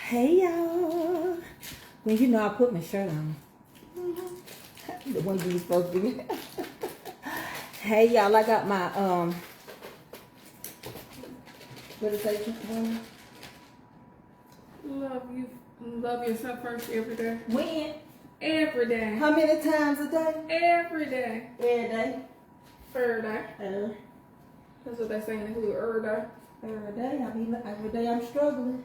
Hey y'all. Well, you know I put my shirt on. The one you supposed to be. Hey y'all, I got my what is that? Love yourself first every day. When? Every day. How many times a day? Every day. Every day. Every day. That's what they say in the hood. Every day. Every day. Every day I'm struggling.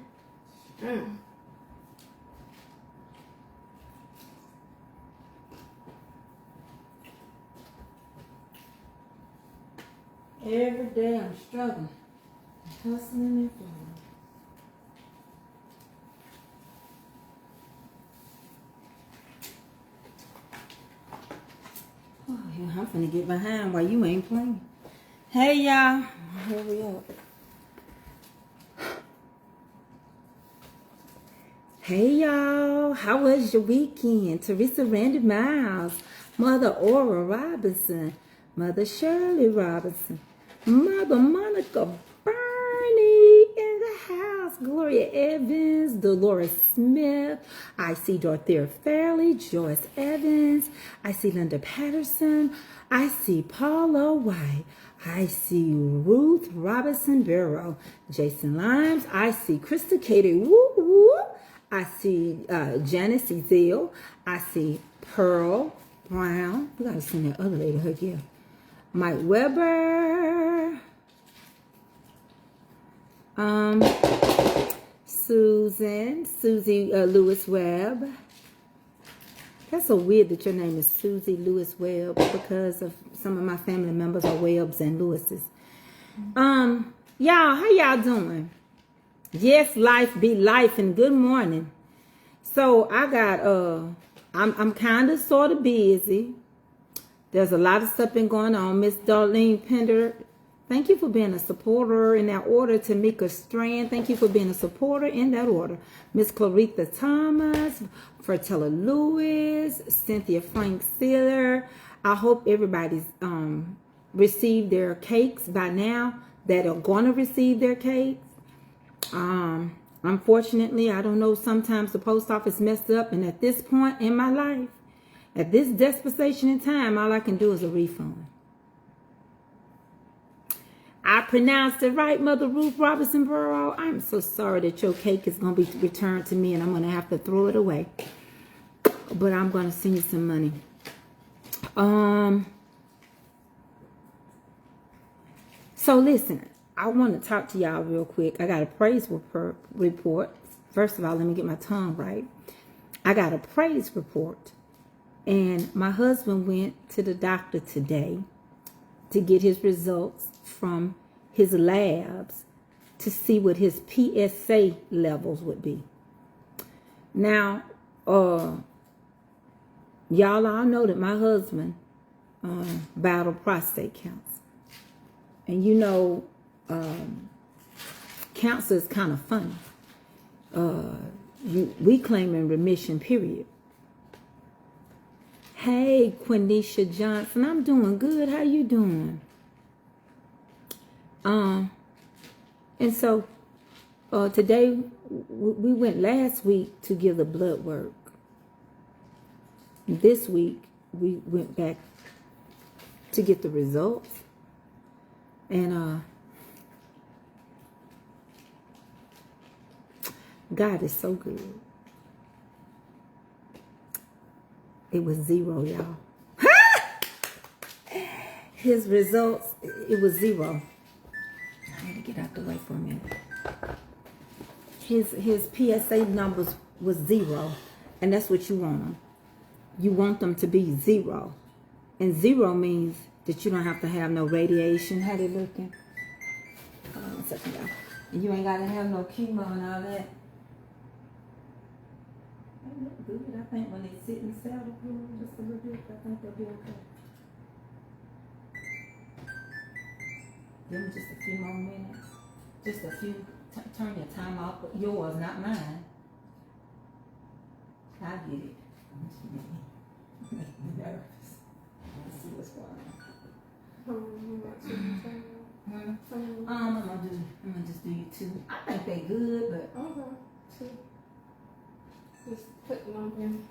Every day I'm struggling. Hustling and flowing. Oh, yeah, I'm finna get behind while you ain't playing. Hey, y'all. Hurry up. Hey, y'all. How was your weekend? Teresa Randy Miles, Mother Aura Robinson, Mother Shirley Robinson, Mother Monica Bernie in the house, Gloria Evans, Dolores Smith. I see Dorothea Fairley, Joyce Evans. I see Linda Patterson. I see Paula White. I see Ruth Robinson Barrow, Jason Limes. I see Krista Katie Woo Woo. I see Janice Ezell. I see Pearl Brown. We gotta send that other lady her gift. Mike Weber. Susie Lewis Webb. That's so weird that your name is Susie Lewis Webb because of some of my family members are Webbs and Lewises. Y'all, how y'all doing? Yes, life be life, and good morning. So I got I'm kind of sort of busy. There's a lot of stuff been going on. Miss Darlene Pender, thank you for being a supporter in that order. Tamika Strand, thank you for being a supporter in that order. Miss Claritha Thomas, Fertella Lewis, Cynthia Frank Sealer. I hope everybody's received their cakes by now that are going to receive their cakes. Unfortunately, I don't know, sometimes the post office messed up, and at this point in my life, at this dispensation in time, all I can do is a refund. I pronounced it right, Mother Ruth Robinson Burrow. I'm so sorry that your cake is going to be returned to me and I'm going to have to throw it away. But I'm going to send you some money. So listen, I want to talk to y'all real quick. I got a praise report. First of all, let me get my tongue right. I got a praise report. And my husband went to the doctor today to get his results from his labs to see what his PSA levels would be. Now, y'all all know that my husband battled prostate cancer. And you know, cancer is kind of funny. We claim in remission, period. Hey, Quenisha Johnson, I'm doing good. How you doing? And so today we went last week to give the blood work. This week we went back to get the results. And God is so good. It was 0, y'all. His results, it was 0. I had to get out the way for a minute. His PSA numbers was 0. And that's what you want them. You want them to be 0. And 0 means that you don't have to have no radiation. How they looking? Hold on 1 second, y'all. And you ain't got to have no chemo and all that. They look good. I think when they sit and sell the pool just a little bit, I think they'll be okay. Give them just a few more minutes. Just a few. Turn your time off, but yours, not mine. I get it. I'm nervous. Let's see what's going on. I'm gonna just do you 2. I think they good, but okay. 2. Just putting on him.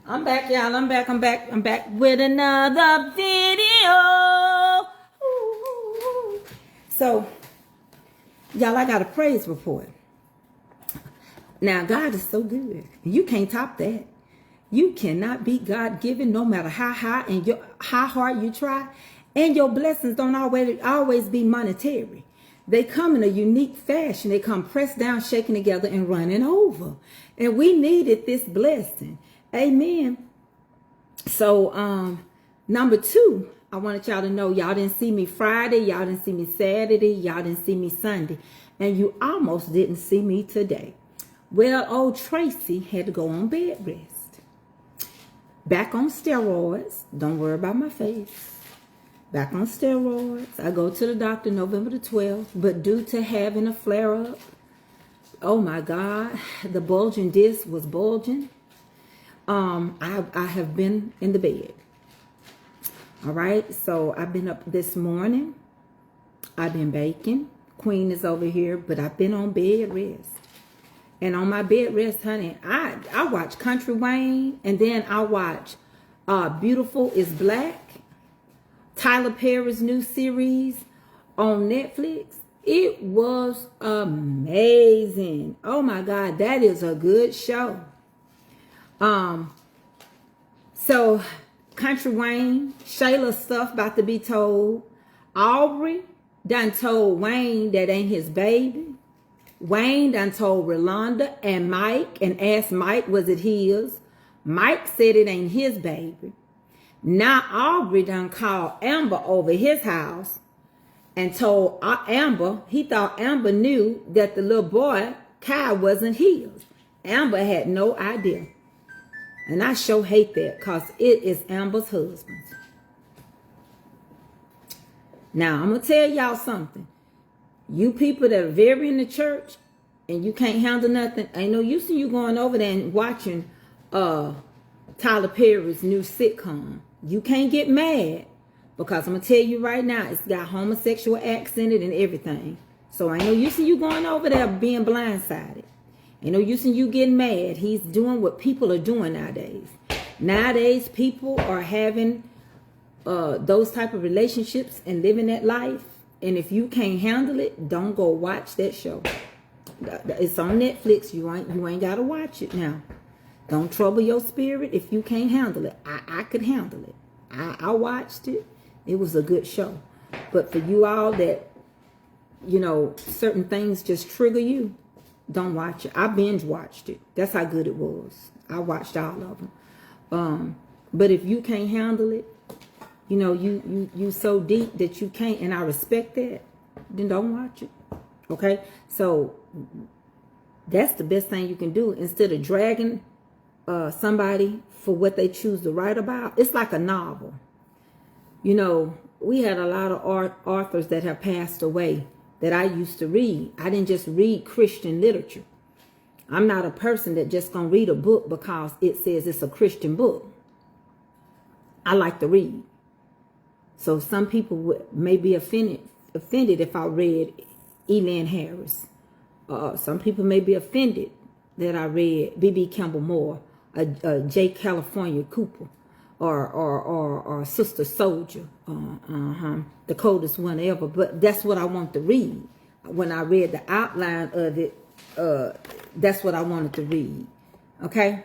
I'm back, y'all. I'm back with another video. Ooh. So, y'all, I got a praise report. Now, God is so good. You can't top that. You cannot beat God given no matter how high and how hard you try. And your blessings don't always be monetary. They come in a unique fashion. They come pressed down, shaken together, and running over. And we needed this blessing. Amen. So, number 2, I wanted y'all to know y'all didn't see me Friday. Y'all didn't see me Saturday. Y'all didn't see me Sunday. And you almost didn't see me today. Well, old Tracy had to go on bed rest. Back on steroids. Don't worry about my face. Back on steroids. I go to the doctor November the 12th. But due to having a flare-up, oh my God, the bulging disc was bulging. I have been in the bed. All right. So I've been up this morning. I've been baking. Queen is over here, but I've been on bed rest. And on my bed rest, honey, I watch Country Wayne, and then I watch Beautiful is Black, Tyler Perry's new series on Netflix. It was amazing. Oh my God, that is a good show. So Country Wayne, Shayla's stuff about to be told. Aubrey done told Wayne that ain't his baby. Wayne done told Rolanda and Mike and asked Mike, was it his? Mike said it ain't his baby. Now Aubrey done called Amber over his house and told Amber, he thought Amber knew that the little boy, Kai, wasn't his. Amber had no idea. And I sure hate that because it is Amber's husband. Now, I'm going to tell y'all something. You people that are very in the church and you can't handle nothing, ain't no use in you going over there and watching Tyler Perry's new sitcom. You can't get mad because I'm going to tell you right now, it's got homosexual acts in it and everything. So ain't no use in you going over there being blindsided. Ain't no use in you getting mad. He's doing what people are doing nowadays. Nowadays, people are having those type of relationships and living that life. And if you can't handle it, don't go watch that show. It's on Netflix. You ain't got to watch it now. Don't trouble your spirit if you can't handle it. I could handle it. I watched it. It was a good show. But for you all that, you know, certain things just trigger you, don't watch it. I binge watched it. That's how good it was. I watched all of them. But if you can't handle it, you know, you so deep that you can't, and I respect that, then don't watch it. Okay? So that's the best thing you can do. Instead of dragging somebody for what they choose to write about, it's like a novel. You know, we had a lot of authors that have passed away that I used to read. I didn't just read Christian literature. I'm not a person that just gonna read a book because it says it's a Christian book. I like to read. So some people may be offended if I read Elan Harris. Some people may be offended that I read B.B. Campbell Moore, J. California Cooper, or Sister Soldier, the coldest one ever. But that's what I want to read. When I read the outline of it, that's what I wanted to read. Okay.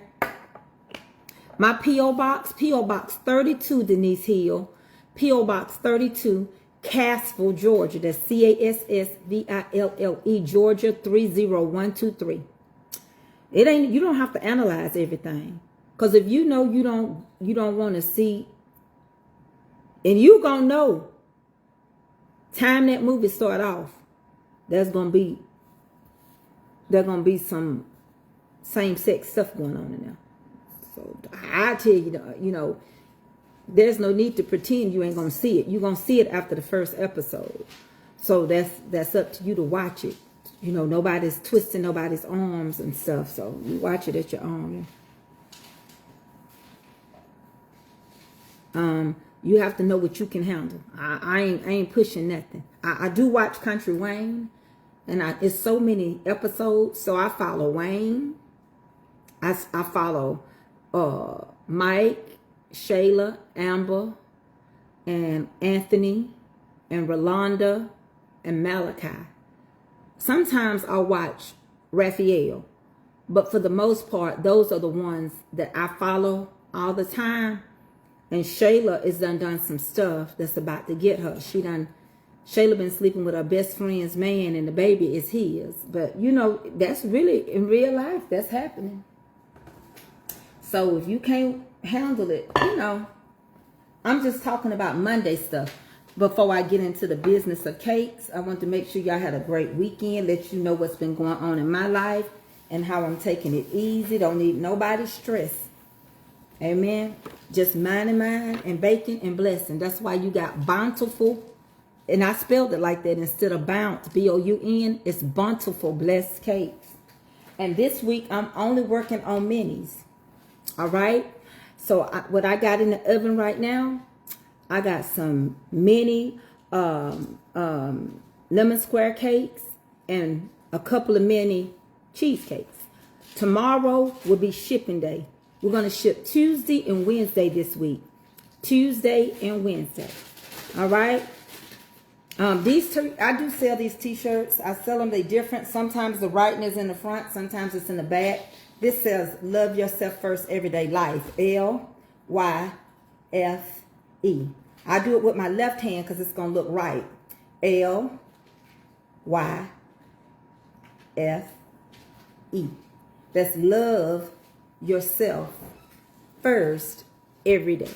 My P.O. Box 32, Denise Hill. P.O. Box 32, Cassville, Georgia. That's Cassville, Georgia 30123. It ain't. You don't have to analyze everything, because if you know you don't want to see, and you gonna know, time that movie start off, there's gonna be some same-sex stuff going on in there. So I tell you, you know, there's no need to pretend you ain't gonna see it. You're gonna see it after the first episode. So that's up to you to watch it. You know, nobody's twisting nobody's arms and stuff. So you watch it at your own. You have to know what you can handle. I ain't pushing nothing. I do watch Country Wayne, and it's so many episodes. So I follow Wayne. I follow Mike, Shayla, Amber, and Anthony, and Rolanda, and Malachi. Sometimes I'll watch Raphael, but for the most part, those are the ones that I follow all the time. And Shayla is done some stuff that's about to get her. Shayla been sleeping with her best friend's man, and the baby is his. But you know, that's really in real life, that's happening. So if you can't handle it, you know, I'm just talking about Monday stuff. Before I get into the business of cakes, I want to make sure y'all had a great weekend. Let you know what's been going on in my life and how I'm taking it easy. Don't need nobody's stress. Amen. Just minding mine and baking and blessing. That's why you got bountiful. And I spelled it like that instead of bounce, B-O-U-N. It's bountiful blessed cakes. And this week, I'm only working on minis. All right. So what I got in the oven right now, I got some mini lemon square cakes and a couple of mini cheesecakes. Tomorrow will be shipping day. We're going to ship Tuesday and Wednesday this week. Tuesday and Wednesday. All right. These two, I do sell these t-shirts. I sell them. They're different. Sometimes the writing is in the front. Sometimes it's in the back. This says, love yourself first, everyday life. L-Y-F-E. I do it with my left hand because it's going to look right. L-Y-F-E. That's love yourself first every day.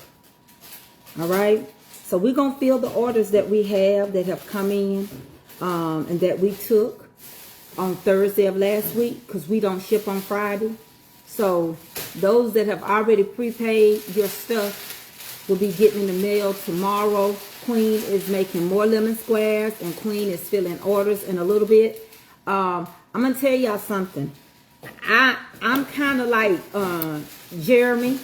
All right. So we're going to fill the orders that we have that have come in and that we took on Thursday of last week because we don't ship on Friday. So those that have already prepaid your stuff will be getting in the mail tomorrow. Queen is making more lemon squares and Queen is filling orders in a little bit. I'm going to tell y'all something. I'm kind of like Jeremy,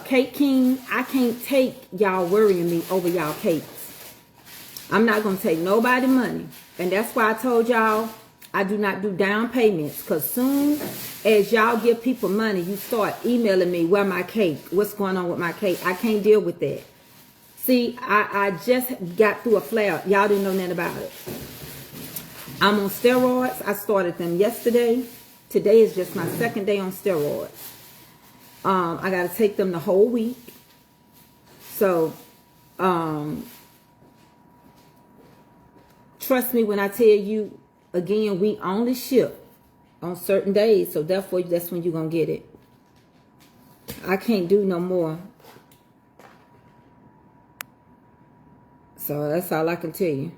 Cake King. I can't take y'all worrying me over y'all cakes. I'm not going to take nobody money. And that's why I told y'all I do not do down payments. Because soon as y'all give people money, you start emailing me, where my cake? What's going on with my cake? I can't deal with that. See, I just got through a flare. Y'all didn't know nothing about it. I'm on steroids. I started them yesterday. Today is just my second day on steroids. I got to take them the whole week. So, trust me when I tell you, again, we only ship on certain days. So, therefore, that's when you're going to get it. I can't do no more. So, that's all I can tell you.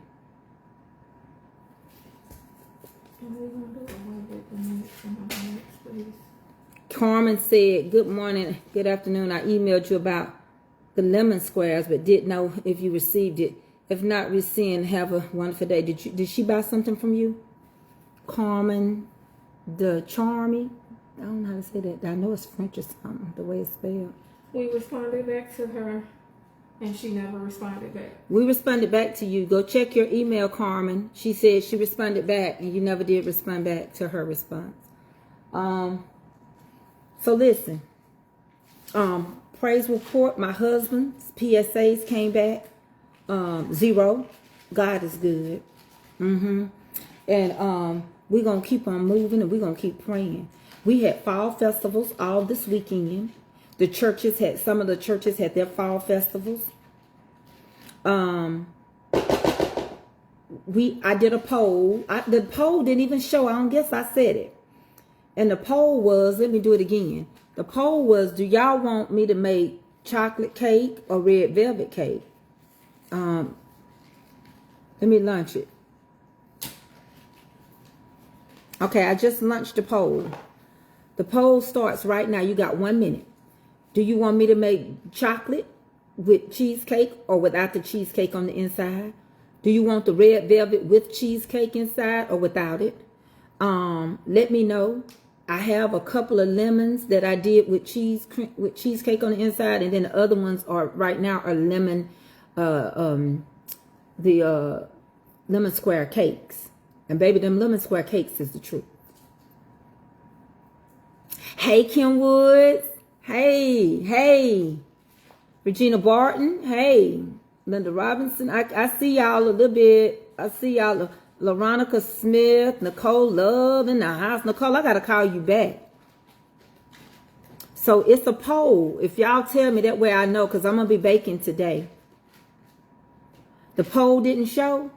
Carmen said, good morning, good afternoon. I emailed you about the lemon squares, but didn't know if you received it. If not, we're seeing have a wonderful day. Did she buy something from you? Carmen the Charmy? I don't know how to say that. I know it's French or something, the way it's spelled. We responded back to her, and she never responded back. We responded back to you. Go check your email, Carmen. She said she responded back, and you never did respond back to her response. So listen. Praise report. My husband's PSAs came back. 0. God is good. And we're going to keep on moving and we're going to keep praying. We had fall festivals all this weekend. Some of the churches had their fall festivals. I did a poll. The poll didn't even show. I don't guess I said it. And the poll was, let me do it again. The poll was, do y'all want me to make chocolate cake or red velvet cake? Let me launch it. Okay, I just launched the poll. The poll starts right now. You got 1 minute. Do you want me to make chocolate with cheesecake or without the cheesecake on the inside? Do you want the red velvet with cheesecake inside or without it? Let me know. I have a couple of lemons that I did with cheesecake on the inside, and then the other ones are right now are lemon. The lemon square cakes. And baby, them lemon square cakes is the truth. Hey, Kim Woods. Hey. Regina Barton. Hey. Linda Robinson. I see y'all a little bit. I see y'all. LaRonica Smith. Nicole Love in the house. Nicole, I got to call you back. So it's a poll. If y'all tell me, that way I know, because I'm going to be baking today. The poll didn't show.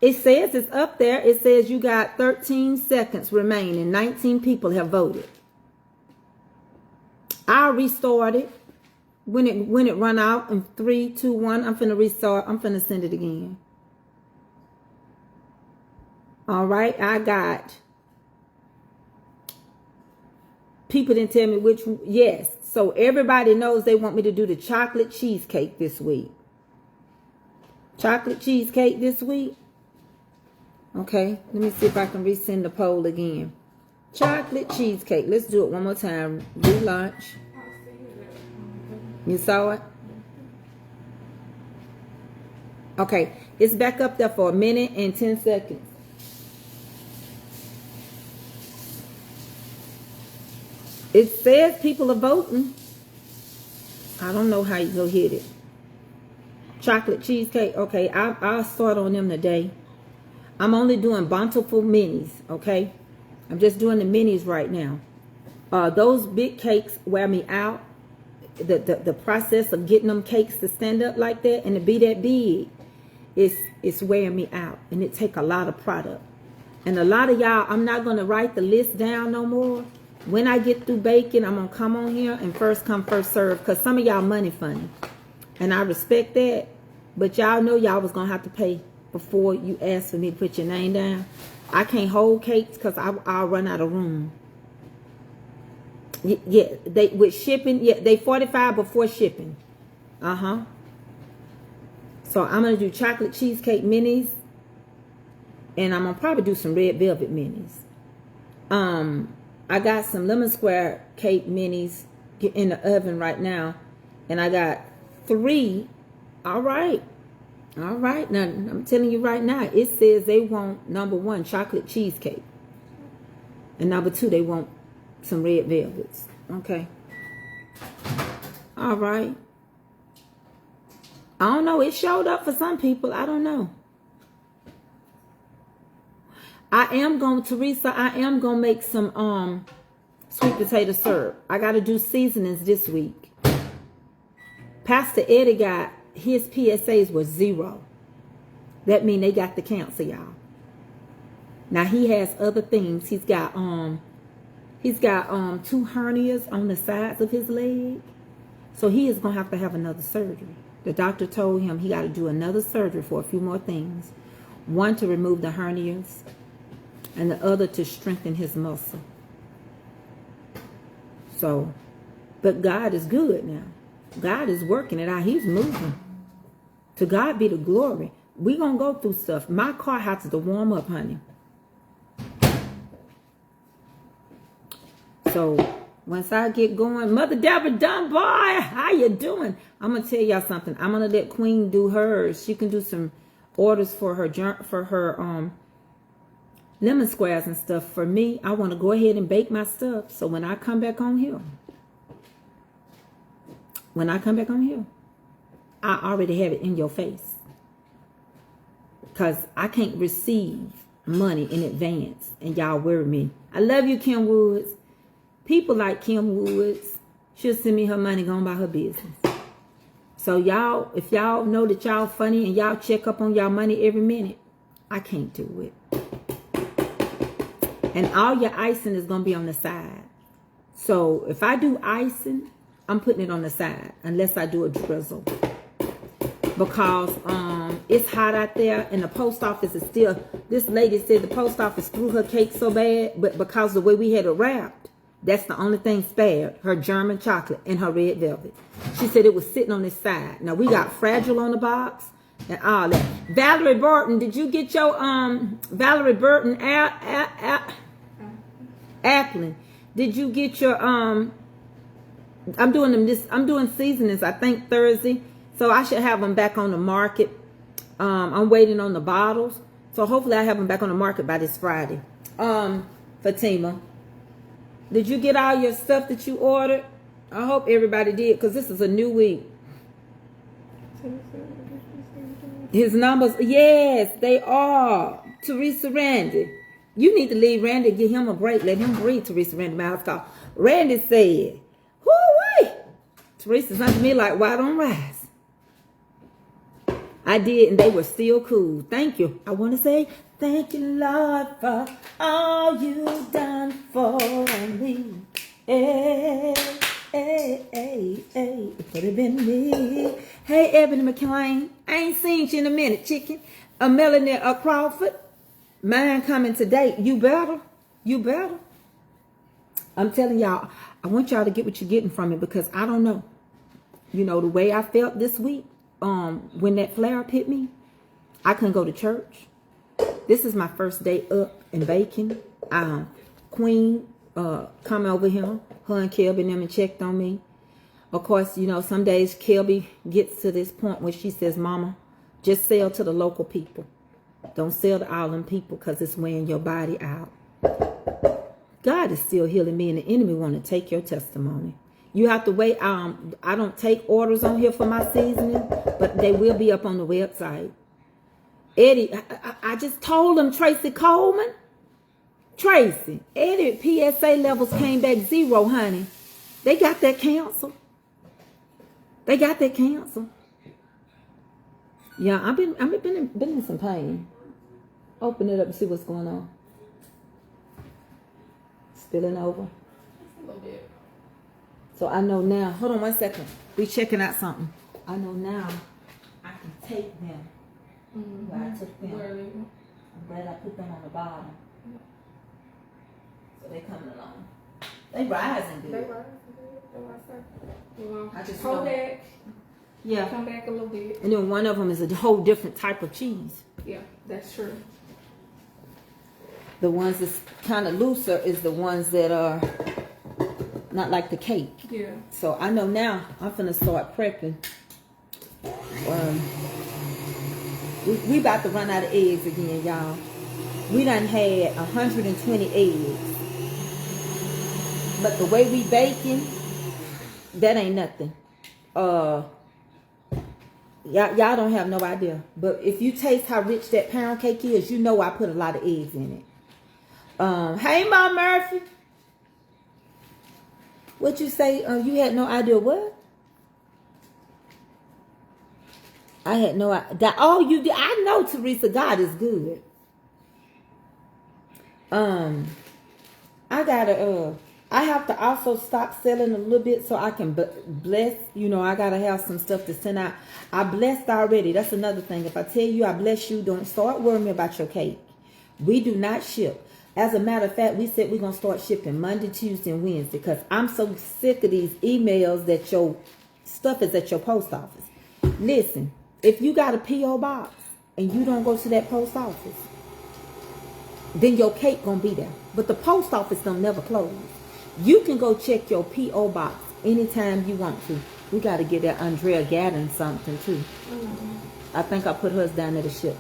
It says it's up there. It says you got 13 seconds remaining. 19 people have voted. I'll restart it. When it run out in 3, 2, 1, I'm finna restart. I'm finna send it again. All right, I got. People didn't tell me which one. Yes, so everybody knows they want me to do the chocolate cheesecake this week. Chocolate cheesecake this week. Okay, let me see if I can resend the poll again. Chocolate cheesecake. Let's do it one more time. Relaunch. You saw it? Okay, it's back up there for 1 minute and 10 seconds. It says people are voting. I don't know how you go hit it. Chocolate cheesecake. Okay, I'll start on them today. I'm only doing bountiful minis, okay? I'm just doing the minis right now. Those big cakes wear me out. The process of getting them cakes to stand up like that and to be that big, it's wearing me out. And it take a lot of product. And a lot of y'all, I'm not going to write the list down no more. When I get through baking, I'm going to come on here and first come, first serve. Because some of y'all money funny. And I respect that. But y'all know y'all was going to have to pay before you ask for me to put your name down. I can't hold cakes because I'll run out of room. Yeah, they with shipping, yeah, they $45 before shipping. So I'm gonna do chocolate cheesecake minis, and I'm gonna probably do some red velvet minis. I got some lemon square cake minis in the oven right now, and I got 3. All right. Now I'm telling you right now, it says they want number 1 chocolate cheesecake, and number 2 they want some red velvets. Okay. All right. I don't know. It showed up for some people. I don't know. Teresa, I am going to make some sweet potato syrup. I got to do seasonings this week. Pastor Eddie got, his PSAs were 0. That means they got the cancer, y'all. Now he has other things. He's got 2 hernias on the sides of his leg. So he is going to have another surgery. The doctor told him he got to do another surgery for a few more things. 1 to remove the hernias, and the other to strengthen his muscle. So, but God is good now. God is working it out. He's moving. To God be the glory. We're going to go through stuff. My car has to warm up, honey. So once I get going, Mother Deborah Dunbar, how you doing? I'm gonna tell y'all something. I'm gonna let Queen do hers. She can do some orders for her lemon squares and stuff. For me, I want to go ahead and bake my stuff. So when I come back on here, I already have it in your face. Because I can't receive money in advance, and y'all worry me. I love you, Kim Woods. People like Kim Woods, she'll send me her money going by her business. So y'all, if y'all know that y'all funny and y'all check up on y'all money every minute, I can't do it. And all your icing is going to be on the side. So if I do icing, I'm putting it on the side unless I do a drizzle. Because it's hot out there and the post office is still, this lady said the post office threw her cake so bad, but because the way we had it wrapped, that's the only thing spared, her German chocolate and her red velvet. She said it was sitting on this side. Now we got Fragile on the box and all that. Valerie Burton, did you get your Valerie Burton Applin? Did you get your I'm doing seasonings, I think Thursday. So I should have them back on the market. I'm waiting on the bottles. So hopefully I have them back on the market by this Friday. Fatima, did you get all your stuff that you ordered? I hope everybody did, because this is a new week. His numbers, yes, they are. Teresa Randy. You need to leave Randy, give him a break. Let him breathe, Teresa Randy. Mouth call. Randy said, whoo-wee. Teresa's under me like, why don't rise? I did, and they were still cool. Thank you. I want to say, thank you, Lord, for all you done for me. Hey, hey, hey, hey. It could have been me. Hey, Ebony McClain. I ain't seen you in a minute, chicken. Melanie Crawford. Mine coming today. You better. You better. I'm telling y'all, I want y'all to get what you're getting from it, because I don't know. You know, the way I felt this week, when that flare-up hit me, I couldn't go to church. This is my first day up and baking. Queen come over here. Her and Kelby and them and checked on me. Of course, you know, some days Kelby gets to this point where she says, Mama, just sell to the local people. Don't sell to all them people, because it's wearing your body out. God is still healing me, and the enemy want to take your testimony. You have to wait. I don't take orders on here for my seasoning, but they will be up on the website. Eddie, I just told him, Tracy Coleman. Tracy, Eddie, PSA levels came back 0, honey. They got that canceled. They got that canceled. Yeah, I've been in some pain. Open it up and see what's going on. Spilling over. A little bit. So I know now. Hold on one second. We checking out something. I know now. I can take them. Where I took them. I'm glad I put them on the bottom. So they coming along. They rising good. They rising good. Well, I just hold know. back. Yeah. Come back a little bit. And then one of them is a whole different type of cheese. Yeah, that's true. The ones that's kind of looser is the ones that are not like the cake. Yeah. So I know now I'm finna start prepping. We about to run out of eggs again, y'all. We done had 120 eggs. But the way we baking, that ain't nothing. Y'all don't have no idea. But if you taste how rich that pound cake is, you know I put a lot of eggs in it. Hey, Mom Murphy. What you say? You had no idea what? I had no idea. Oh, you did. I know, Teresa. God is good. I have to also stop selling a little bit so I can bless. You know, I gotta have some stuff to send out. I blessed already. That's another thing. If I tell you I bless you, don't start worrying about your cake. We do not ship. As a matter of fact, we said we're going to start shipping Monday, Tuesday, and Wednesday, because I'm so sick of these emails that your stuff is at your post office. Listen, if you got a P.O. box and you don't go to that post office, then your cake going to be there. But the post office don't never close. You can go check your P.O. box anytime you want to. We got to get that Andrea Gadden something, too. I think I put hers down there to ship.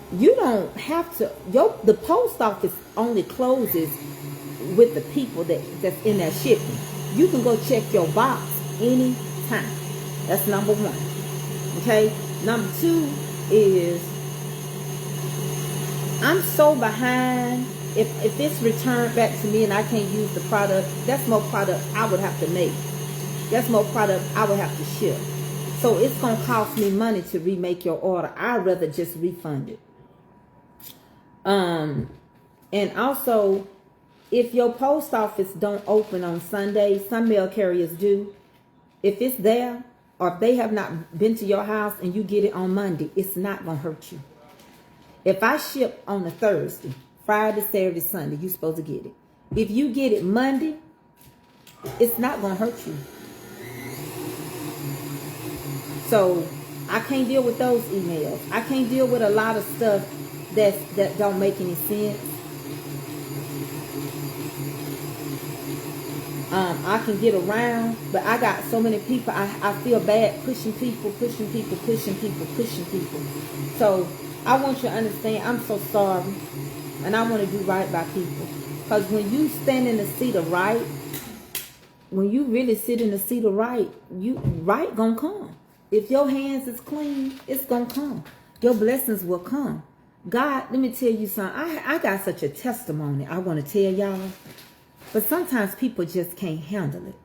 You don't have to. The post office only closes with the people that's in there shipping. You can go check your box anytime. That's number one. Okay. Number two is I'm so behind. If it's returned back to me and I can't use the product, that's more product I would have to make. That's more product I would have to ship. So it's gonna cost me money to remake your order. I'd rather just refund it. And also, if your post office don't open on Sundays, some mail carriers do. If it's there, or if they have not been to your house and you get it on Monday, it's not going to hurt you. If I ship on a Thursday, Friday, Saturday, Sunday, you're supposed to get it. If you get it Monday, it's not going to hurt you. So, I can't deal with those emails. I can't deal with a lot of stuff that don't make any sense. I can get around, but I got so many people. I feel bad pushing people. So I want you to understand, I'm so sorry. And I want to do right by people. Because when you stand in the seat of right, when you really sit in the seat of right, right gonna come. If your hands is clean, it's gonna come. Your blessings will come. God, let me tell you something. I got such a testimony I want to tell y'all. But sometimes people just can't handle it.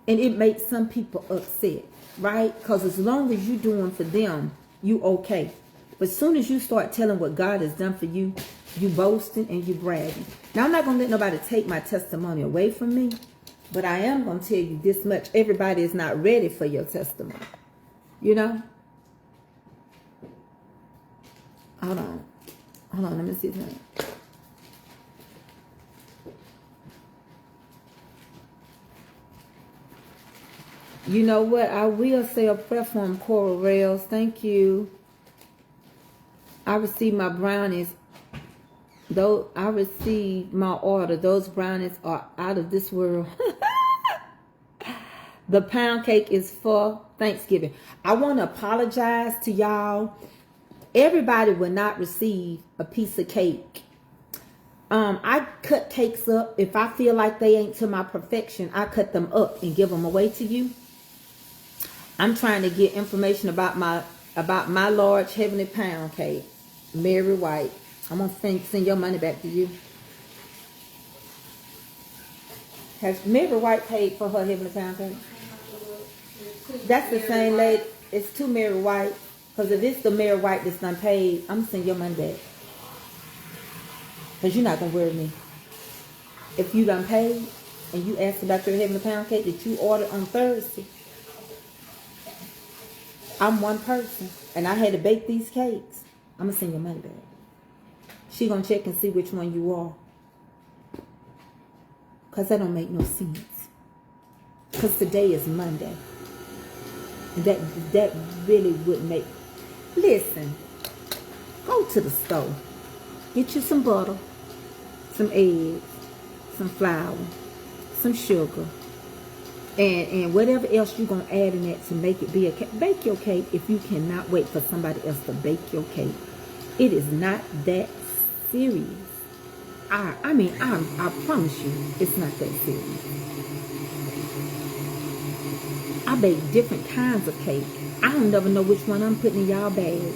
And it makes some people upset, right? Because as long as you're doing for them, you okay. But as soon as you start telling what God has done for you, you boasting and you bragging. Now, I'm not going to let nobody take my testimony away from me. But I am going to tell you this much. Everybody is not ready for your testimony. You know? Hold on, let me see something. You know what? I will say a prayer for him, Coral Rails. Thank you. I received my brownies. Though I received my order, those brownies are out of this world. The pound cake is for Thanksgiving. I want to apologize to y'all. Everybody will not receive a piece of cake. I cut cakes up. If I feel like they ain't to my perfection, I cut them up and give them away to you. I'm trying to get information about my large heavenly pound cake. Mary White. I'm going to send your money back to you. Has Mary White paid for her heavenly pound cake? That's the same lady. It's two Mary White. Because if it's the Mary White that's done paid, I'm going to send your money back. Because you're not going to worry me. If you done paid and you asked about your heavenly pound cake that you ordered on Thursday, I'm one person and I had to bake these cakes, I'm going to send your money back. She going to check and see which one you are. Because that don't make no sense. Because today is Monday. And that really would make... Listen. Go to the store. Get you some butter. Some eggs. Some flour. Some sugar. And whatever else you're going to add in that to make it be a cake. Bake your cake if you cannot wait for somebody else to bake your cake. It is not that serious. I promise you, it's not that serious. I bake different kinds of cake. I don't never know which one I'm putting in y'all bag.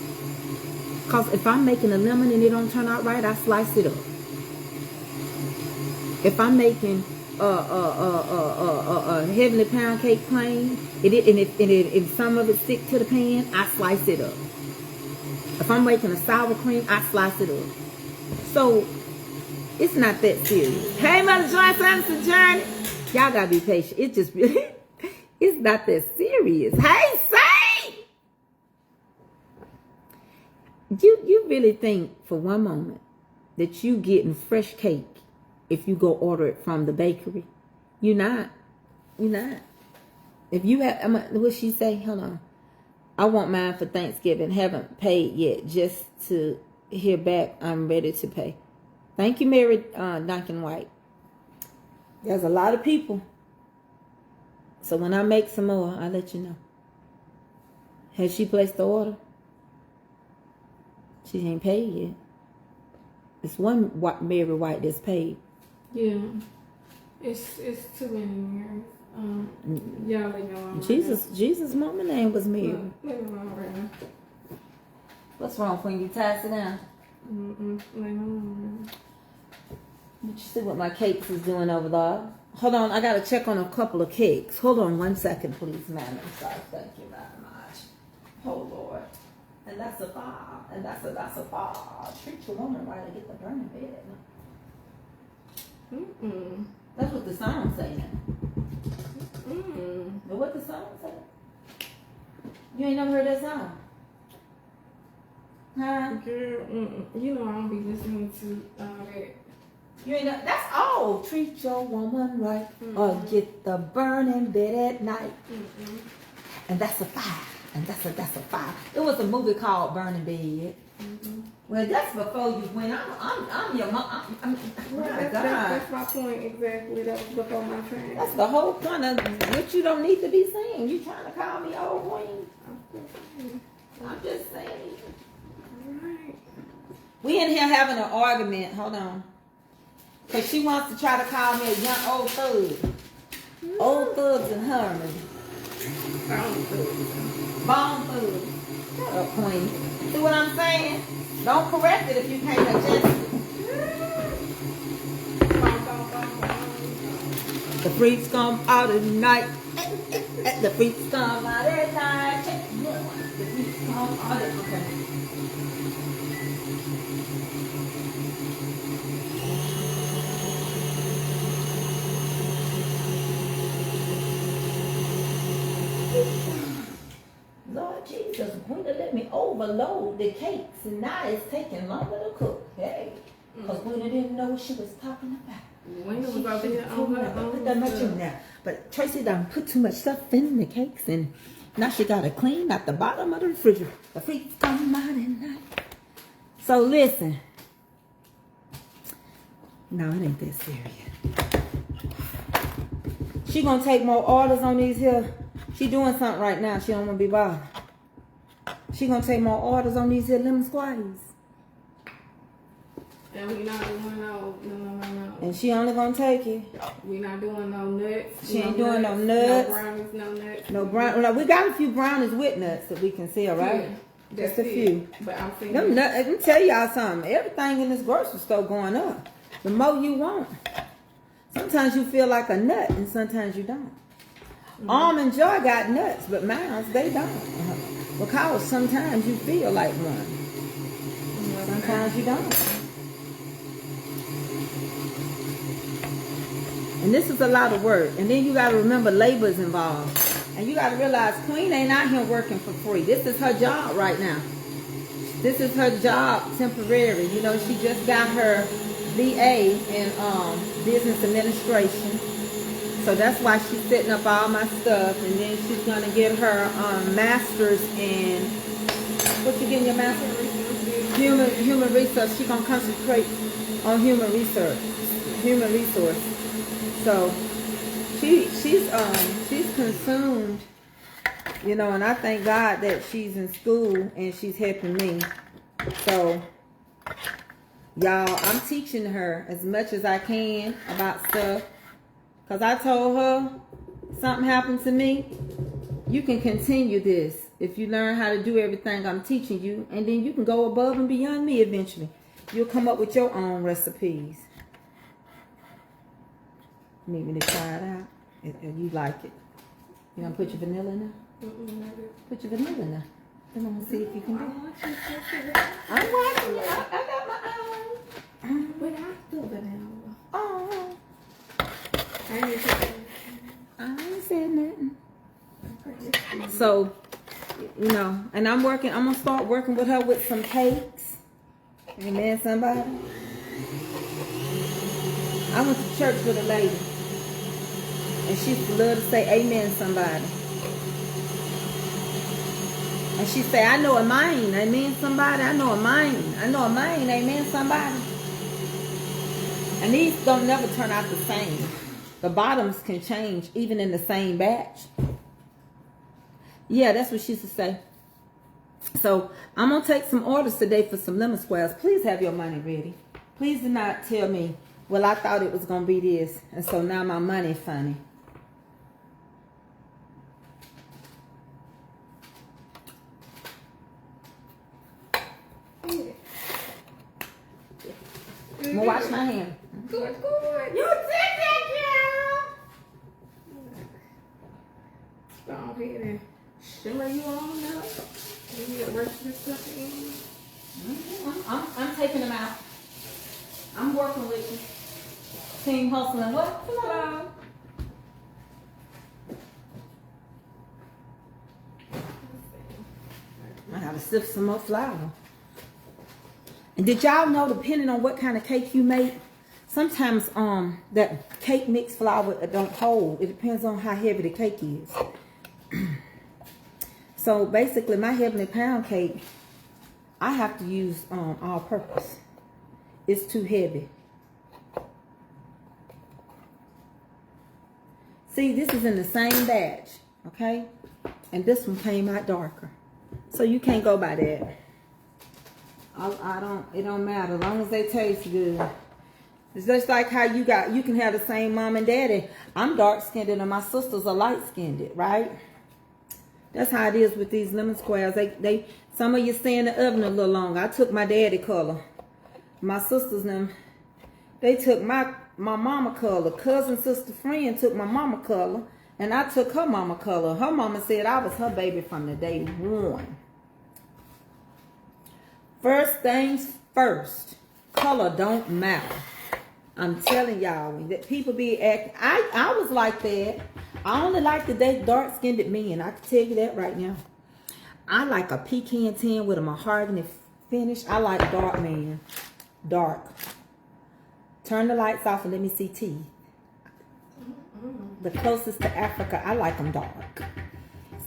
Because if I'm making a lemon and it don't turn out right, I slice it up. If I'm making a heavenly pound cake plain, if some of it stick to the pan, I slice it up. If I'm making a sour cream, I slice it up. So, it's not that serious. Hey, Mother Joyce Anderson Journey. Y'all gotta be patient. It just really, it's not that serious. Hey, say! You really think for one moment that you getting fresh cake if you go order it from the bakery? You're not. You're not. If you have, what she say? Hold on. I want mine for Thanksgiving. Haven't paid yet. Just to hear back, I'm ready to pay. Thank you, Mary Duncan White. There's a lot of people. So when I make some more, I'll let you know. Has she placed the order? She ain't paid yet. It's one Mary White that's paid. Yeah. It's too many Marys. Y'all leave me alone. Jesus' mama name was Mary. Leave me alone right now. What's wrong when you tie it down? Leave me alone right now. Did you see what my cakes is doing over there? Hold on, I gotta check on a couple of cakes. Hold on 1 second, please, ma'am. I'm sorry. Thank you very much. Oh Lord. And that's a fire. And that's a fire. Treat your woman right to get the burning bed. That's what the song say now. But what the song say? You ain't never heard that song? Huh? Girl, you know I don't be listening to that. You ain't know, that's all. Treat your woman right, or get the burning bed at night. And that's a fire. And that's a fire. It was a movie called Burning Bed. Well, that's before you went. I'm your mom. Right, that's my point exactly. That was before my time. That's the whole point of what you don't need to be saying. You trying to call me old queen? I'm just saying. Alright. We in here having an argument. Hold on. Because she wants to try to call me a young old thug. Old thugs and Herman. Bone thugs. Shut up, queen. See what I'm saying? Don't correct it if you can't adjust it. The freaks come out at night. The freaks come out at night. The freaks come out at night. Lord Jesus, Gwenda let me overload the cakes and now it's taking longer to cook. Hey, because Gwenda didn't know what she was talking about. Gwenda was over here on her own. Put that much in there. But Tracy done put too much stuff in the cakes and now she got to clean out the bottom of the refrigerator. The freaks come out at night. So listen. No, it ain't that serious. She gonna take more orders on these here. She doing something right now. She don't want to be bothered. She gonna take more orders on these here lemon squares. And we not doing no. And she only gonna take it. We not doing no nuts. She ain't doing no nuts. No brownies, no nuts. No brown. No, we got a few brownies with nuts that we can sell, right? Yeah, Just a few. But I'm thinking. Them nuts, let me tell y'all something. Everything in this grocery store going up. The more you want. Sometimes you feel like a nut, and sometimes you don't. Almond Joy got nuts, but mine, they don't. Because sometimes you feel like one. Sometimes you don't. And this is a lot of work. And then you got to remember labor's involved. And you got to realize Queen ain't out here working for free. This is her job right now. This is her job temporary. You know, she just got her BA in business administration. So that's why she's setting up all my stuff. And then she's going to get her master's in, what you getting your master's? Human resource. She's going to concentrate on human resource. So she's consumed, you know, and I thank God that she's in school and she's helping me. So y'all, I'm teaching her as much as I can about stuff. Because I told her, something happened to me, you can continue this if you learn how to do everything I'm teaching you. And then you can go above and beyond me eventually. You'll come up with your own recipes. Need me to try it out? And you like it? You gonna put your vanilla in there? Put your vanilla in there. I'm gonna see if you can do it. I'm watching it. I got my own. But I still vanilla. Oh. I ain't said nothing. So, you know, and I'm gonna start working with her with some cakes. Amen, somebody. I went to church with a lady. And she used to love to say amen, somebody. And she say, I know a mine, amen, somebody. I know a mine, amen, somebody. And these don't never turn out the same. The bottoms can change even in the same batch. Yeah, that's what she used to say. So I'm going to take some orders today for some lemon squares. Please have your money ready. Please do not tell me, well, I thought it was going to be this. And so now my money funny. I'm going to wash my hand. Good. You take that, Go ahead and shimmer you on up. You need to work this stuff in. I'm taking them out. I'm working with you. Team hustling. What? Hello. I gotta sift some more flour. And did y'all know, depending on what kind of cake you make, sometimes that cake mix flour don't hold. It depends on how heavy the cake is. So basically, my heavenly pound cake, I have to use all purpose. It's too heavy. See, this is in the same batch, okay? And this one came out darker. So you can't go by that. It don't matter as long as they taste good. It's just like how you can have the same mom and daddy. I'm dark skinned and my sisters are light skinned, right? That's how it is with these lemon squares. Some of you stay in the oven a little longer. I took my daddy color. My sisters them, they took my mama color. Cousin, sister, friend took my mama color. And I took her mama color. Her mama said I was her baby from the day one. First things first. Color don't matter. I'm telling y'all, that people be acting. I was like that. I only like to date dark-skinned men. I can tell you that right now. I like a pecan tan with a mahogany finish. I like dark man. Dark. Turn the lights off and let me see teeth. The closest to Africa, I like them dark.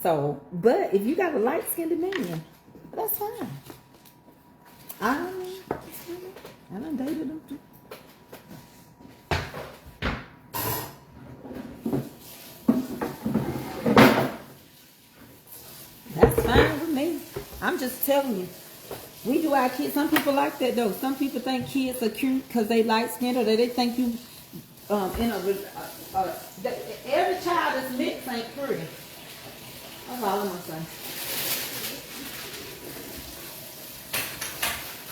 So, but if you got a light-skinned man, that's fine. I done dated them too. That's fine with me. I'm just telling you. We do our kids. Some people like that though. Some people think kids are cute because they light skinned, or they think you every child that's mixed ain't pretty. That's all I'm gonna say.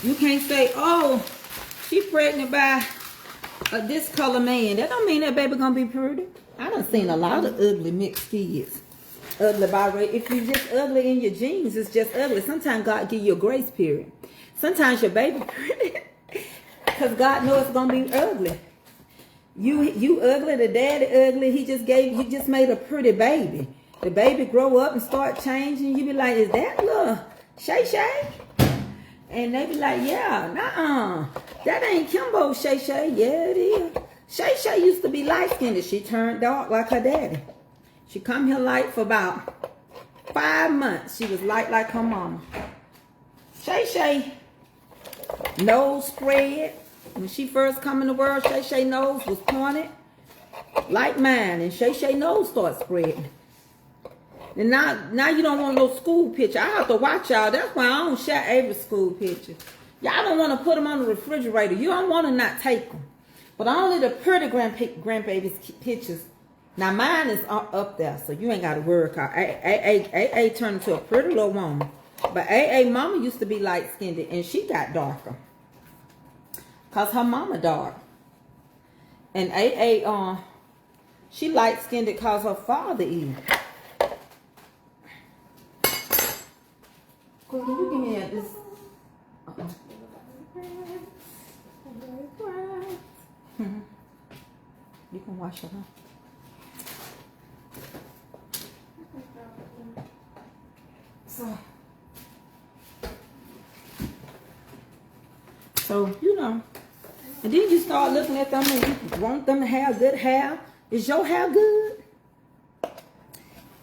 You can't say, oh, she pregnant by this color man. That don't mean that baby gonna be pretty. I done seen a lot of ugly mixed kids. Ugly by race. If you just ugly in your genes, it's just ugly. Sometimes God give you a grace period. Sometimes your baby pretty because God knows it's gonna be ugly. You ugly, the daddy ugly. He just made a pretty baby. The baby grow up and start changing. You be like, is that little Shay Shay? And they be like, yeah, that ain't Kimbo Shay Shay. Yeah, it is. Shay Shay used to be light skinned. She turned dark like her daddy. She come here light for about 5 months. She was light like her mama. Shay Shay nose spread. When she first come in the world, Shay Shay nose was pointed like mine, and Shay Shay nose started spreading. And now you don't want no school picture. I have to watch y'all. That's why I don't share every school picture. Y'all don't want to put them on the refrigerator. You don't want to not take them. But only the pretty grandbaby's pictures. Now mine is up there, so you ain't got to worry. A turned into a pretty little woman. But A mama used to be light skinned, and she got darker. Cause her mama dark. And she light skinned cause her father is. Can you give me this? You can wash it, huh? So, you know. And then you start looking at them and you want them to have good hair. Is your hair good?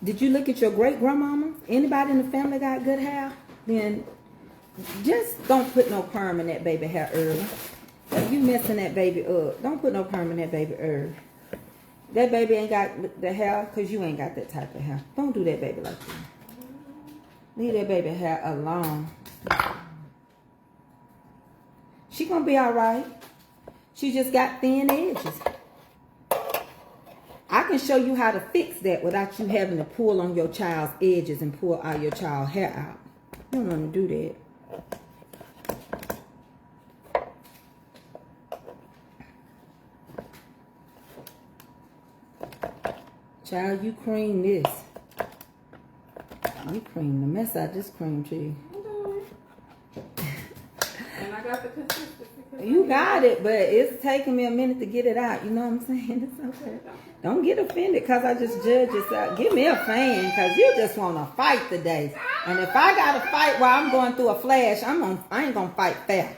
Did you look at your great grandmama? Anybody in the family got good hair? Then just don't put no perm in that baby hair early. If you messing that baby up, don't put no perm in that baby early. That baby ain't got the hair because you ain't got that type of hair. Don't do that baby like that. Leave that baby hair alone. She gonna be all right. She just got thin edges. I can show you how to fix that without you having to pull on your child's edges and pull all your child's hair out. You don't want to do that. Child, you cream this. You cream the mess out of this cream cheese. And I got the consistency. You got it, but it's taking me a minute to get it out. You know what I'm saying? It's okay. Don't get offended because I just judge yourself. Give me a fan because you just want to fight today. And if I got to fight while I'm going through a flash, I ain't going to fight fair.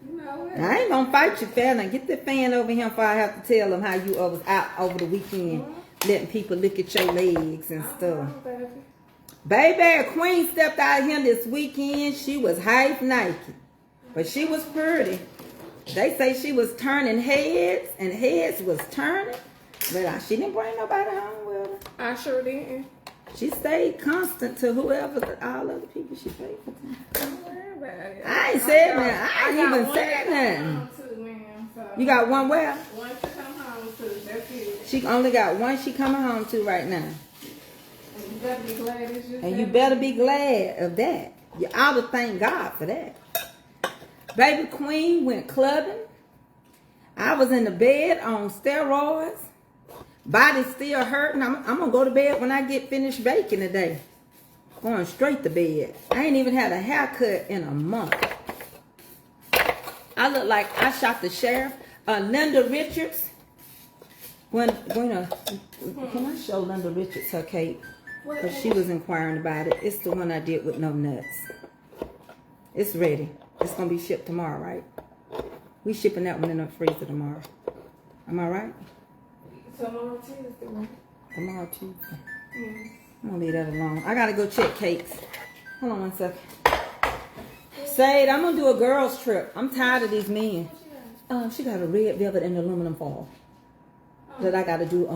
You know it. I ain't going to fight you fair. Now get the fan over here before I have to tell them how you was out over the weekend letting people look at your legs and stuff. Baby, Queen stepped out here this weekend. She was half naked, but she was pretty. They say she was turning heads, and heads was turning, but she didn't bring nobody home with her. I sure didn't. She stayed constant to whoever, all other people she paid for. Don't worry about it. I ain't said nothing. I ain't got even one said nothing. home too, man, so. You got one where? One to come home to. That's it. She only got one she coming home to right now. And you better be glad it's just. And you better be glad of that. You ought to thank God for that. Baby Queen went clubbing. I was in the bed on steroids. Body still hurting. I'm going to go to bed when I get finished baking today. Going straight to bed. I ain't even had a haircut in a month. I look like I shot the sheriff. Linda Richards. Can I show Linda Richards her cake? Because she was inquiring about it. It's the one I did with no nuts. It's ready. It's going to be shipped tomorrow, right? We shipping that one in the freezer tomorrow. Am I right? Tomorrow Tuesday, right? Tomorrow Tuesday. Yes. I'm going to leave that alone. I got to go check cakes. Hold on one second. Sade, I'm going to do a girls trip. I'm tired of these men. She got a red velvet and aluminum foil. That I got to do,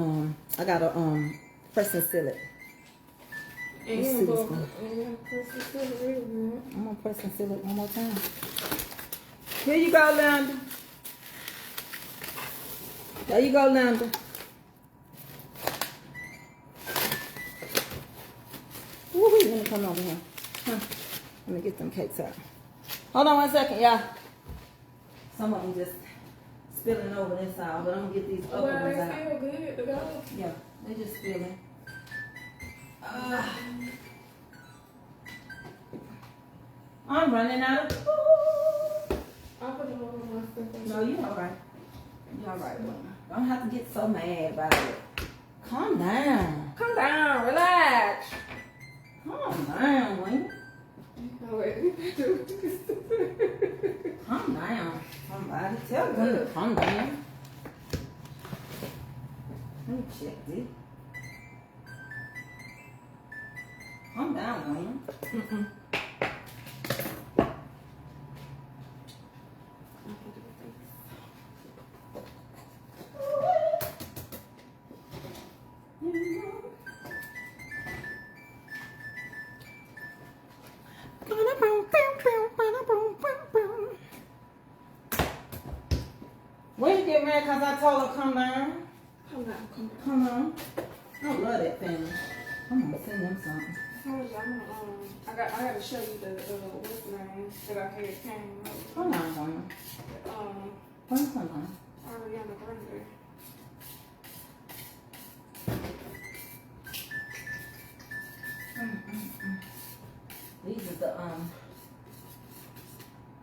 I got to press and seal it. And Let's you see what's gonna going. press the still real good. I'm going to press and seal it one more time. Here you go, Linda. There you go, Linda. Woo-hoo, let me come over here. Huh. Let me get them cakes out. Hold on one second, y'all. Some of them just spilling over this side, but I'm going to get these other Well, ones they out. still good to go. Yeah, they just spilling. I'm running out of food. I'll put them on my stuff. No, you all right. You all right, woman. Don't have to get so mad about it. Calm down. Calm down, relax. Calm down, Wayne. No, wait. Calm down. Somebody tell them to calm down. Let me check this. Calm down, Wayne. When you get mad because I told her come down? Come down, come down. Come on. I love that family. I'm gonna send them something. I gotta show you the what's the name that I had came. Hold on, woman. Hold on. Already on the blender. These are the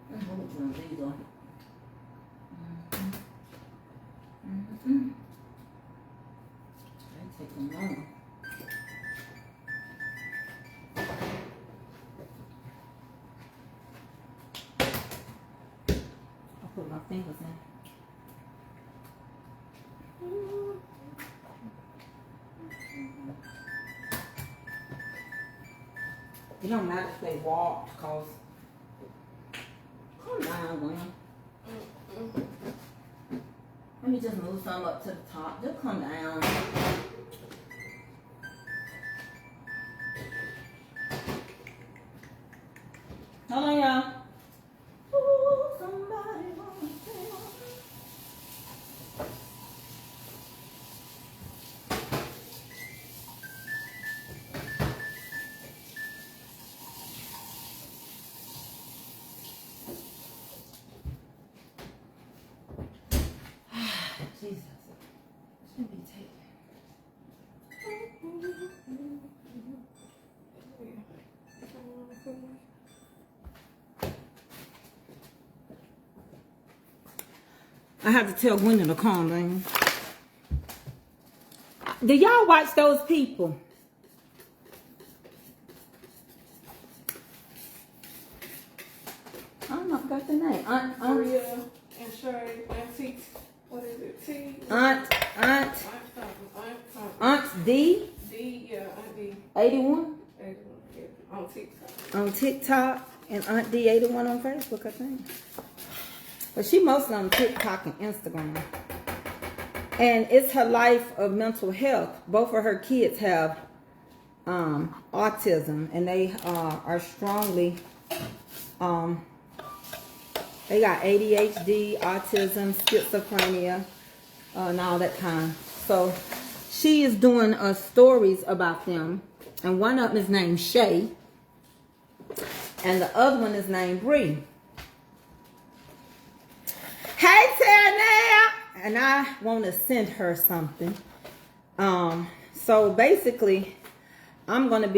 which ones these are? They take them long. I'll put my fingers in. It don't matter if they walk, cause calm down, William. Let me just move some up to the top. Just come down. Hold on, y'all. Ooh, somebody wanna tell. Jesus, it's gonna be taken. I have to tell Gwendolyn to calm down. Do y'all watch those people? I don't know, I forgot the name. Maria and Sherry, Auntie, what is it? T? Aunt D, D, yeah, Aunt D. 81. 81. on TikTok. On TikTok, and Aunt D the one on Facebook, I think. But she mostly on TikTok and Instagram. And it's her life of mental health. Both of her kids have autism, and they are strongly, they got ADHD, autism, schizophrenia, and all that kind. So she is doing stories about them, and one of them is named Shay, and the other one is named Bree. Hey, Tanya! And I want to send her something. So basically, we're going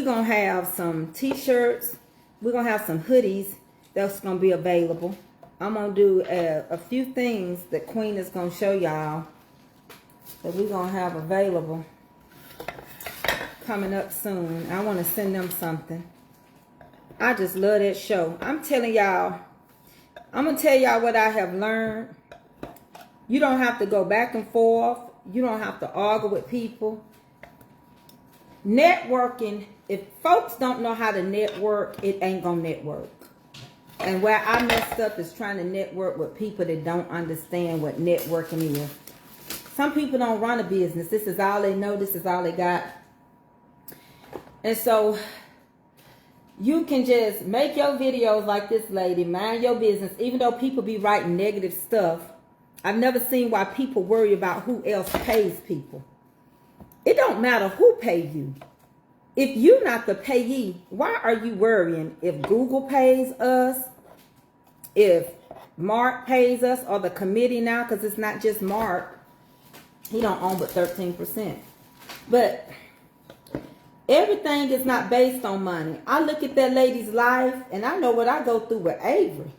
to have some t-shirts. We're going to have some hoodies that's going to be available. I'm going to do a few things that Queen is going to show y'all that we're going to have available coming up soon. I want to send them something. I just love that show. I'm telling y'all, I'm going to tell y'all what I have learned. You don't have to go back and forth. You don't have to argue with people. Networking, if folks don't know how to network, it ain't going to network. And where I messed up is trying to network with people that don't understand what networking is. Some people don't run a business. This is all they know. This is all they got. And so you can just make your videos like this lady, mind your business, even though people be writing negative stuff. I've never seen why people worry about who else pays people. It don't matter who pay you. If you're not the payee, why are you worrying if Google pays us, if Mark pays us, or the committee now, because it's not just Mark. He don't own but 13%. But everything is not based on money. I look at that lady's life, and I know what I go through with Avery.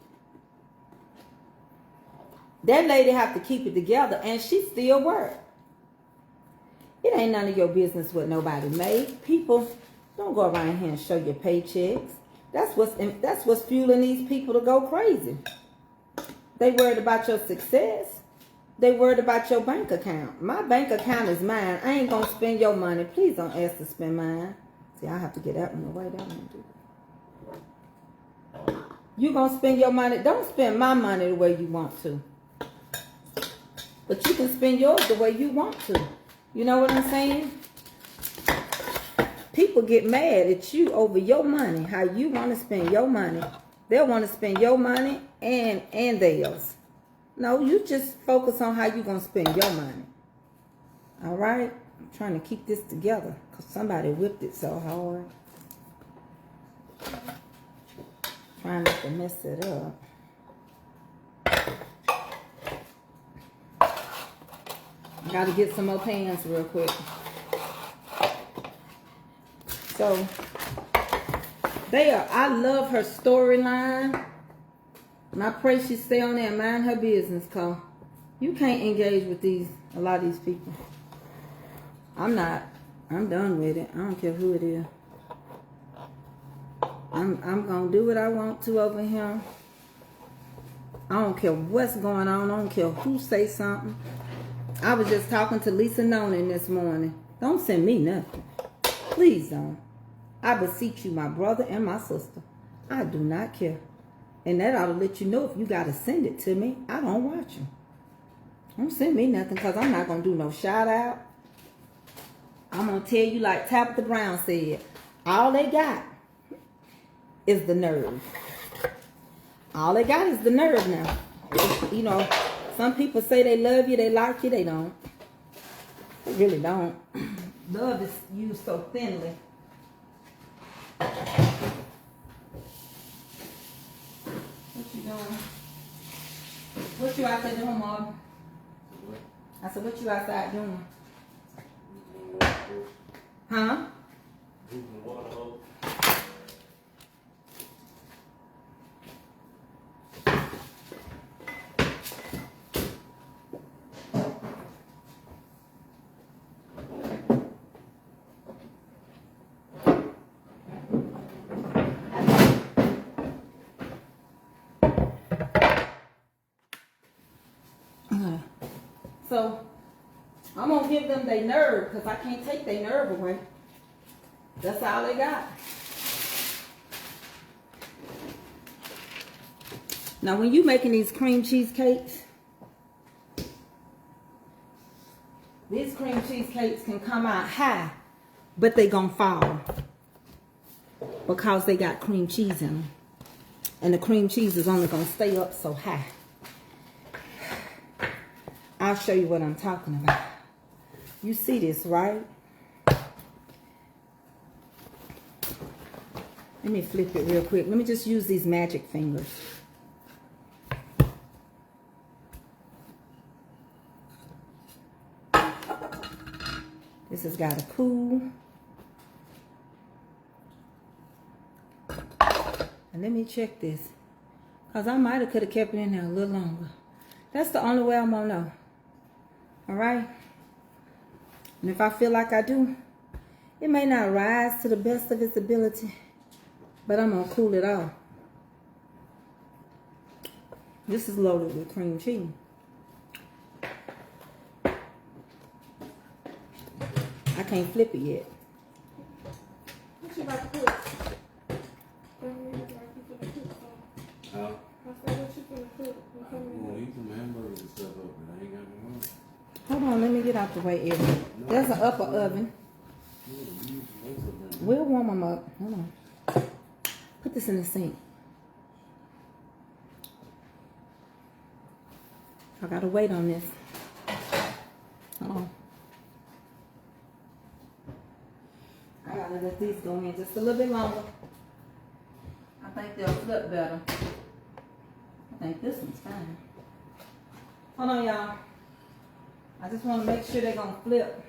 That lady have to keep it together, and she still work. It ain't none of your business what nobody made. People, don't go around here and show your paychecks. That's what's fueling these people to go crazy. They worried about your success. They worried about your bank account. My bank account is mine. I ain't gonna spend your money. Please don't ask to spend mine. See, I have to get that one away. That one do. You gonna spend your money? Don't spend my money the way you want to. But you can spend yours the way you want to. You know what I'm saying? People get mad at you over your money, how you want to spend your money. They'll want to spend your money and theirs. No, you just focus on how you're going to spend your money. All right? I'm trying to keep this together because somebody whipped it so hard. Trying not to mess it up. Got to get some more pans real quick. So, I love her storyline. And I pray she stay on there and mind her business, cause you can't engage with a lot of these people. I'm done with it. I don't care who it is. I'm gonna do what I want to over here. I don't care what's going on. I don't care who say something. I was just talking to Lisa Nolan this morning. Don't send me nothing. Please don't. I beseech you, my brother and my sister. I do not care. And that ought to let you know if you got to send it to me. I don't watch you. Don't send me nothing because I'm not going to do no shout out. I'm going to tell you like Tabitha Brown said. All they got is the nerve. All they got is the nerve now. You know, some people say they love you, they like you, they don't. They really don't. Love is used so thinly. What you doing? What you out there doing, Mom? I said, what you outside doing? Huh? So, I'm going to give them their nerve because I can't take their nerve away. That's all they got. Now, when you making these cream cheesecakes, these cream cheesecakes can come out high, but they gonna fall because they got cream cheese in them. And the cream cheese is only gonna stay up so high. I'll show you what I'm talking about. You see this, right? Let me flip it real quick. Let me just use these magic fingers. This has got to cool. And let me check this. Because I might have could have kept it in there a little longer. That's the only way I'm going to know. Alright? And if I feel like I do, it may not rise to the best of its ability. But I'm going to cool it off. This is loaded with cream cheese. I can't flip it yet. What you about to cook? Huh? I said, what you finna cook? I'm gonna eat some hamburgers and stuff up, but I ain't got no money. Hold on, let me get out the way, Evan. There's an upper oven. We'll warm them up. Hold on. Put this in the sink. I gotta wait on this. Hold on. I gotta let these go in just a little bit longer. I think they'll flip better. I think this one's fine. Hold on, y'all. I just want to make sure they're gonna flip.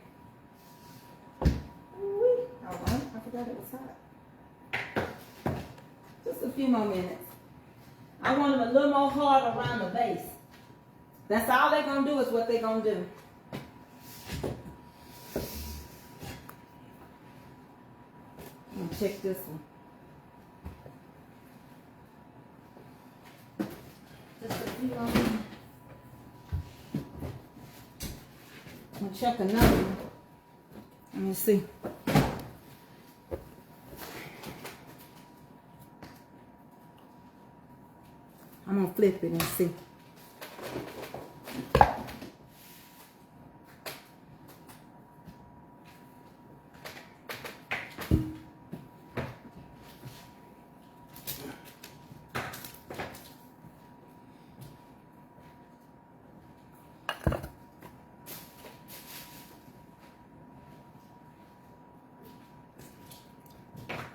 Ooh-wee. Hold on. I forgot it was hot. Just a few more minutes. I want them a little more hard around the base. That's all they're gonna do is what they're gonna do. I'm gonna check this one. Just a few more minutes. I'm gonna check another one. Let me see. I'm gonna flip it and see.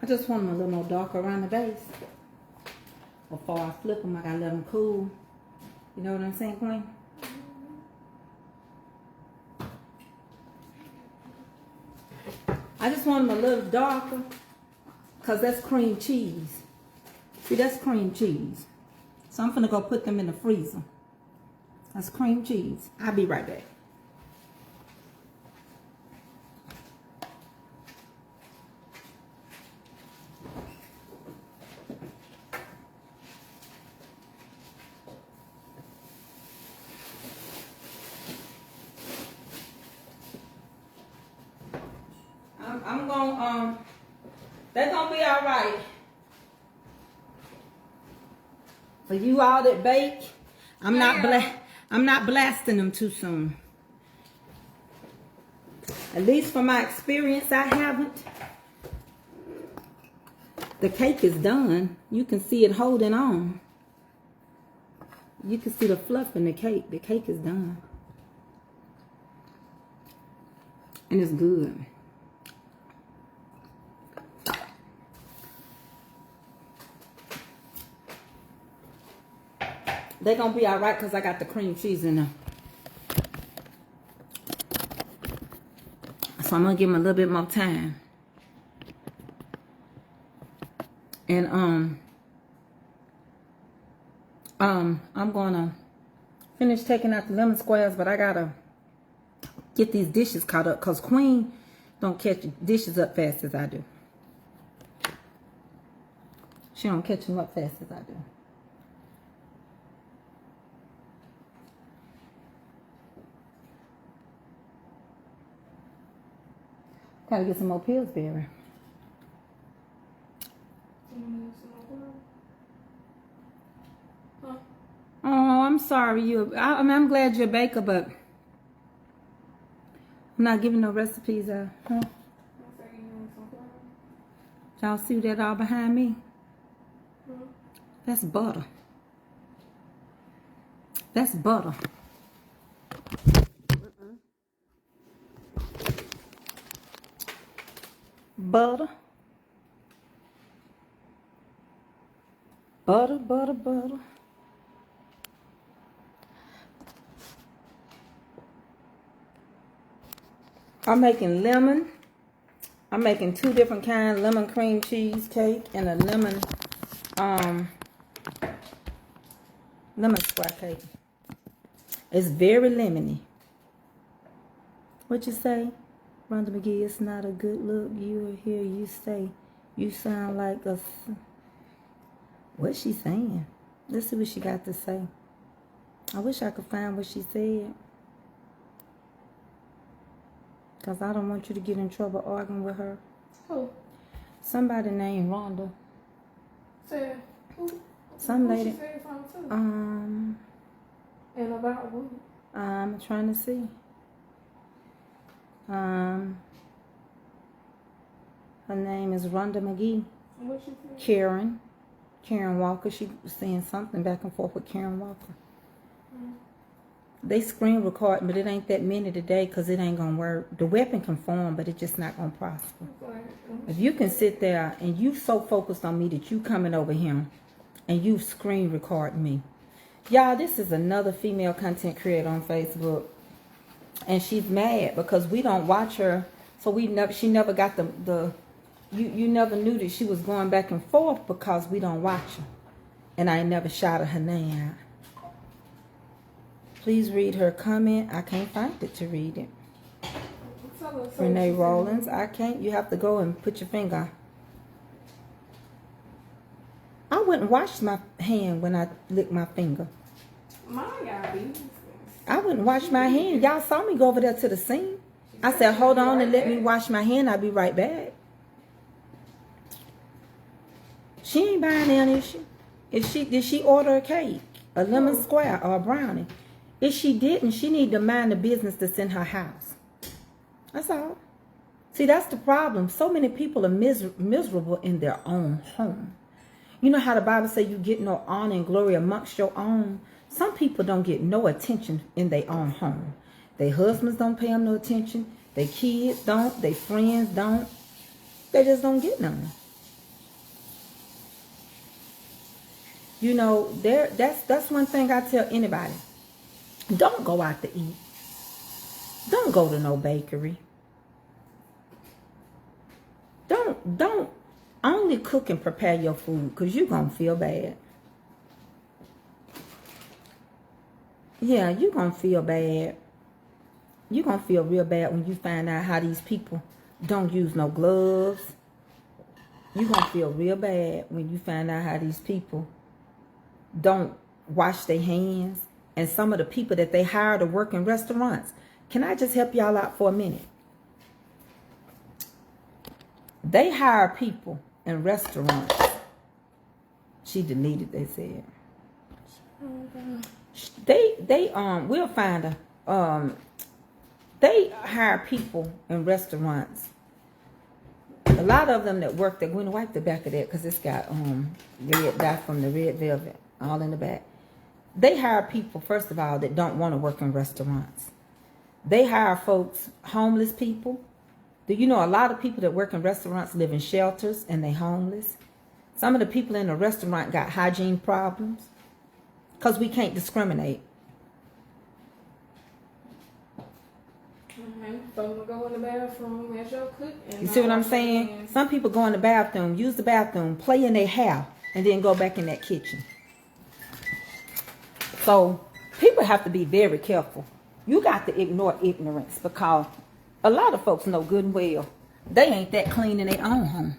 I just want them a little more dark around the base. Before I flip them, I gotta let them cool. You know what I'm saying, Queen? I just want them a little darker because that's cream cheese. See, that's cream cheese. So I'm finna go put them in the freezer. That's cream cheese. I'll be right back. I'm gonna, they're gonna be all right. For you all that bake, I'm not blasting them too soon. At least from my experience, I haven't. The cake is done. You can see it holding on. You can see the fluff in the cake. The cake is done. And it's good. They're going to be all right because I got the cream cheese in them. So I'm going to give them a little bit more time. And I'm going to finish taking out the lemon squares, but I got to get these dishes caught up because Queen don't catch dishes up fast as I do. She don't catch them up fast as I do. Gotta get some more Pillsbury. I'm sorry. I mean, I'm glad you're a baker, but I'm not giving no recipes out. Huh? Y'all see that all behind me? That's butter. That's butter. Butter. Butter, butter, butter. I'm making lemon. I'm making 2 different kinds, lemon cream cheesecake and a lemon square cake. It's very lemony. What you say? Rhonda McGee, it's not a good look. You are here, you stay. You sound like a... What's she saying? Let's see what she got to say. I wish I could find what she said. Because I don't want you to get in trouble arguing with her. Who? Somebody named Rhonda. Said who? Some Who lady. she said something to? And about what? I'm trying to see. Her name is Rhonda McGee. What she said? Karen Walker. She was saying something back and forth with Karen Walker. They screen record, but it ain't that many today because it ain't gonna work. The weapon can form, but it's just not gonna prosper. If you can sit there and you so focused on me that you coming over here and you screen record me. Y'all, this is another female content creator on Facebook. And she's mad because we don't watch her. So she never got you never knew that she was going back and forth because we don't watch her. And I never shouted her name out. Please read her comment. I can't find it to read it. Renee Rollins. I can't. You have to go and put your finger. I wouldn't wash my hand when I lick my finger. Mine gotta be. I wouldn't wash my hand. Y'all saw me go over there to the sink. I said, hold on and let me wash my hand. I'll be right back. She ain't buying down, is she? Did she order a cake? A lemon square or a brownie? If she didn't, she need to mind the business that's in her house. That's all. See, that's the problem. So many people are miserable in their own home. You know how the Bible says you get no honor and glory amongst your own? Some people don't get no attention in their own home. Their husbands don't pay them no attention. Their kids don't. Their friends don't. They just don't get none. You know, that's one thing I tell anybody. Don't go out to eat. Don't go to no bakery. Don't only cook and prepare your food because you're going to feel bad. Yeah, you're going to feel bad. You're going to feel real bad when you find out how these people don't use no gloves. You're going to feel real bad when you find out how these people don't wash their hands. And some of the people that they hire to work in restaurants. Can I just help y'all out for a minute? They hire people in restaurants. She deleted, they said. We'll find her. They hire people in restaurants. A lot of them that work, they're going to wipe the back of that because it's got red dye from the red velvet all in the back. They hire people, first of all, that don't want to work in restaurants. They hire folks, homeless people. Do you know a lot of people that work in restaurants live in shelters and they homeless? Some of the people in the restaurant got hygiene problems because we can't discriminate. Some go in the bathroom as your cook. You see what I'm saying? Some people go in the bathroom, use the bathroom, play in their hair, and then go back in that kitchen. So people have to be very careful. You got to ignore ignorance because a lot of folks know good and well they ain't that clean in their own home.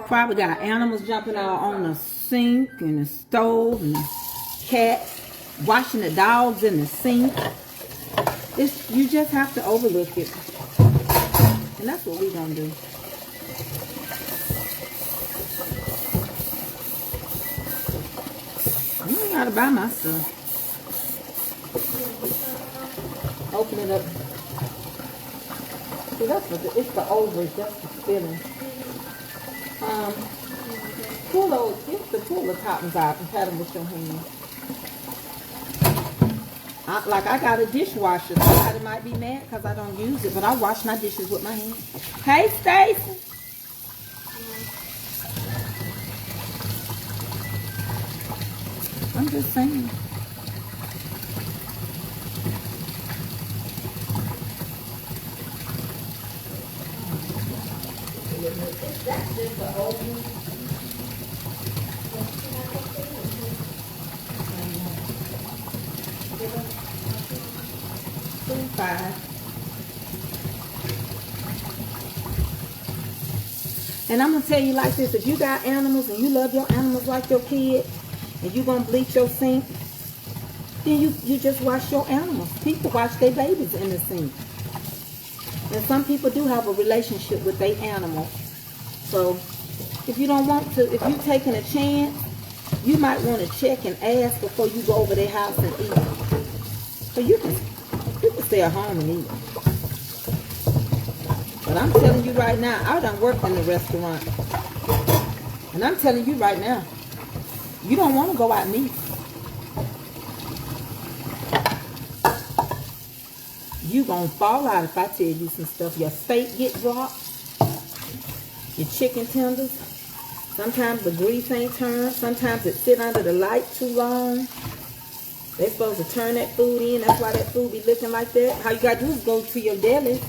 Probably got animals jumping out on the sink and the stove and the cat washing the dogs in the sink. You just have to overlook it. And that's what we're going to do. gotta buy my stuff. Open it up. See, that's what it's the ovaries, that's the filling. Pull the toppings out and pat them with your hand. I got a dishwasher. Somebody might be mad because I don't use it, but I wash my dishes with my hand. Hey, Stacy. I'm just saying. That's just the old one. 5. And I'm gonna tell you like this: if you got animals and you love your animals like your kid, and you gonna bleach your sink, then you just wash your animals. People wash their babies in the sink. And some people do have a relationship with their animal. So if you don't want to, if you're taking a chance, you might want to check and ask before you go over their house and eat. So you can stay at home and eat. But I'm telling you right now, I done worked in the restaurant. And I'm telling you right now, you don't want to go out and eat. You gonna fall out if I tell you some stuff. Your steak get dropped. Your chicken tenders. Sometimes the grease ain't turned. Sometimes it sit under the light too long. They're supposed to turn that food in. That's why that food be looking like that. All you gotta do is go to your deli.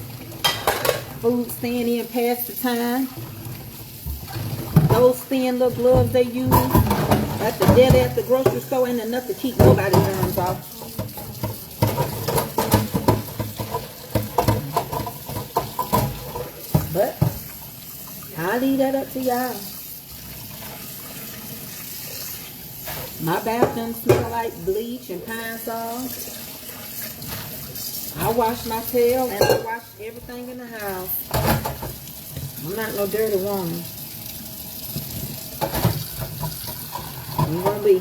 Food staying in past the time. Those thin little gloves they use at the deli, at the grocery store, ain't enough to keep nobody's germs off. But I'll leave that up to y'all. My bathroom smell like bleach and pine sol. I wash my tail and I wash everything in the house. I'm not no dirty woman. You gonna be.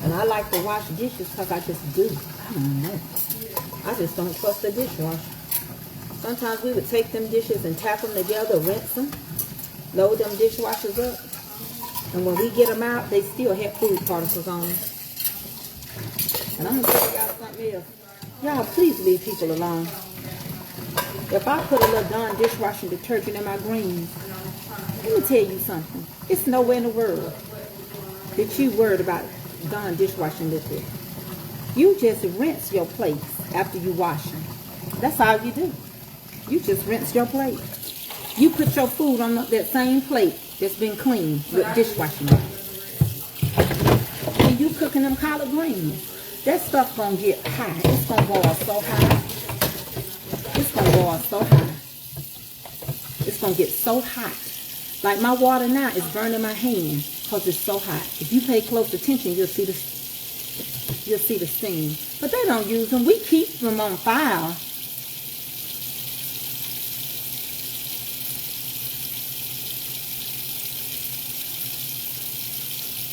And I like to wash dishes because I just do. I don't know. I just don't trust the dishwasher. Sometimes we would take them dishes and tap them together, rinse them, load them dishwashers up. And when we get them out, they still have food particles on them. And I'm going to tell y'all something else. Y'all, please leave people alone. If I put a little darn dishwashing detergent in my greens, let me tell you something. It's nowhere in the world that you worried about darn dishwashing liquid. You just rinse your plates after you wash them. That's all you do. You just rinse your plate. You put your food on that same plate that's been cleaned with dishwashing. When you cooking them collard greens, that stuff gonna get high. It's gonna boil so high. It's gonna boil so high. It's gonna get so hot. Like my water now is burning my hand because it's so hot. If you pay close attention, you'll see the steam. But they don't use them. We keep them on file.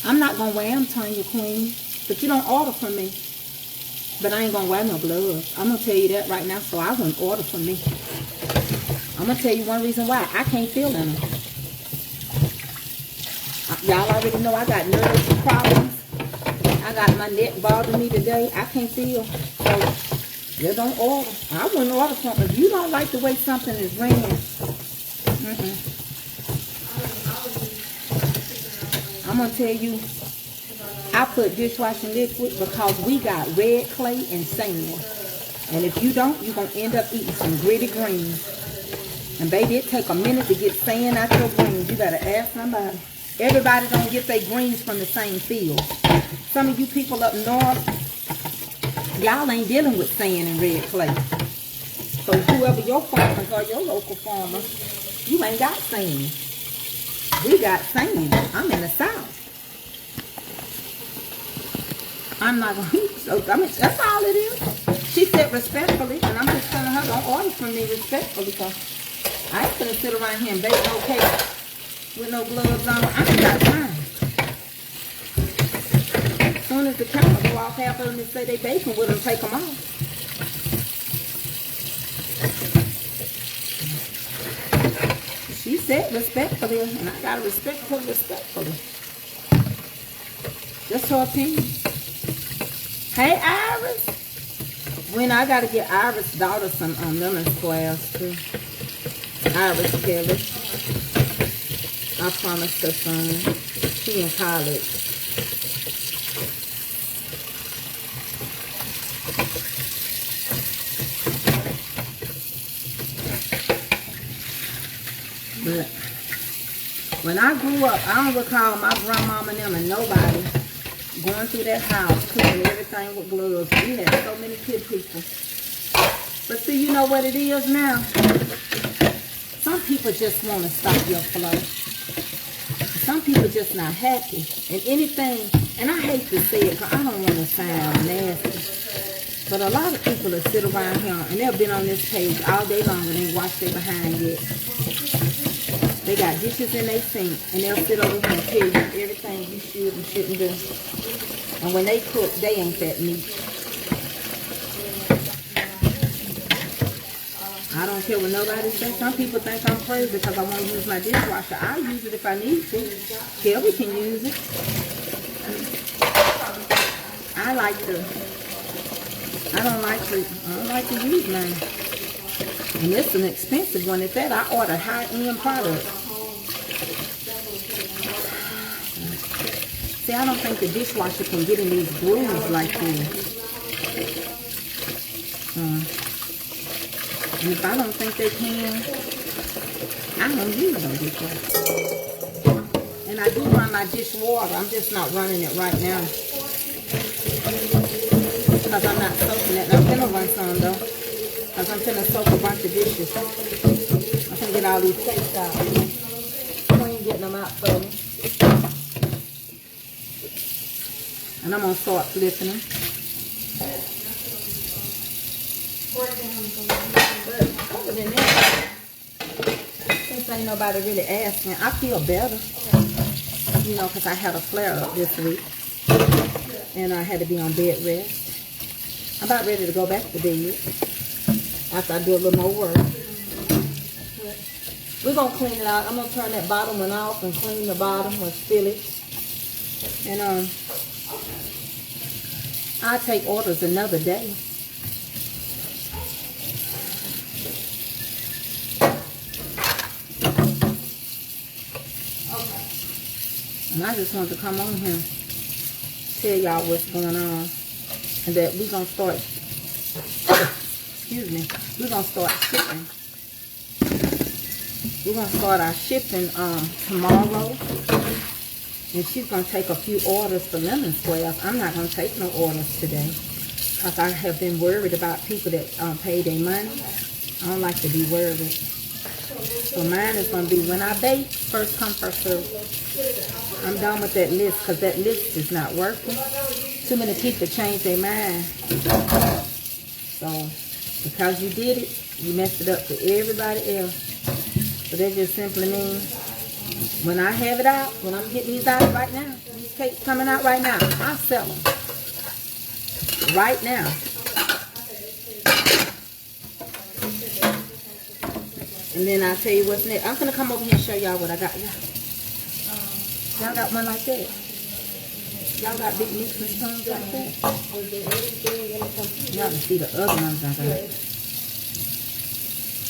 I'm not going to wear them, Tanya Queen. But you don't order from me. But I ain't going to wear no gloves. I'm going to tell you that right now, so I wouldn't order from me. I'm going to tell you one reason why. I can't feel in them. Y'all already know I got nerve problems. I got my neck bothering me today. I can't feel. So, you don't order. I wouldn't order something. If you don't like the way something is ran, I'm going to tell you, I put dishwashing liquid because we got red clay and sand. And if you don't, you're going to end up eating some gritty greens. And baby, it take a minute to get sand out your greens. You got to ask somebody. Everybody don't get their greens from the same field. Some of you people up north, y'all ain't dealing with sand and red clay. So whoever your farmers or your local farmer, you ain't got sand. We got sand. I'm in the South. I'm not going to, I mean, that's all it is. She said respectfully, and I'm just telling her, don't order from me respectfully because I ain't gonna sit around here and bake no cake with no gloves on. I ain't got time. As soon as the camera go off, half of them that say they baking with them, take them off. She said respectfully, and I gotta respect her respectfully. That's her opinion. Hey, Iris. When I gotta get Iris' daughter some lemon squares too. Iris Kelly. I promised her some. She in college. But when I grew up, I don't recall my grandmama and them and nobody going through that house, cooking everything with gloves. We had so many kid people. But see, you know what it is now? Some people just want to stop your flow. Some people just not happy. And anything, and I hate to say it because I don't want to sound nasty. But a lot of people that sit around here and they've been on this page all day long and ain't washed their behind yet. They got dishes in their sink and they'll sit over here and tell you everything you should and shouldn't do. And when they cook, they ain't that neat. I don't care what nobody says. Some people think I'm crazy because I want to use my dishwasher. I'll use it if I need to. Kelby can use it. I don't like to use mine. And it's an expensive one at that. I order high-end products. See, I don't think the dishwasher can get in these grooves like this. And if I don't think they can, I don't use no dishwasher. And I do run my dishwater. I'm just not running it right now. Because I'm not soaking it. I'm going to run some though. Because I'm going to soak a bunch of dishes. I'm going to get all these plates out. Queen getting them out for me. And I'm going to start flipping them. But other than that, since ain't nobody really asking, I feel better. You know, because I had a flare-up this week. And I had to be on bed rest. I'm about ready to go back to bed after I do a little more work. We're going to clean it out. I'm going to turn that bottom one off and clean the bottom with spillage. And I'll take orders another day. And I just wanted to come on here, tell y'all what's going on, and that we're going to start, excuse me, we're going to start shipping. We're going to start our shipping tomorrow, and she's going to take a few orders for lemon squares. I'm not going to take no orders today, because I have been worried about people that pay their money. I don't like to be worried. So mine is going to be when I bake, first come, first serve. I'm done with that list because that list is not working. Too many people change their mind. So, because you did it, you messed it up for everybody else. So that just simply means when I have it out, when I'm getting these out right now, these cakes coming out right now, I'll sell them. Right now. And then I'll tell you what's next. I'm going to come over here and show y'all what I got. Y'all got one like that? Y'all got big mixing spoons like that? Y'all can see the other ones I got.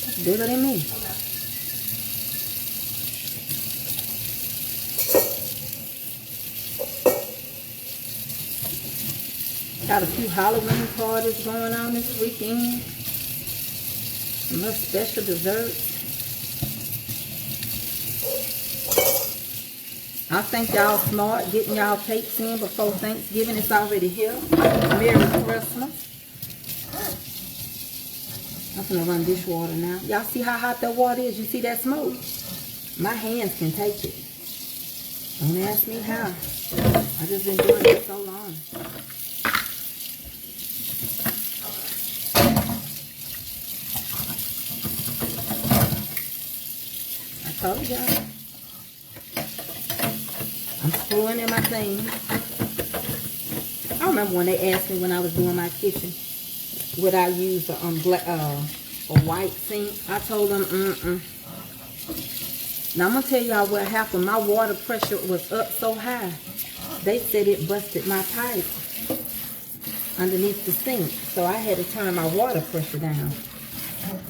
That's bigger than me. Got a few Halloween parties going on this weekend. Some more special desserts. I think y'all smart getting y'all cakes in before Thanksgiving. It's already here. Merry Christmas. I'm gonna run dishwater now. Y'all see how hot that water is? You see that smoke? My hands can take it. Don't ask me how. I just been doing it so long. told y'all. I'm screwing in my thing. I remember when they asked me when I was doing my kitchen, would I use a white sink? I told them, Now I'm gonna tell y'all what happened. My water pressure was up so high. They said it busted my pipe underneath the sink. So I had to turn my water pressure down.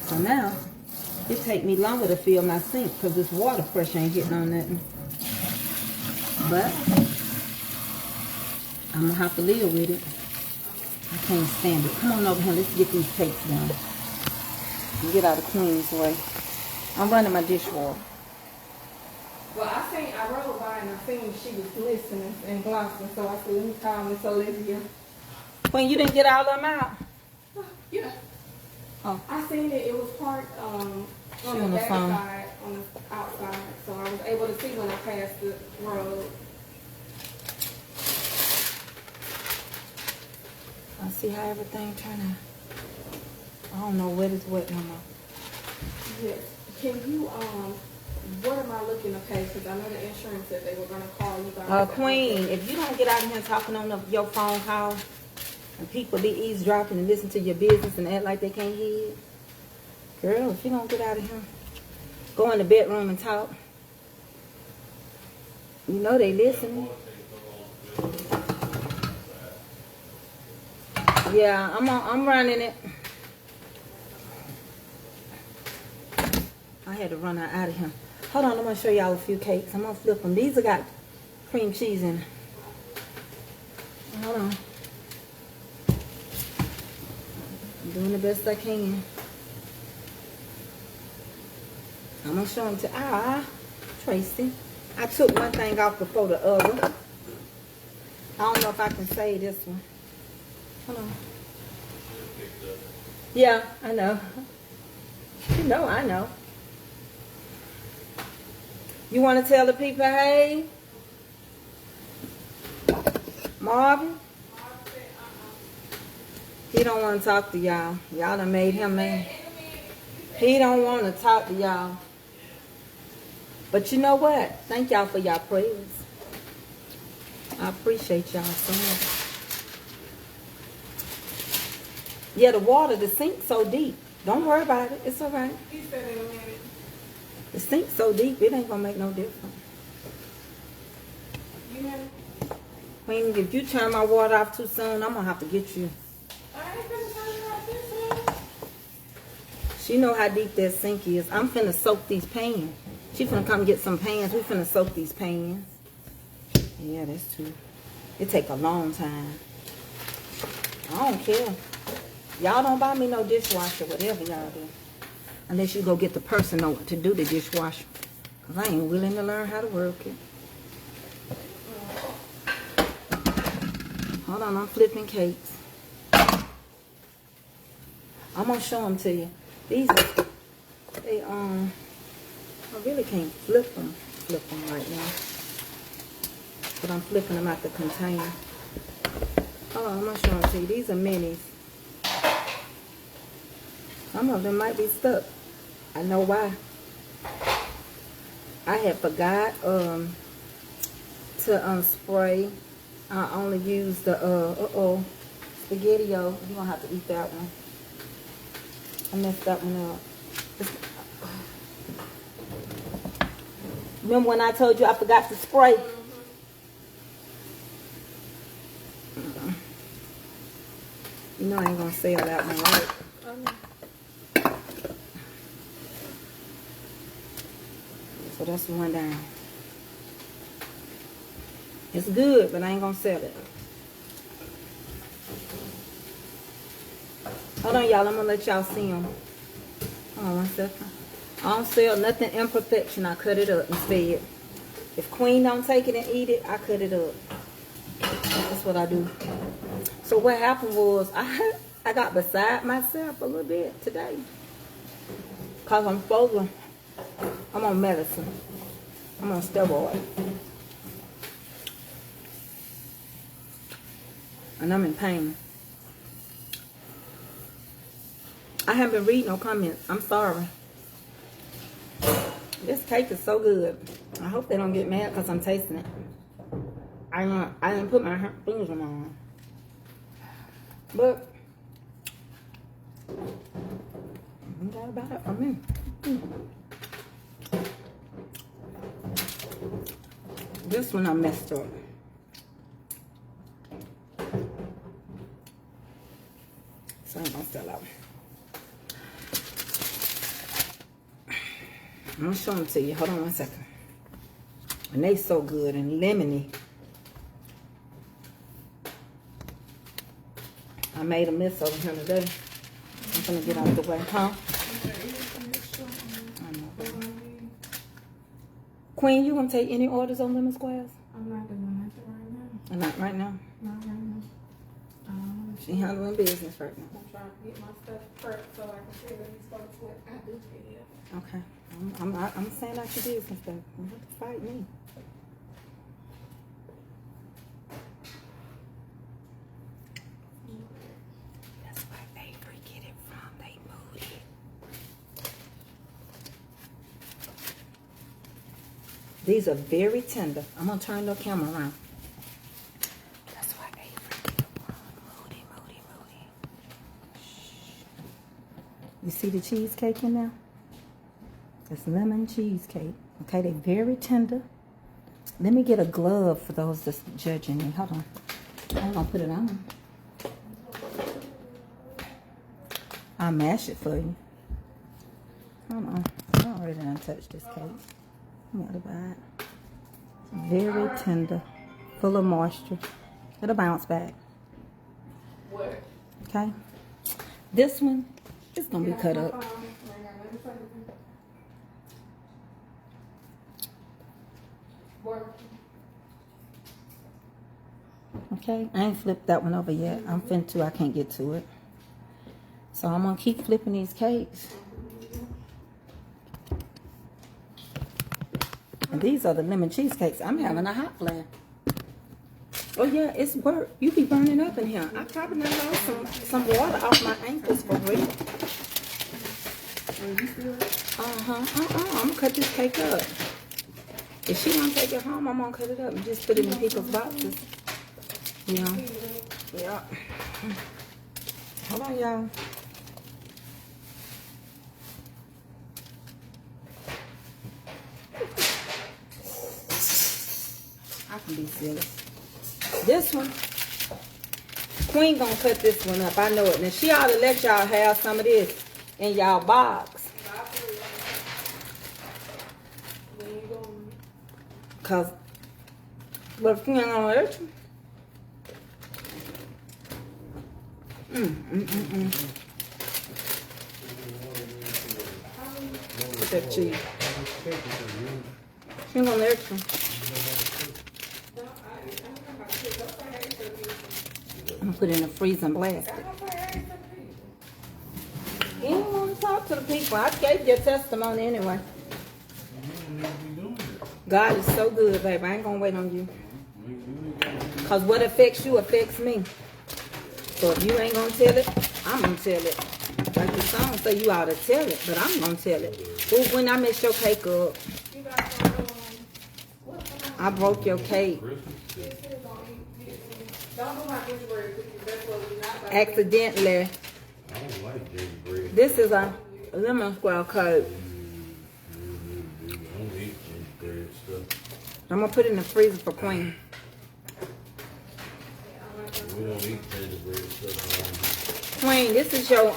So now, it take me longer to fill my sink because this water pressure ain't hitting on nothing. But, I'm gonna have to live with it. I can't stand it. Come on over here, let's get these cakes done. And get out of Queen's way. I'm running my dishwasher. Well, I rode by and I seen she was glistening and glossing, so I said, let me call Miss Olivia. Queen, you didn't get all of them out? Yeah. Oh. I seen it was parked on the back side, on the outside, so I was able to see when I passed the road. I see how everything turned out. I don't know what is what no more. Yes. Can you, what am I looking to pay? Because I know the insurance said they were going to call you guys. Queen, if you don't get out of here talking on your phone call, and people be eavesdropping and listen to your business and act like they can't hear it, girl, if you don't get out of here, go in the bedroom and talk. You know they listening. Yeah, I'm running it. I had to run her out of here. Hold on, I'm gonna show y'all a few cakes. I'm gonna flip them. These have got cream cheese in it. Hold on. I'm doing the best I can. I'm gonna show them to Tracy. I took one thing off before the other. I don't know if I can say this one. Hold on. Yeah, I know. You know, I know. You want to tell the people, hey? Marvin? He don't want to talk to y'all. Y'all done made him mad. He don't want to talk to y'all. But you know what? Thank y'all for y'all prayers. I appreciate y'all so much. Yeah, the water, the sink's so deep. Don't worry about it. It's all right. He said in a minute. The sink's so deep, it ain't gonna make no difference. You know? Queen, if you turn my water off too soon, I'm gonna have to get you. I ain't gonna turn it off this one. She know how deep that sink is. I'm finna soak these pans. She finna come get some pans. We finna soak these pans. Yeah, that's true. It take a long time. I don't care. Y'all don't buy me no dishwasher, whatever y'all do. Unless you go get the person to do the dishwasher. Because I ain't willing to learn how to work it. Hold on, I'm flipping cakes. I'm going to show them to you. These, they, I really can't flip them right now. But I'm flipping them out the container. Hold on, I'm going to show them to you. These are minis. Some of them might be stuck. I know why. I had forgot to spray. I only used the SpaghettiO. You're gonna have to eat that one. I messed that one up. Remember when I told you I forgot to spray? You know I ain't gonna sell that one, right? So that's one down. It's good, but I ain't gonna sell it. Hold on, y'all. I'm gonna let y'all see them. Hold on 1 second. I don't sell nothing imperfection. I cut it up instead. If Queen don't take it and eat it, I cut it up. That's what I do. So what happened was I got beside myself a little bit today. Cause I'm on medicine. I'm on steroid. And I'm in pain. I haven't been reading no comments. I'm sorry. This cake is so good. I hope they don't get mad because I'm tasting it. I didn't put my fingers on. But you got about it for me. This one I messed up. So I'm gonna sell out. I'm gonna show them to you. Hold on 1 second. And they so good and lemony. I made a mess over here today. I'm gonna get out of the way, huh? Queen, you gonna take any orders on lemon squares? I'm not doing that right now. Not right now. Not right now. She handling business right now. I'm trying to get my stuff prepped so I can figure these folks what I do for you. Okay. I'm saying out your business, though. You don't have to fight me. That's where Avery get it from. They moved it. These are very tender. I'm gonna turn the camera around. That's why Avery get it from. Moody. Shh. You see the cheesecake in there? It's lemon cheesecake. Okay, they're very tender. Let me get a glove for those that's judging me. Hold on. I'm gonna put it on. I'll mash it for you. Hold on. I already done touched this cake. What about it? Very tender. Full of moisture. It'll bounce back. What? Okay. This one is gonna be cut up. Okay, I ain't flipped that one over yet. I'm finna to, I can't get to it. So I'm gonna keep flipping these cakes. And these are the lemon cheesecakes. I'm having a hot flash. Oh yeah, it's work. You be burning up in here. I probably done lost some water off my ankles for real. I'm gonna cut this cake up. If she don't take it home, I'm gonna cut it up and just put it in people's boxes. You know? Yeah. Hold on, y'all. I can be silly. This one, Queen gonna cut this one up. I know it. Now she ought to let y'all have some of this in y'all box. Cause, but if you ain't gonna let you. What's that cheese? She ain't gonna let you. I'm gonna put it in the freezer and blast it. You don't want to talk to the people. I gave your testimony anyway. God is so good, baby. I ain't gonna wait on you. Cause what affects you affects me. So if you ain't gonna tell it, I'm gonna tell it. Like the song say, you ought to tell it, but I'm gonna tell it. Ooh, when I messed your cake up, I broke your cake. Accidentally. I don't like gingerbread. This is a lemon square cake. I don't eat gingerbread stuff. I'm gonna put it in the freezer for Queen. We don't eat gingerbread stuff. Queen, this is your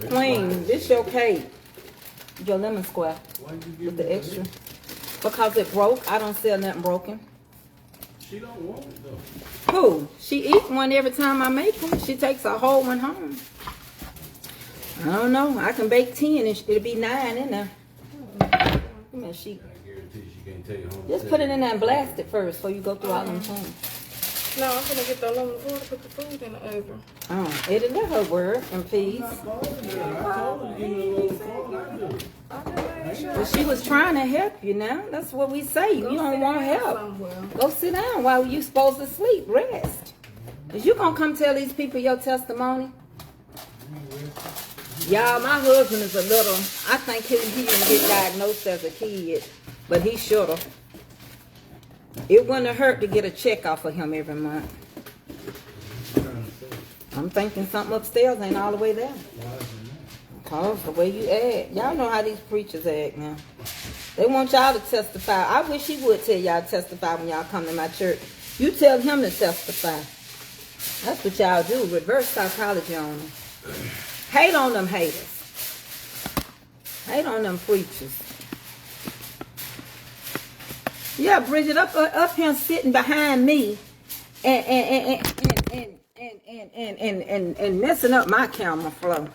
Queen, this your cake. Your lemon square with the extra. Because it broke. I don't sell nothing broken. She don't want it though. Who? She eats one every time I make them. She takes a whole one home. I don't know. I can bake 10 and it'll be 9 in there. She, I guarantee she can't take it home. just put it in there and blast it first before you go through all them things. No, I'm gonna get the aluminum foil to put the food in the oven. Oh, it'll let her work and please. I told her to give me a little phone. Well, she was trying to help you now. That's what we say. You don't want help. Go sit down while you supposed to sleep. Rest. Is you gonna come tell these people your testimony? Y'all, my husband is a little, I think he didn't get diagnosed as a kid, but he should have. It wouldn't have hurt to get a check off of him every month. I'm thinking something upstairs ain't all the way there. Cause the way you act. Y'all know how these preachers act now. They want y'all to testify. I wish he would tell y'all to testify when y'all come to my church. You tell him to testify. That's what y'all do. Reverse psychology on them. Hate on them haters. Hate on them preachers. Yeah, Bridget, up here sitting behind me and messing up my camera flow.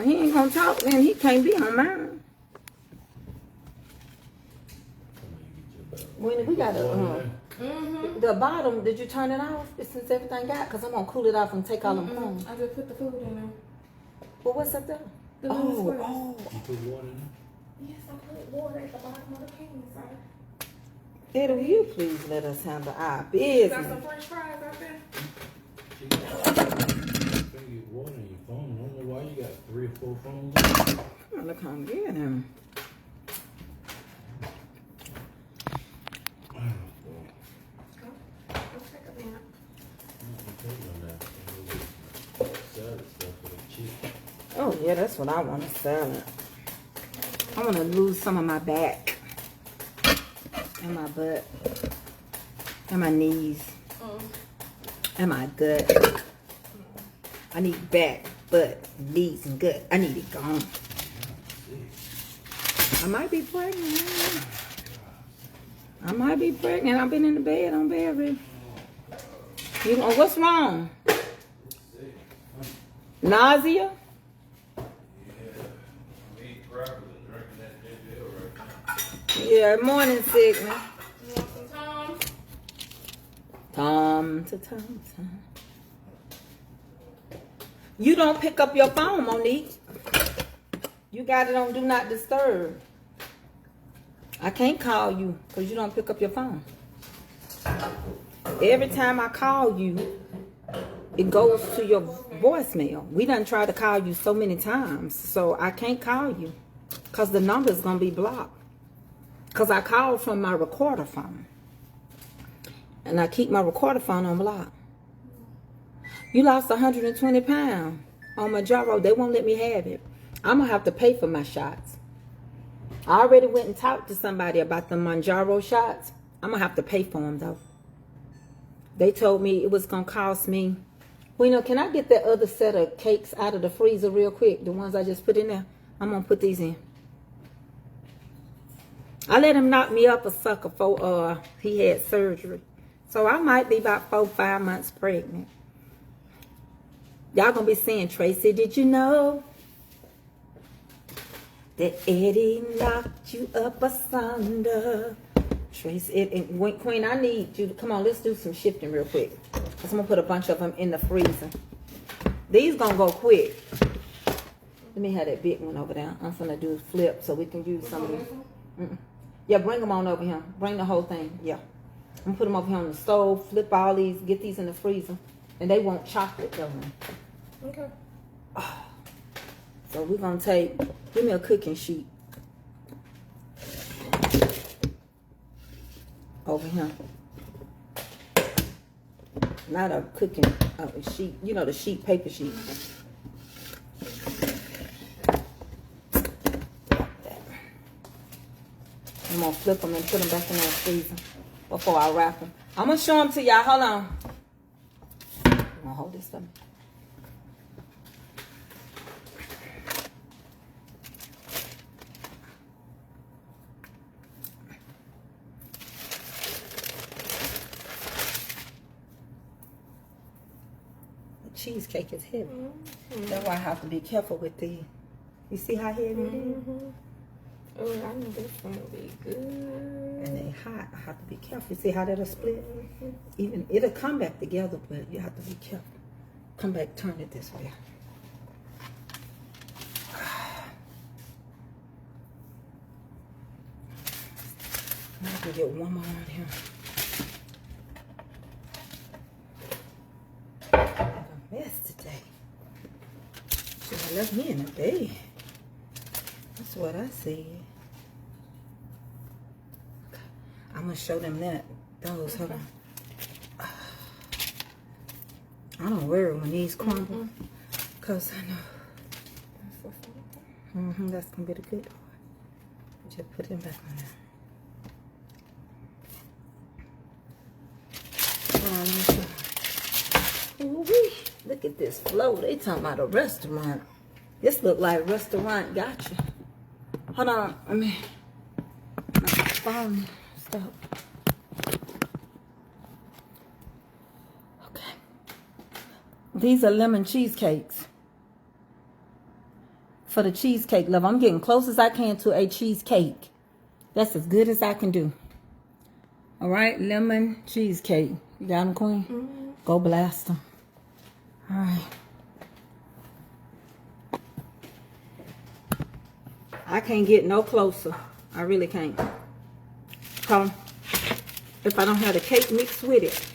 He ain't gonna talk, then he can't be on mine. When we got the bottom, did you turn it off since everything got? Because I'm gonna cool it off and take all them phones. I just put the food in there. Well, what's up there? The You put water in Yes, I put water at the bottom of the can, sir. Eddie, will you please let us handle our Got business? some French fries out there? You got water in your phone. I don't know why you got 3 or 4 phones. I'm gonna come get him. Let's take a nap. Oh yeah, that's what I want to salad. I want to lose some of my back and my butt and my knees and my gut. I need back, butt, knees, and gut. I need it gone. I might be pregnant. I might be pregnant. I've been in the bed on bed already. You know what's wrong? Nausea? Yeah, morning sickness. You want some Tom? Tom. You don't pick up your phone, Monique. You got it on Do Not Disturb. I can't call you because you don't pick up your phone. Every time I call you, it goes to your voicemail. We done tried to call you so many times, so I can't call you because the number is going to be blocked. Because I called from my recorder phone. And I keep my recorder phone on block. You lost 120 pounds on Manjaro. They won't let me have it. I'm going to have to pay for my shots. I already went and talked to somebody about the Manjaro shots. I'm going to have to pay for them, though. They told me it was going to cost me. Well, you know, can I get that other set of cakes out of the freezer real quick? The ones I just put in there. I'm going to put these in. I let him knock me up a sucker for he had surgery. So I might be about 4 or 5 months pregnant. Y'all gonna be saying, Tracy, did you know that Eddie knocked you up asunder? Tracy, Queen, I need you to come on, let's do some shifting real quick. Cause I'm gonna put a bunch of them in the freezer. These gonna go quick. Let me have that big one over there. I'm gonna do a flip so we can use some of these. Yeah, bring them on over here. Bring the whole thing. Yeah. I'm going to put them over here on the stove. Flip all these. Get these in the freezer. And they want chocolate, don't they? Okay. Oh. So we're going to take... Give me a cooking sheet. Over here. Not a cooking sheet. You know, the sheet, paper sheet. I'm going to flip them and put them back in the freezer before I wrap them. I'm going to show them to y'all. Hold on. I'm going to hold this up. The cheesecake is heavy. That's why I have to be careful with these. You see how heavy it is? Oh, I know this one will be good. And they hot. I have to be careful. You see how that'll split? Even it'll come back together, but you have to be careful. Come back, turn it this way. I can get one more on here. I'm a mess today. Should have left me in the bed. That's what I said. Okay. I'm gonna show them that. Those, hold on. I don't worry when these crumble, cause I know that's gonna be the good part. Just put them back on there. Ooh-wee. Look at this flow. They talking about a restaurant. This look like restaurant gotcha. Hold on, I mean, my phone. Stop. Okay. These are lemon cheesecakes. For the cheesecake love, I'm getting close as I can to a cheesecake. That's as good as I can do. All right, lemon cheesecake. You got them, Queen? Mm-hmm. Go blast them. All right. I can't get no closer. I really can't. Cause if I don't have the cake mixed with it,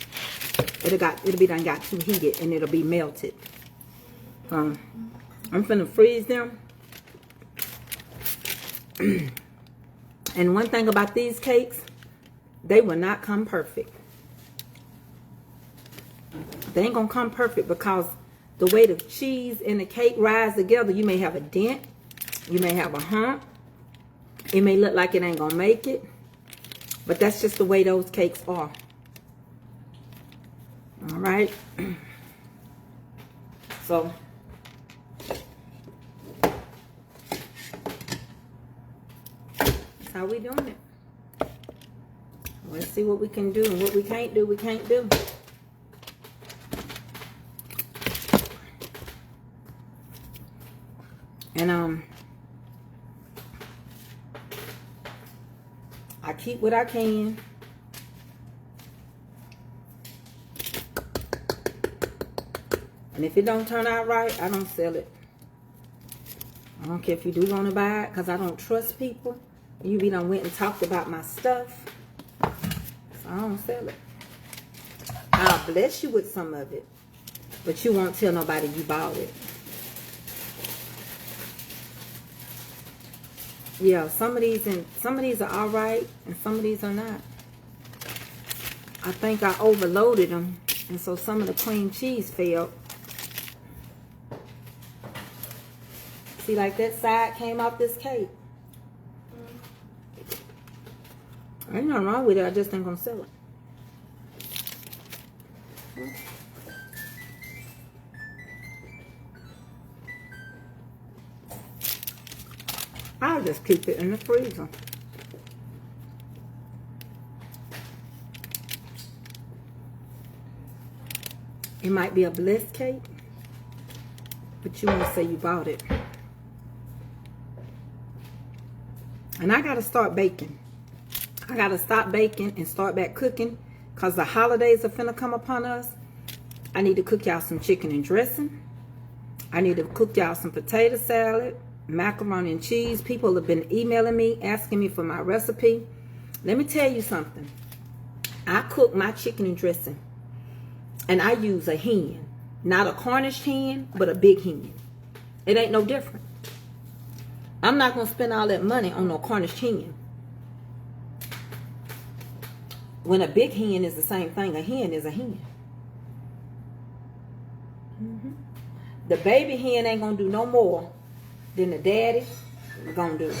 it'll be done got too heated and it'll be melted. I'm finna freeze them. And one thing about these cakes, they will not come perfect. They ain't gonna come perfect because the way the cheese and the cake rise together, you may have a dent, you may have a hump, it may look like it ain't gonna make it, but that's just the way those cakes are. All right. So that's how we doing it. Let's see what we can do, and what we can't do, we can't do. And I keep what I can. And if it don't turn out right, I don't sell it. I don't care if you do want to buy it, because I don't trust people. You be done went and talked about my stuff. So I don't sell it. I'll bless you with some of it, but you won't tell nobody you bought it. Yeah, some of these are all right, and some of these are not. I think I overloaded them, and so some of the cream cheese failed. See, like that side came off this cake. Ain't nothing wrong with it. I just ain't gonna sell it. I'll just keep it in the freezer. It might be a blessed cake, but you want to say you bought it. And I got to start baking. I got to stop baking and start back cooking, because the holidays are finna come upon us. I need to cook y'all some chicken and dressing. I need to cook y'all some potato salad, macaroni and cheese. People have been emailing me, asking me for my recipe. Let me tell you something. I cook my chicken and dressing, and I use a hen. Not a Cornish hen, but a big hen. It ain't no different. I'm not going to spend all that money on no Cornish hen, when a big hen is the same thing. A hen is a hen. The baby hen ain't going to do no more than the daddy going to do.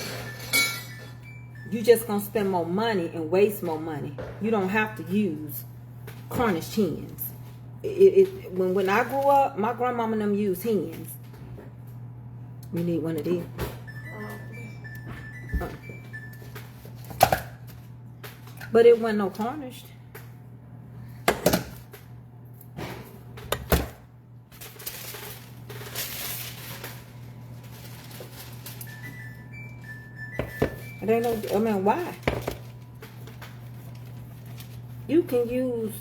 You just going to spend more money and waste more money. You don't have to use Cornish hens. When I grew up, my grandmama and them used hens. We need one of these. But it wasn't no Cornish. It ain't no, I mean, why? You can use,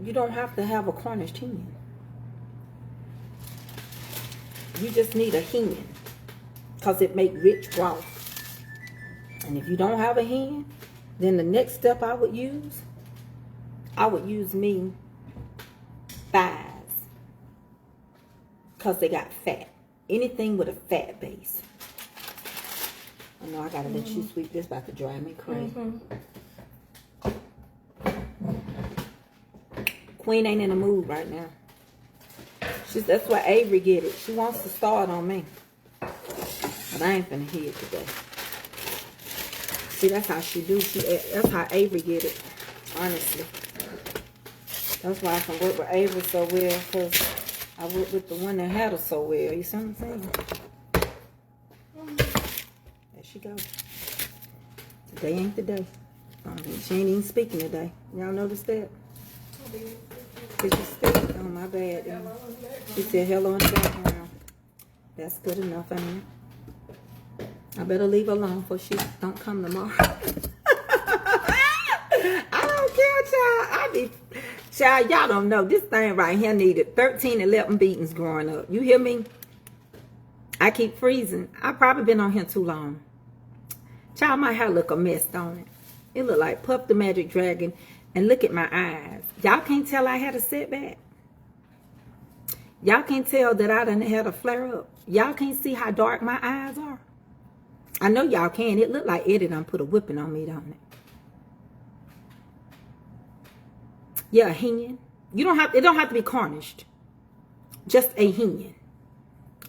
you don't have to have a Cornish hen. You just need a hen, because it make rich broth. And if you don't have a hen, then the next step I would use me thighs, because they got fat. anything with a fat base. I know I gotta let you sweep this, about to drive me crazy. Queen ain't in the mood right now. That's why Avery get it. She wants to start on me. But I ain't finna hear it today. See, that's how she do. That's how Avery get it. Honestly. That's why I can work with Avery so well. Because I work with the one that had her so well. You see what I'm saying? There she goes. Today ain't the day. She ain't even speaking today. Y'all notice that? Did you speak? Oh, my bad. She said hello in the background. That's good enough, ain't it? I better leave her alone before she don't come tomorrow. I don't care, child. Y'all don't know. This thing right here needed 13, 11 beatings growing up. You hear me? I keep freezing. I probably been on here too long. Child, my hair look a mess, don't it? It look like Puff the Magic Dragon. And look at my eyes. Y'all can't tell I had a setback. Y'all can't tell that I done had a flare up. Y'all can't see how dark my eyes are. I know y'all can. It look like Eddie done put a whipping on me, don't it? Yeah, a hen. It don't have to be garnished. Just a hen.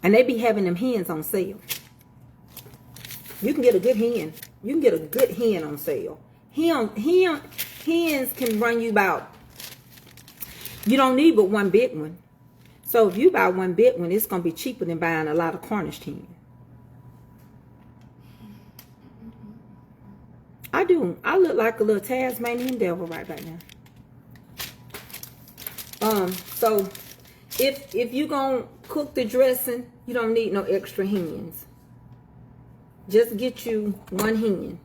And they be having them hens on sale. You can get a good hen. You can get a good hen on sale. Hens can run you about, you don't need but one big one. So if you buy one big one, it's going to be cheaper than buying a lot of garnished hens. I do. I look like a little Tasmanian devil right now. So if you going to cook the dressing, you don't need no extra hens. Just get you one hen.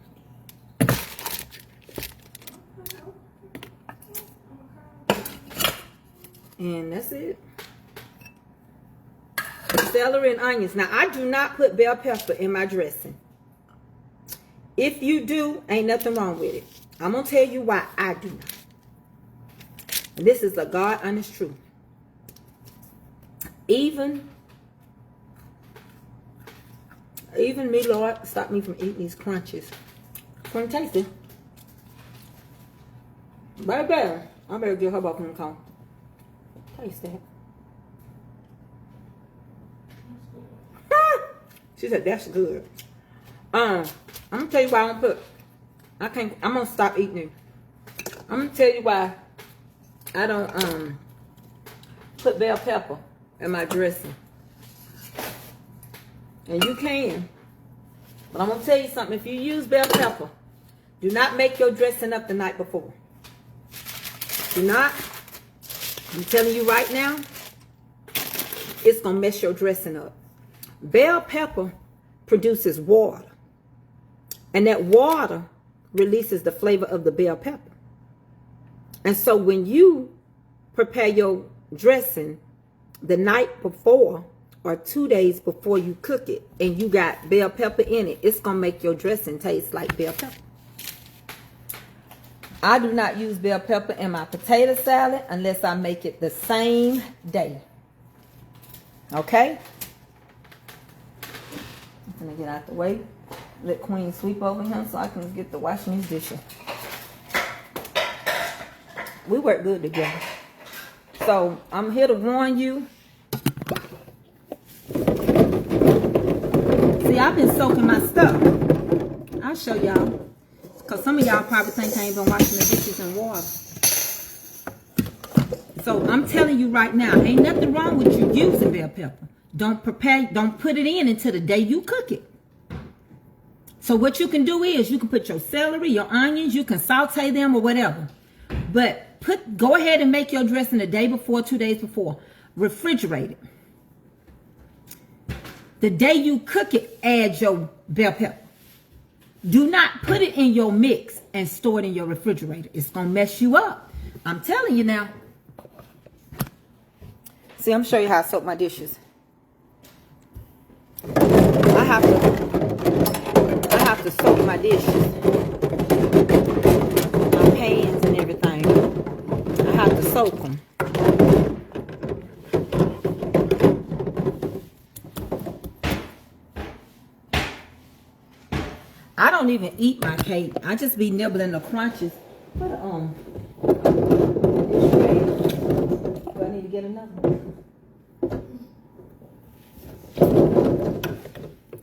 And that's it. Celery and onions. Now, I do not put bell pepper in my dressing. If you do, ain't nothing wrong with it. I'm going to tell you why I do not. And this is the God honest truth. Even me, Lord, stop me from eating these crunches. Couldn't taste it. Right there. I better get her back from the car. Taste that. She said that's good. I'm gonna tell you why I'm gonna stop eating it. I'm gonna tell you why I don't put bell pepper in my dressing. And you can. But I'm gonna tell you something. If you use bell pepper, do not make your dressing up the night before. Do not. I'm telling you right now, it's going to mess your dressing up. Bell pepper produces water. And that water releases the flavor of the bell pepper. And so when you prepare your dressing the night before or 2 days before you cook it and you got bell pepper in it, it's going to make your dressing taste like bell pepper. I do not use bell pepper in my potato salad unless I make it the same day. Okay? I'm going to get out the way. Let Queen sweep over here so I can get to washing these dishes. We work good together. So, I'm here to warn you. See, I've been soaking my stuff. I'll show y'all. Because some of y'all probably think I ain't been washing the dishes in water. So I'm telling you right now, ain't nothing wrong with you using bell pepper. Don't put it in until the day you cook it. So what you can do is you can put your celery, your onions, you can saute them or whatever. But go ahead and make your dressing the day before, 2 days before. Refrigerate it. The day you cook it, add your bell pepper. Do not put it in your mix and store it in your refrigerator. It's going to mess you up. I'm telling you now. See, I'm going to show you how I soak my dishes. I have to soak my dishes. My pans and everything. I have to soak them. don't even eat my cake. I just be nibbling the crunches. What do I need to get another one?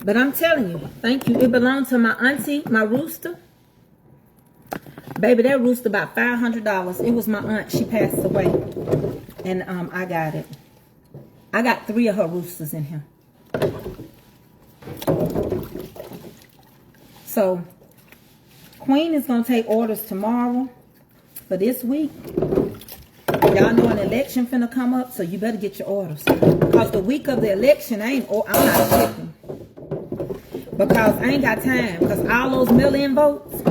But I'm telling you, thank you. It belonged to my auntie, my rooster. Baby, that rooster about $500. It was my aunt. She passed away. And I got it. I got 3 of her roosters in here. So, Queen is going to take orders tomorrow for this week. Y'all know an election finna come up, so you better get your orders. Because the week of the election, I'm not shipping. Because I ain't got time. Because all those mail-in votes,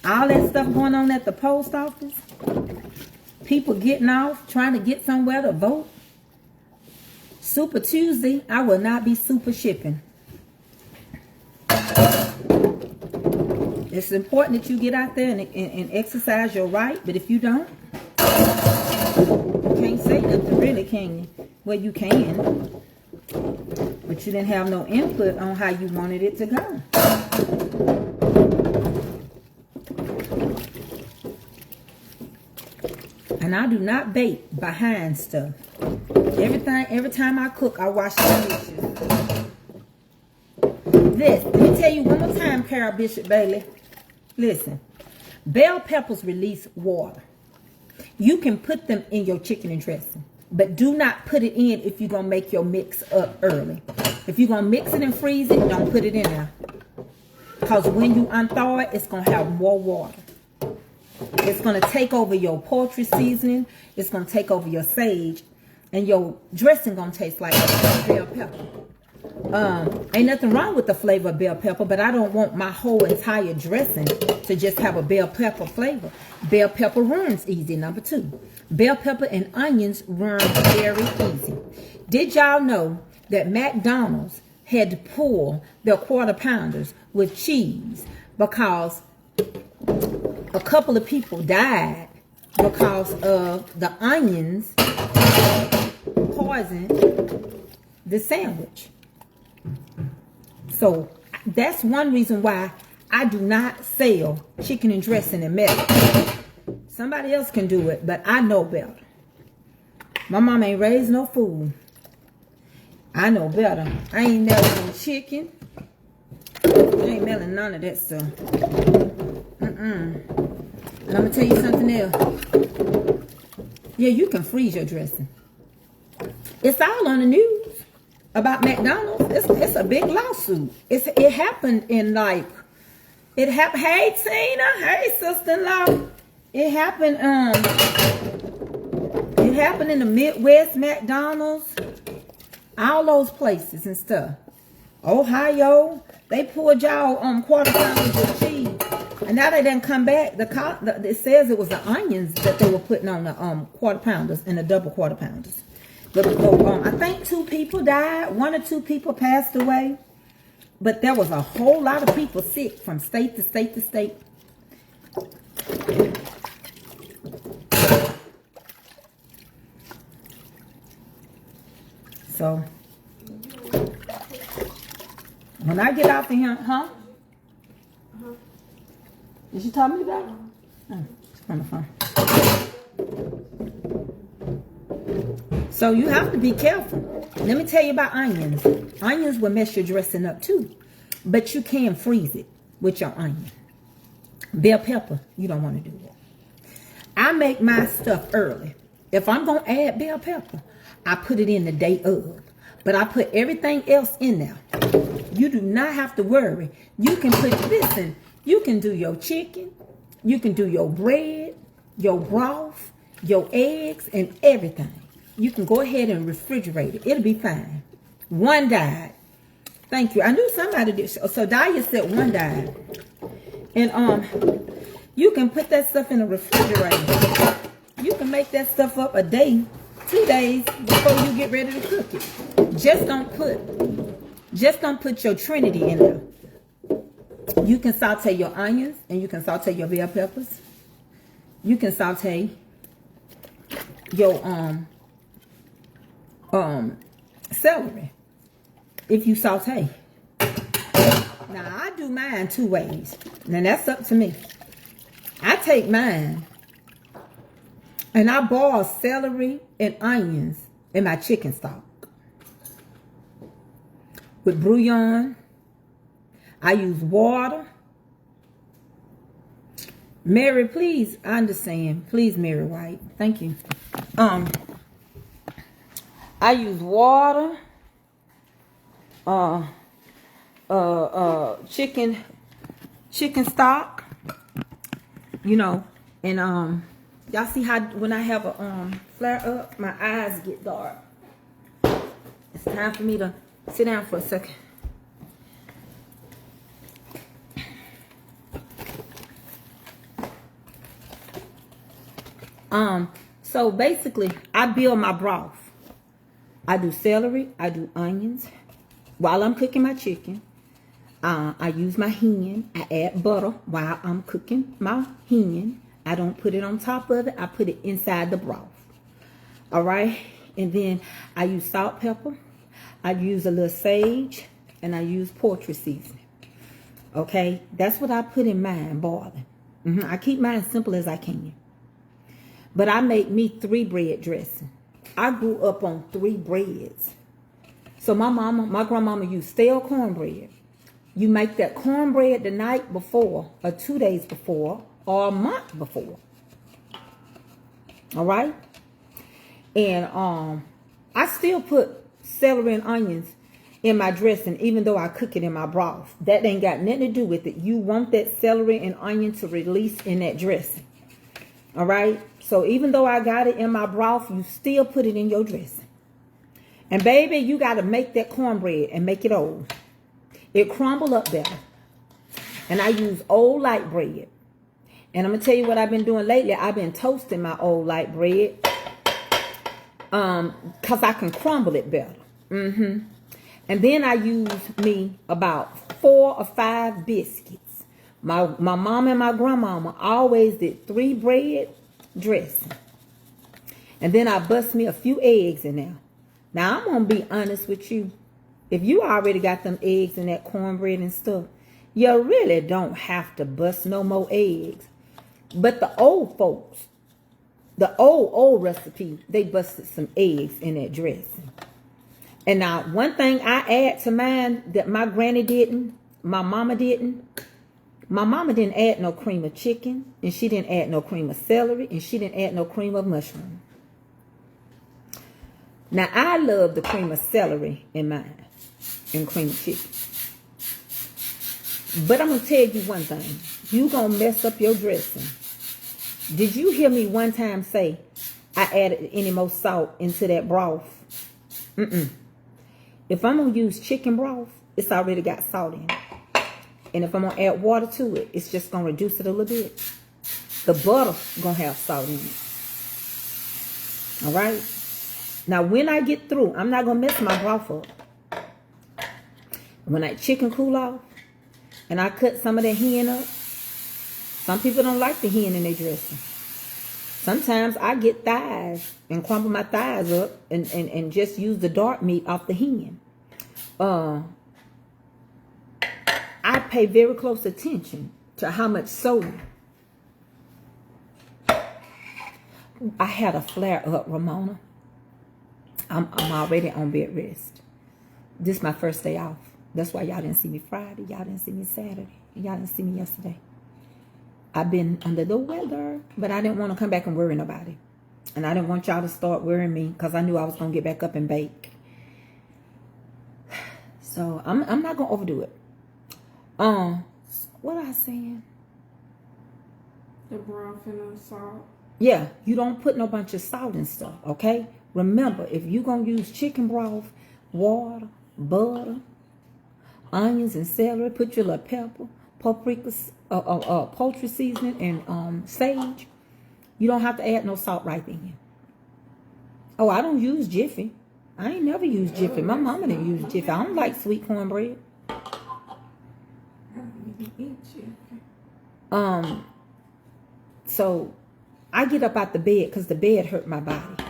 all that stuff going on at the post office, people getting off, trying to get somewhere to vote. Super Tuesday, I will not be super shipping. It's important that you get out there and exercise your right, but if you don't, you can't say nothing really, can you? Well, you can, but you didn't have no input on how you wanted it to go. And I do not bake behind stuff. Every time I cook, I wash the dishes. Let me tell you one more time, Carol Bishop Bailey. Listen, bell peppers release water. You can put them in your chicken and dressing, but do not put it in if you're going to make your mix up early. If you're going to mix it and freeze it, don't put it in there. Because when you unthaw it, it's going to have more water. It's going to take over your poultry seasoning. It's going to take over your sage. And your dressing going to taste like bell pepper. Ain't nothing wrong with the flavor of bell pepper, but I don't want my whole entire dressing to just have a bell pepper flavor. Bell pepper runs easy, number 2. Bell pepper and onions run very easy. Did y'all know that McDonald's had to pull their quarter pounders with cheese because a couple of people died because of the onions poisoned the sandwich? So that's one reason why I do not sell chicken and dressing in metal. Somebody else can do it, but I know better. My mom ain't raised no fool. I know better. I ain't melting no chicken. I ain't melting none of that stuff. And I'm gonna tell you something else. Yeah, you can freeze your dressing. It's all on the news about McDonald's. It's a big lawsuit. It happened in hey Tina, hey sister-in-law. It happened in the Midwest, McDonald's, all those places and stuff. Ohio, they pulled y'all quarter pounders of cheese. And now they didn't come back. It says it was the onions that they were putting on the quarter pounders and the double quarter pounders. I think 2 people died. 1 or 2 people passed away. But there was a whole lot of people sick from state to state to state. So, when I get out of here, Did she tell me that? Oh, it's kind of fun. So you have to be careful. Let me tell you about onions. Onions will mess your dressing up too. But you can freeze it with your onion. Bell pepper, you don't want to do that. I make my stuff early. If I'm going to add bell pepper, I put it in the day of. But I put everything else in there. You do not have to worry. You can listen, you can do your chicken. You can do your bread, your broth, your eggs, and everything. You can go ahead and refrigerate it. It'll be fine. 1 died. Thank you. I knew somebody did. So Daya said 1 died. And you can put that stuff in the refrigerator. You can make that stuff up a day, 2 days before you get ready to cook it. Just don't put your Trinity in there. You can saute your onions and you can saute your bell peppers. You can saute your celery if you saute. Now, I do mine 2 ways. Now, that's up to me. I take mine and I boil celery and onions in my chicken stock with bouillon. I use water. Mary, please, I understand. Please, Mary White. Thank you. I use water, chicken stock, you know, and y'all see how when I have a flare up, my eyes get dark. It's time for me to sit down for a second. So basically, I build my broth. I do celery, I do onions. While I'm cooking my chicken, I use my hen. I add butter while I'm cooking my hen. I don't put it on top of it. I put it inside the broth. All right? And then I use salt, pepper. I use a little sage. And I use poultry seasoning. Okay? That's what I put in mine, boiling. I keep mine simple as I can. But I make me 3 bread dressing. I grew up on 3 breads. So my grandmama used stale cornbread. You make that cornbread the night before, or 2 days before, or a month before. All right? And I still put celery and onions in my dressing, even though I cook it in my broth. That ain't got nothing to do with it. You want that celery and onion to release in that dressing. All right? So even though I got it in my broth, you still put it in your dressing. And baby, you got to make that cornbread and make it old. It crumble up better. And I use old light bread. And I'm going to tell you what I've been doing lately. I've been toasting my old light bread. Because I can crumble it better. And then I use me about 4 or 5 biscuits. My mom and my grandmama always did 3 bread dressing. And then I bust me a few eggs in there. Now, I'm going to be honest with you. If you already got them eggs in that cornbread and stuff, you really don't have to bust no more eggs. But the old folks, the old recipe, they busted some eggs in that dressing. And now, one thing I add to mine that my granny didn't, my mama didn't. My mama didn't add no cream of chicken, and she didn't add no cream of celery, and she didn't add no cream of mushroom. Now, I love the cream of celery in mine and cream of chicken. But I'm going to tell you one thing. You going to mess up your dressing. Did you hear me one time say I added any more salt into that broth? If I'm going to use chicken broth, it's already got salt in it. And if I'm going to add water to it, it's just going to reduce it a little bit. The butter going to have salt in it. All right? Now, when I get through, I'm not going to mess my broth up. When that chicken cool off, and I cut some of that hen up, some people don't like the hen in their dressing. Sometimes I get thighs and crumble my thighs up and just use the dark meat off the hen. I pay very close attention to how much soda. I had a flare up, Ramona. I'm already on bed rest. This is my first day off. That's why y'all didn't see me Friday. Y'all didn't see me Saturday. Y'all didn't see me yesterday. I've been under the weather, but I didn't want to come back and worry nobody. And I didn't want y'all to start worrying me because I knew I was going to get back up and bake. So I'm not going to overdo it. What was I saying? The broth and the salt. Yeah, you don't put no bunch of salt and stuff, okay? Remember, if you're going to use chicken broth, water, butter, onions and celery, put your little pepper, paprika, poultry seasoning, and sage. You don't have to add no salt right then. Oh, I don't use Jiffy. I ain't never used Jiffy. My mama didn't use Jiffy. I don't like sweet cornbread. So I get up out the bed because the bed hurt my body.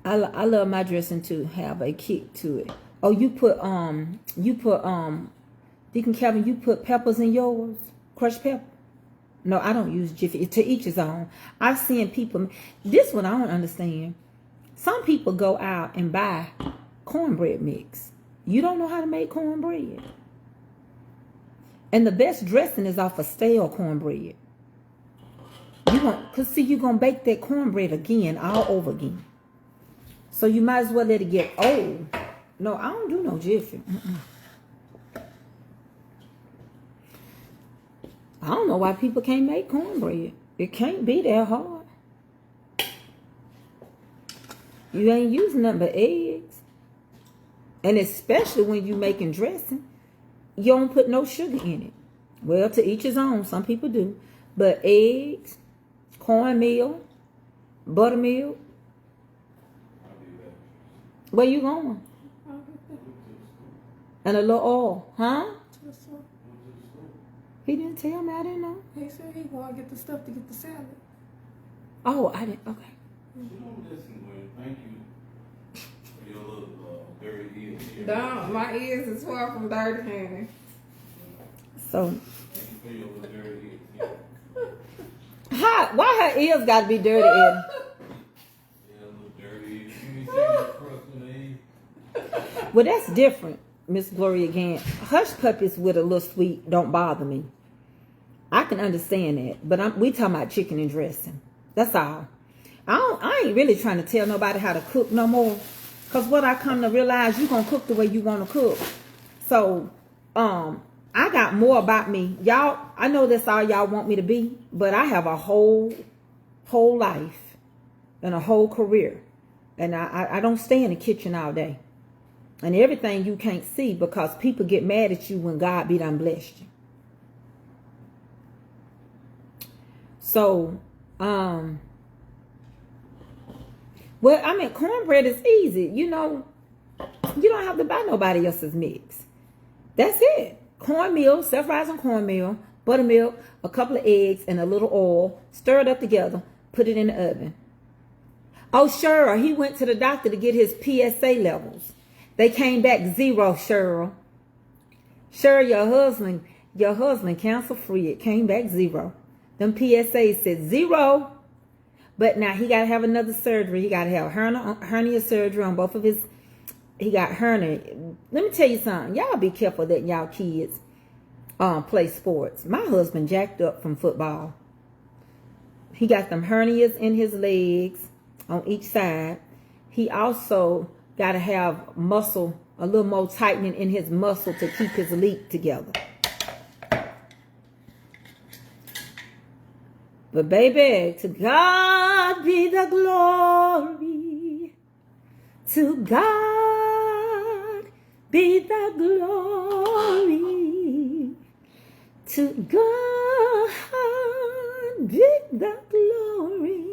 I love my dressing to have a kick to it. Oh, you put Deacon Calvin, you put peppers in yours? Crushed pepper? No, I don't use Jiffy. To each his own. I've seen people, this one I don't understand. Some people go out and buy cornbread mix. You don't know how to make cornbread. And the best dressing is off of stale cornbread. Cause see, you're gonna bake that cornbread again, all over again. So you might as well let it get old. No, I don't do no Jiffy. I don't know why people can't make cornbread. It can't be that hard. You ain't using nothing but eggs. And especially when you making dressing, you don't put no sugar in it. Well, to each his own. Some people do. But eggs, cornmeal, buttermilk. Where you going? And a little oil, huh? He didn't tell me. I didn't know. He said he going to get the stuff to get the salad. Oh, I didn't. Okay. Thank you for your little dirty ears here. No, my ears is far from dirty, honey. So, Thank you for your little dirty ears here. why her ears got to be dirty, Eddie? Yeah, little dirty ears. You ain't seen the crust in the ears? Well, that's different, Miss Gloria again. Hush puppies with a little sweet don't bother me. I can understand that, but we talking about chicken and dressing. That's all. I ain't really trying to tell nobody how to cook no more, cause what I come to realize, you gonna cook the way you want to cook. So, I got more about me, y'all. I know that's all y'all want me to be, but I have a whole life and a whole career, and I don't stay in the kitchen all day. And everything you can't see, because people get mad at you when God be done blessed you. So, well, I mean, cornbread is easy. You know, you don't have to buy nobody else's mix. That's it. Cornmeal, self-rising cornmeal, buttermilk, a couple of eggs, and a little oil. Stir it up together. Put it in the oven. Oh, sure. He went to the doctor to get his PSA levels. They came back 0, Cheryl. Sure, your husband cancer free. It came back 0. Them PSAs said 0. But now he got to have another surgery. He got to have hernia surgery on both of his. He got hernia. Let me tell you something. Y'all be careful that y'all kids play sports. My husband jacked up from football. He got them hernias in his legs on each side. He also got to have muscle, a little more tightening in his muscle to keep his leak together. But baby, to God be the glory. To God be the glory. To God be the glory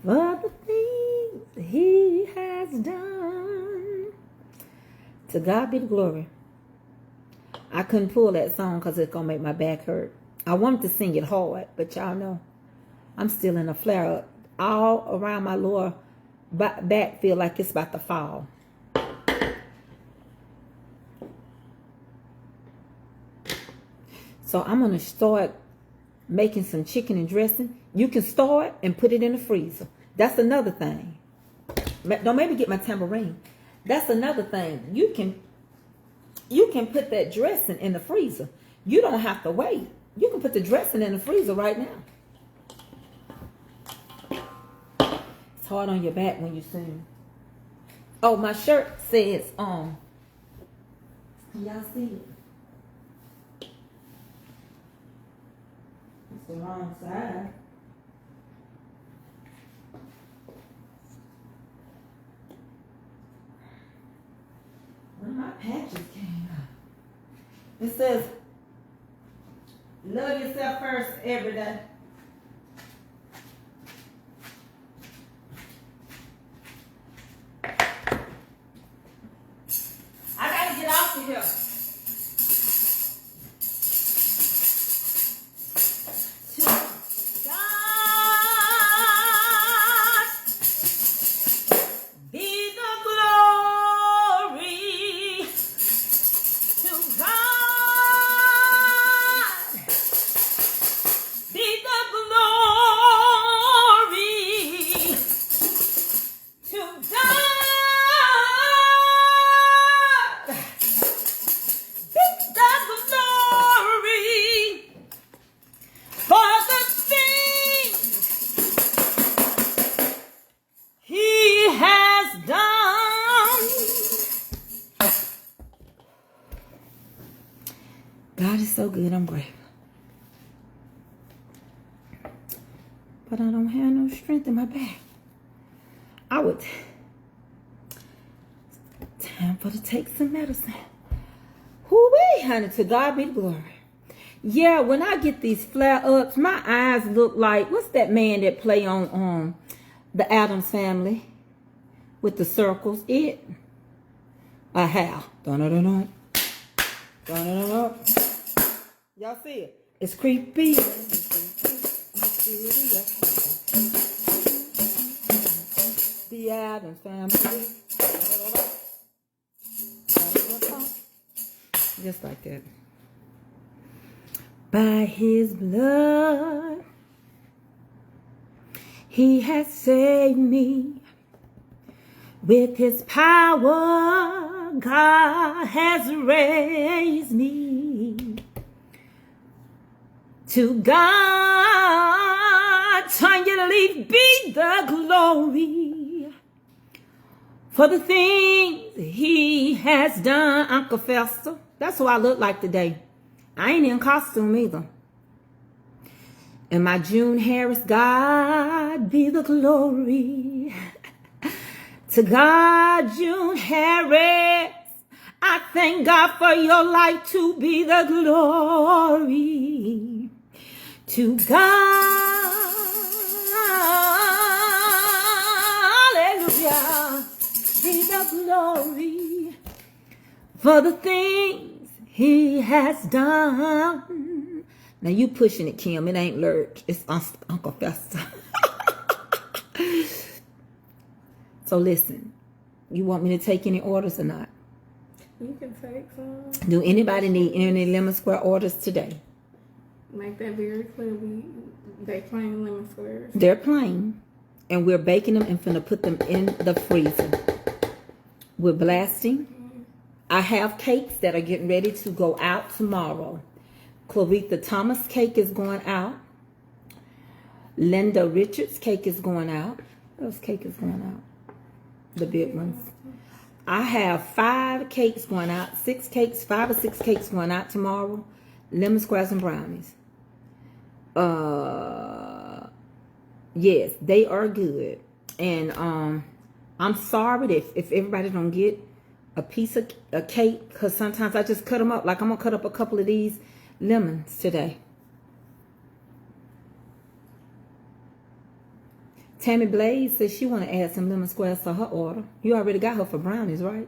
for the things he has done. To God be the glory. I couldn't pull that song because it's going to make my back hurt. I wanted to sing it hard, but y'all know I'm still in a flare-up. All around my lower back feel like it's about to fall. So I'm going to start making some chicken and dressing. You can store it and put it in the freezer. That's another thing. Don't maybe get my tambourine. That's another thing. You can put that dressing in the freezer. You don't have to wait. You can put the dressing in the freezer right now. It's hard on your back when you sing. Oh, my shirt says, can y'all see it? It's the wrong side. One of my patches came out. It says, love yourself first every day. I gotta get off of here. To God God is so good. I'm grateful. But I don't have no strength in my back. Time for to take some medicine. Whoo-wee, honey, to God be the glory. Yeah, when I get these flare-ups, my eyes look like, what's that man that play on the Addams Family with the circles? Hal. Dun-dun-dun-dun. Dun-dun-dun-dun. Y'all see it? It's creepy. The Addams Family. Just like that. By his blood, he has saved me. With his power, God has raised me. To God, eternally be the glory for the things he has done. Uncle Fester, that's what I look like today. I ain't in costume either. And my June Harris, God be the glory. To God, June Harris, I thank God for your life to be the glory. To God, hallelujah, be the glory for the things he has done. Now you pushing it, Kim. It ain't Lurch. It's Uncle Fester. So listen, you want me to take any orders or not? You can take some. Do anybody need any lemon square orders today? Make that very clear. They plain lemon squares. They're plain, and we're baking them and finna put them in the freezer. We're blasting. I have cakes that are getting ready to go out tomorrow. Clarita Thomas cake is going out. Linda Richards cake is going out. Those cake is going out. The big ones. I have 5 cakes going out. 5 or 6 cakes going out tomorrow. Lemon squares and brownies. Yes, they are good. And I'm sorry if everybody don't get a piece of a cake, because sometimes I just cut them up. Like I'm gonna cut up a couple of these lemons today. Tammy Blaze says she want to add some lemon squares to her order. You already got her for brownies, right?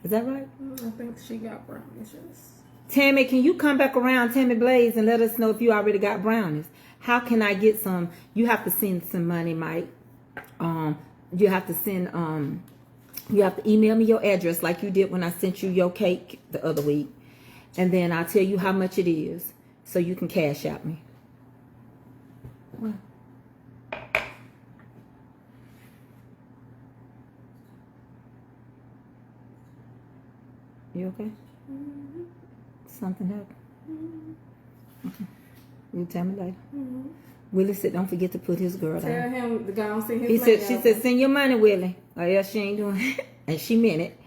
Is that right? I think she got brownies. Yes. Tammy, can you come back around, Tammy Blaze, and let us know if you already got brownies? How can I get some? You have to send some money, Mike. You have to send. You have to email me your address like you did when I sent you your cake the other week, and then I'll tell you how much it is, so you can cash out me. Well. You okay? Mm-hmm. Something happened? Mm-hmm. Okay. You tell me later. Mm-hmm. Willie said, don't forget to put his girl down. Tell him to go and send his He money said, she said, send your money, Willie. Or else she ain't doing it. And she meant it.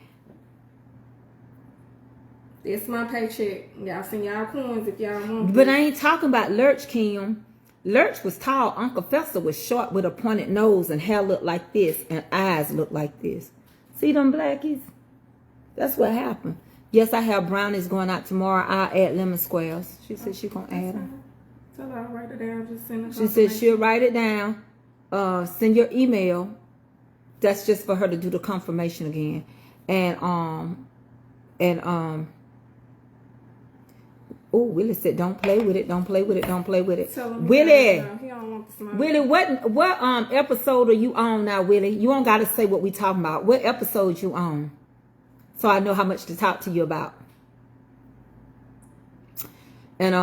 It's my paycheck. Y'all send y'all coins if y'all want. But I ain't talking about Lurch, Kim. Lurch was tall. Uncle Fester was short with a pointed nose and hair looked like this and eyes looked like this. See them blackies? That's what happened. Yes, I have brownies going out tomorrow. I'll add lemon squares. She said she's going to add them. Tell her I'll write it down. Just send it. She said she'll write it down. Send your email. That's just for her to do the confirmation again. Oh, Willie said, don't play with it. Don't play with it. Don't play with it. Willie. He don't want the smile. Willie, what episode are you on now, Willie? You don't got to say what we talking about. What episode you on? So I know how much to talk to you about. And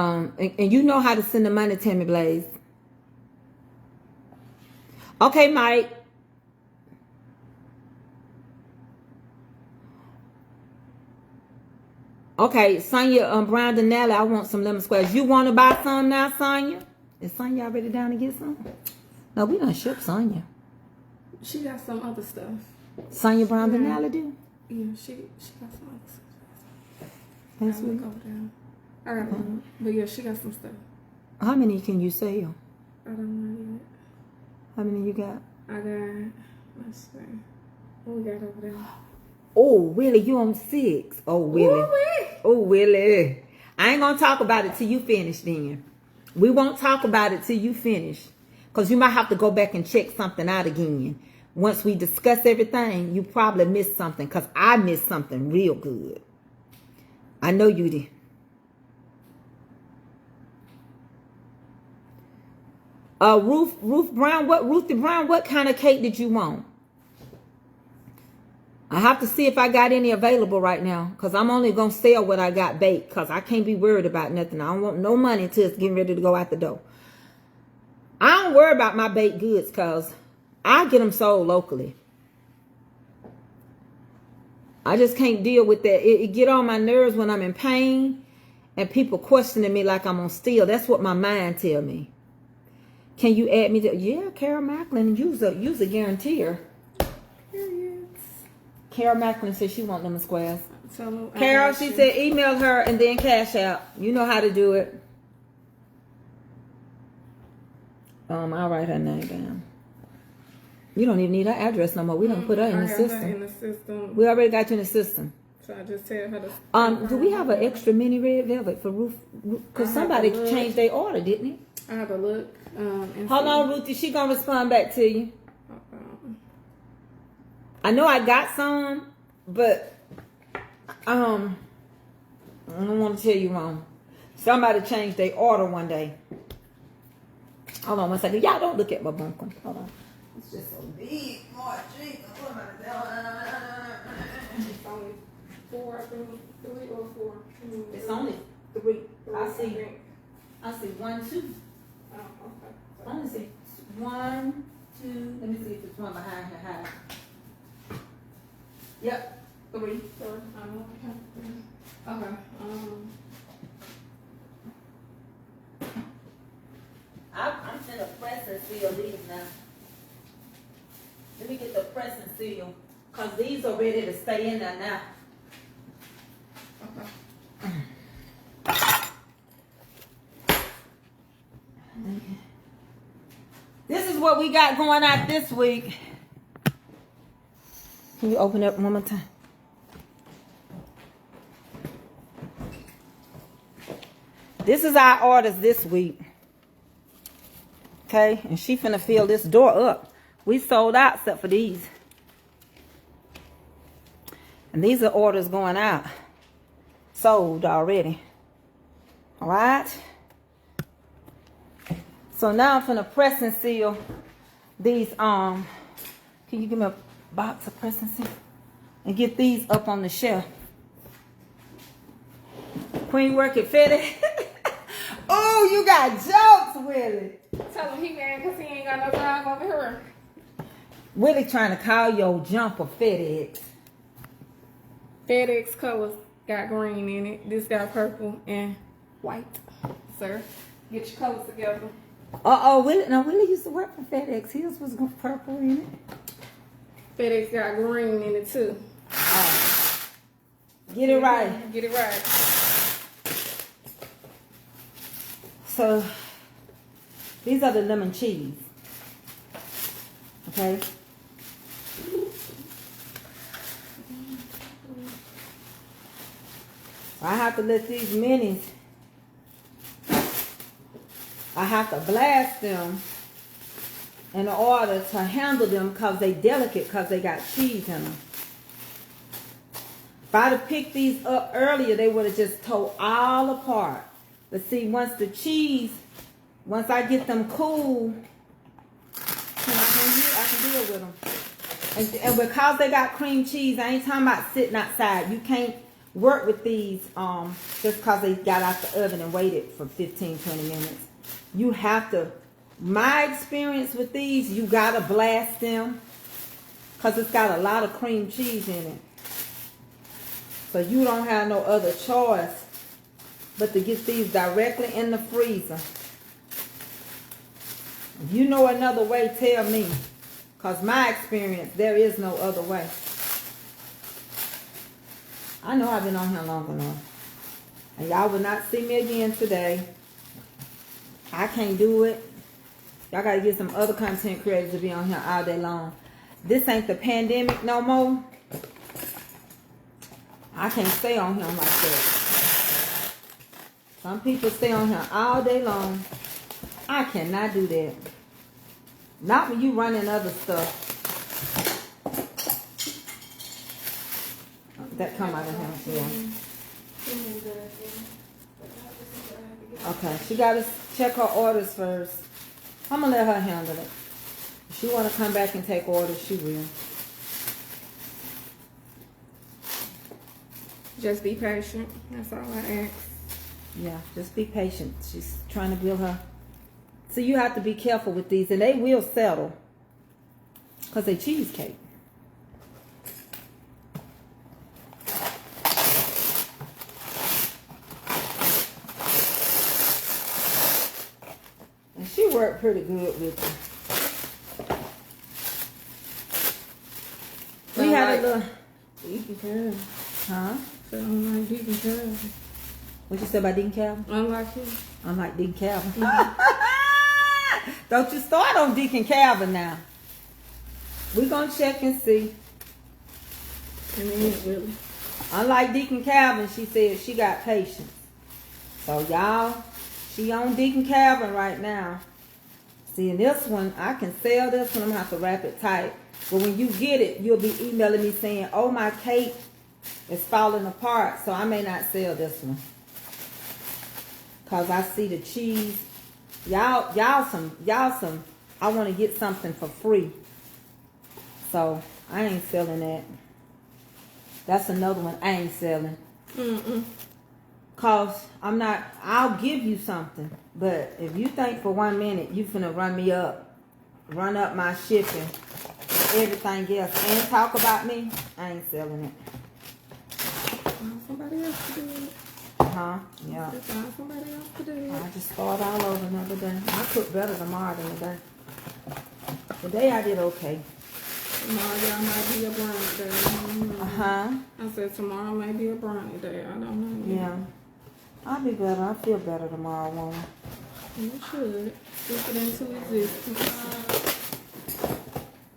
you know how to send the money, Tammy Blaze. Okay, Mike. Okay, Sonia Brown Denali, I want some lemon squares. You want to buy some now, Sonia? Is Sonia already down to get some? No, we done shipped Sonia. She got some other stuff. Sonia Brown Denali do? Yeah, she got some other stuff. That's what. I got one. But yeah, she got some stuff. How many can you sell? I don't know yet. How many you got? I got, let's see. What we got over there? Oh, Willie, you on 6. Oh, Willie. Ooh-wee. Oh, Willie. I ain't gonna talk about it till you finish then. We won't talk about it till you finish. Because you might have to go back and check something out again. Once we discuss everything, you probably missed something. Because I missed something real good. I know you did. Ruthie Brown, what kind of cake did you want? I have to see if I got any available right now. Because I'm only going to sell what I got baked. Because I can't be worried about nothing. I don't want no money until it's getting ready to go out the door. I don't worry about my baked goods because I get them sold locally. I just can't deal with that. It get on my nerves when I'm in pain. And people questioning me like I'm on steel. That's what my mind tell me. Can you add me to? Yeah, Carol Macklin, use a guaranteer. Carol Macklin said she want them squares. Carol, she said email her and then cash out. You know how to do it. I'll write her name down. You don't even need her address no more. We don't put her in the system. We already got you in the system. So I just tell her to. Do we have an extra mini red velvet for Ruth? Because somebody changed their order, didn't it? I have to look. Hold on, Ruthie. She gonna respond back to you. I know I got some, but I don't want to tell you wrong. Somebody changed their order one day. Hold on one second. Y'all don't look at my bunker. Hold on. It's just so big. Oh, Jesus. What am I doing? It's only 4, I think. 3 or 4. It's only 3. I see 1, 2. Oh, okay. I only see 1, 2. Let me see if it's one behind her high. Yep, 3. Okay. I'm gonna press and seal these now. Let me get the press and seal, cause these are ready to stay in there now. Okay. This is what we got going out this week. Can you open up one more time? This is our orders this week. Okay, and she finna fill this door up. We sold out except for these. And these are orders going out. Sold already. Alright? So now I'm finna press and seal these, can you give me a box of press and seal? And get these up on the shelf. Queen work at Fetty. Oh, you got jokes, Willie. Tell him he mad because he ain't got no job over here. Willie trying to call your jumper FedEx. FedEx colors got green in it. This got purple and white. Sir, get your colors together. Willie used to work for FedEx. His was purple in it. FedEx got green in it too. Get it right. Get it right. So, these are the lemon cheese. Okay. I have to let these minis, I have to blast them in order to handle them because they delicate because they got cheese in them. If I'd have picked these up earlier, they would have just tore all apart. But see, once I get them cool, I can deal with them. And because they got cream cheese, I ain't talking about sitting outside. You can't work with these just because they got out the oven and waited for 15, 20 minutes. You have to, my experience with these, you got to blast them because it's got a lot of cream cheese in it. So you don't have no other choice but to get these directly in the freezer. If you know another way, tell me. Because my experience, there is no other way. I know I've been on here long enough. And y'all will not see me again today. I can't do it. Y'all gotta get some other content creators to be on here all day long. This ain't the pandemic no more. I can't stay on here like that. Some people stay on here all day long. I cannot do that. Not when you running other stuff. That come out of him, yeah. Okay, she gotta check her orders first. I'm gonna let her handle it. If she wanna come back and take orders, she will. Just be patient. That's all I ask. Yeah, just be patient. She's trying to build her. So you have to be careful with these, and they will settle. Because they cheesecake. And she worked pretty good with them. We had a little... Deacon Calvin. Huh? So I'm like Deacon Calvin. What you said about Deacon Calvin? Unlike him. Unlike Deacon Calvin. Don't you start on Deacon Calvin now. We're going to check and see. I mean, really. Unlike Deacon Calvin, she said she got patience. So y'all, she on Deacon Calvin right now. See, in this one, I can sell this one. I'm going to have to wrap it tight. But when you get it, you'll be emailing me saying, oh, my cake is falling apart. So I may not sell this one. Because I see the cheese. Y'all some, I want to get something for free. So I ain't selling that. That's another one I ain't selling. Cause I'll give you something. But if you think for 1 minute you finna run up my shipping, everything else, and talk about me, I ain't selling it. Somebody else to do it. Huh? Yeah. Find somebody else to do it. I just start all over another day. I cook better tomorrow than today. Today I did okay. Tomorrow y'all might be a brownie day. I don't know. I said tomorrow may be a brownie day. I don't know. Yeah. I'll be better. I feel better tomorrow morning. You should. Speak it into existence.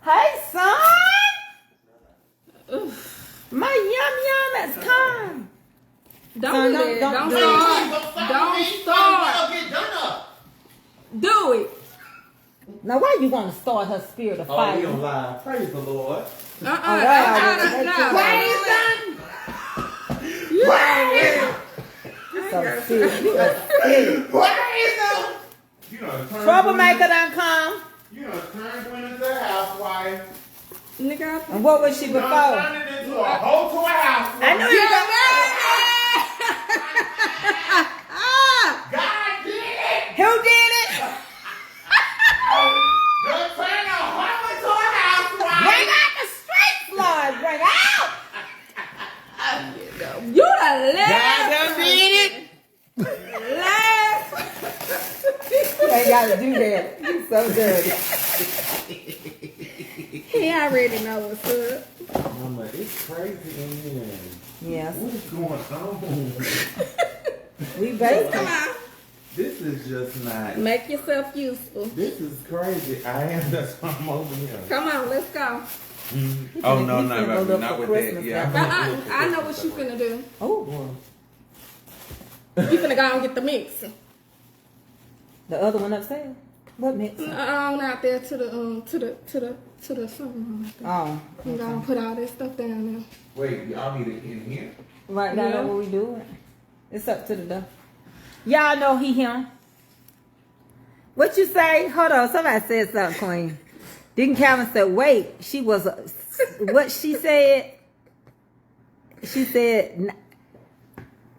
Hey, son! My yum has come. Don't do that. Don't start. Don't start. Get done up. Do it. Now, why you want to start her spirit of Oh, fight? we on live. Praise the Lord. So serious. You are serious. Praise him. You know, Troublemaker done come. You know, turned Gwen into a housewife. Nigga, And what was she before? Turned it into a hoe to a housewife. I knew you were God did it. Who did it? Don't turn a hoe into a housewife. Bring out the street Lord. Bring out. you the last. God done did it. Last. You ain't got to do that. You so dirty. He already know what's up. Mama, it's crazy in here. Yes. What is going on? We baking. Come on. This is just not. Make yourself useful. This is crazy. I am. That's why I'm over here. Come on, let's go. Oh no, You finna go look not for with Christmas that. now. Yeah. I know what you finna do. Oh, You finna go and get the mix. the other one upstairs. What mix? On out there to the sun. Oh, You gotta put all that stuff down there. Wait, y'all need it in here? right now Yeah. what we do. It's up to the door. Y'all know him. What you say? Hold on, somebody said something, Queen. Deacon Calvin said, wait, she was what she said? She said,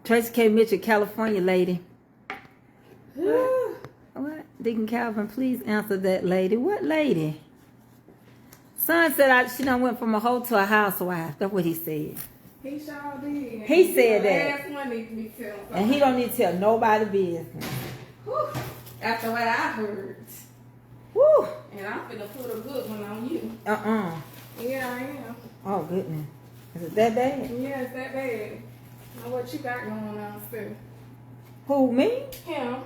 Tracy K. Mitchell, California lady. What? Deacon Calvin, please answer that lady. What lady? Son said she done went from a hoe to a housewife. That's what he said. He sure did. He said that. Last one need to be telling And he don't need to tell nobody business. Whew. After what I heard. Woo! And I'm finna put a good one on you. Yeah, I am. Oh, goodness. Is it that bad? Yeah, it's that bad. Now what you got going on, sir? Who, me? Him.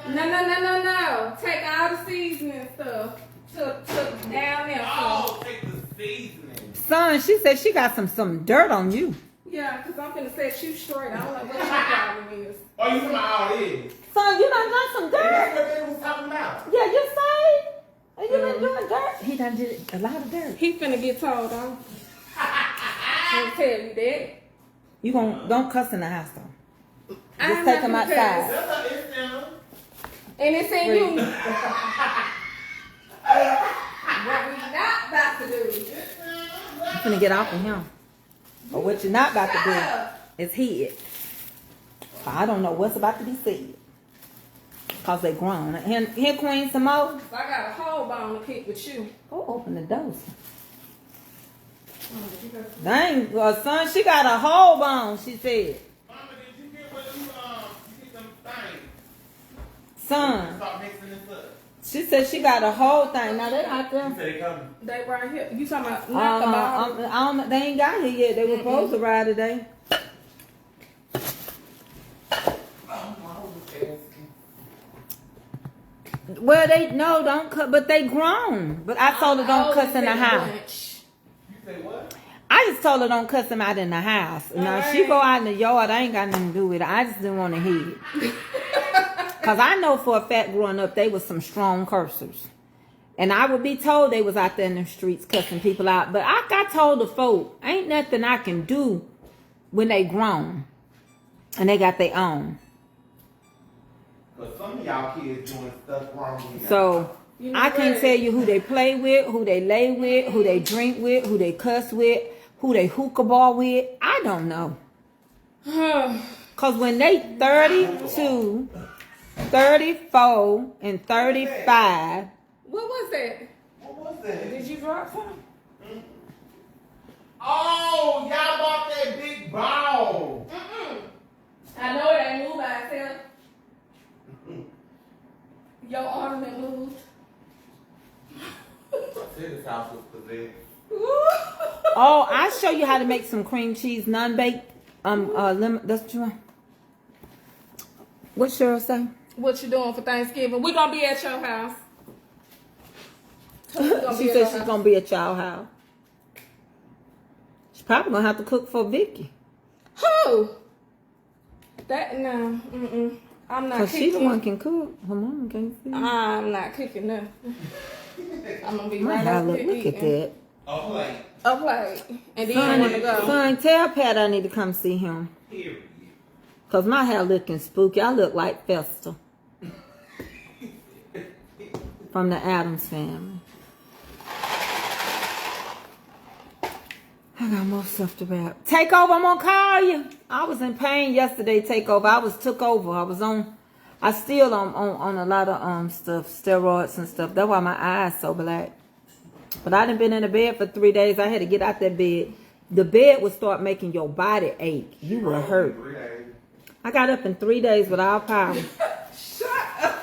No. Take all the seasoning stuff to down there. Oh, take the seasoning. Son, she said she got some dirt on you. Yeah, because I'm finna set you straight. I don't know what your problem is. Oh, you talking about all this? Son, you done done some dirt. That's what they was talking about. Yeah, you say? You done doing dirt? He done did a lot of dirt. He finna get told on. I'll tell you that. You don't cuss in the house though. Just I'm take not him gonna outside. That's how it's done. And it's in you. What we not about to do. You finna get off of him. But what you're not about to do is hid. I don't know what's about to be said. Cause they grown. Here, Queen, some more. So I got a whole bone to pick with you. Go open the door. Dang, son, she got a whole bone, she said. Mama, did you get what you get them things? Son, Stop mixing this up. she said she got a whole thing. Now they out You there. said they coming. They right here. You talking about not the bottom? I don't, they ain't got here yet. They were supposed to ride today. Well, don't cut, but they grown. But I told her don't cuss in the house. You say what? I just told her don't cuss him out in the house. Now she go out in the yard, I ain't got nothing to do with it. I just didn't want to hear it. Cause I know for a fact growing up they was some strong cursers. And I would be told they was out there in the streets cussing people out. But I got told the folk, ain't nothing I can do when they grown. And they got their own. But some of y'all kids doing stuff wrong. So You know I can't what? tell you who they play with, who they lay with, who they drink with, who they cuss with, who they hookah ball with. I don't know. Cause when they 32, 34, and 35. What was that? What was that? Did you drop some? Oh, y'all bought that big ball. I know it ain't moved by itself. Your ornament moved. This house was possessed. Oh, I'll show you how to make some cream cheese non-baked. Lemon. That's what you want. What Cheryl say? What you doing for Thanksgiving? We gonna be at your house. She said she's gonna be at y'all house. She's probably gonna have to cook for Vicky. Who? That no. I'm not Cause cooking. she the one can cook. Her mama can't see. I'm not cooking nothing. I'm gonna be My right hair over look here at eating. that. Oh, like, A plate. And then you wanna go. Son, tell Pat I need to come see him. period. Cause my hair looking spooky. I look like Festa from the Addams Family. I got more stuff to wrap. Takeover, I'm gonna call you. I was in pain yesterday. Takeover. I was took over. I still on a lot of stuff, steroids and stuff. That's why my eyes so black. But I done been in the bed for 3 days. I had to get out that bed. The bed would start making your body ache. You were hurt. I got up in 3 days without power. Shut up.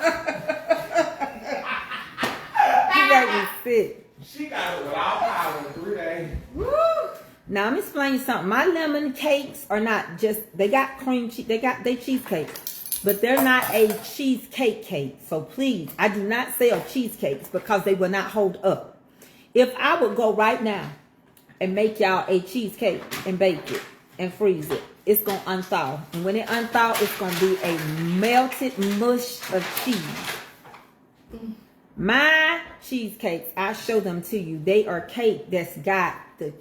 You made me sick. She got it without power in 3 days. Woo. Now I'm explaining something. My lemon cakes are not just, they got cream cheese, they cheesecake, but they're not a cheesecake cake. So please, I do not sell cheesecakes because they will not hold up. If I would go right now and make y'all a cheesecake and bake it and freeze it, it's gonna unthaw. And when it unthaw, it's gonna be a melted mush of cheese. My cheesecakes, I show them to you. They are cake that's got the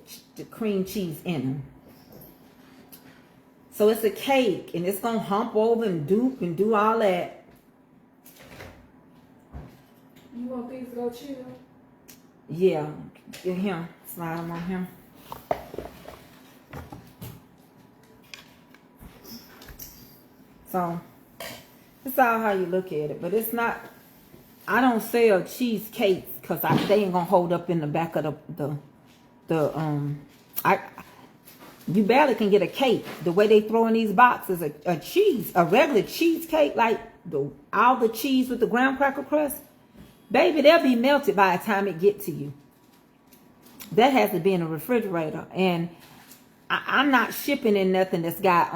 cream cheese in them. So it's a cake, and it's gonna hump over and dupe and do all that. You want these to go chill? Yeah, get him. Slide them on him. So it's all how you look at it, but it's not. I don't sell cheesecakes because they ain't gonna hold up in the back of you barely can get a cake. The way they throw in these boxes, a regular cheesecake, like all the cheese with the graham cracker crust, baby, they'll be melted by the time it get to you. That has to be in a refrigerator. And I'm not shipping in nothing that's got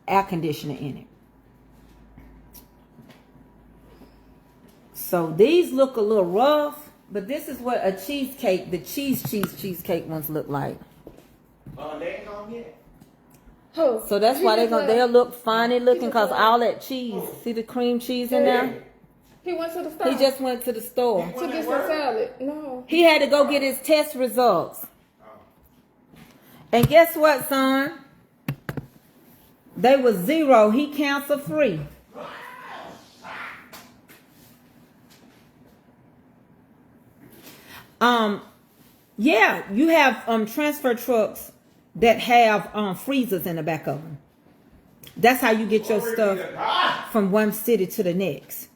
air conditioner in it. So these look a little rough, but this is what a cheesecake, the cheesecake ones look like. They ain't gonna get it. So that's why they'll look funny looking, because all that cheese, see the cream cheese in there? He went to the store. He just went to the store. to get some salad. No. He had to go get his test results. And guess what, son? They was 0. He cancer free. Yeah, you have transfer trucks that have freezers in the back of them. That's how you get your stuff from one city to the next.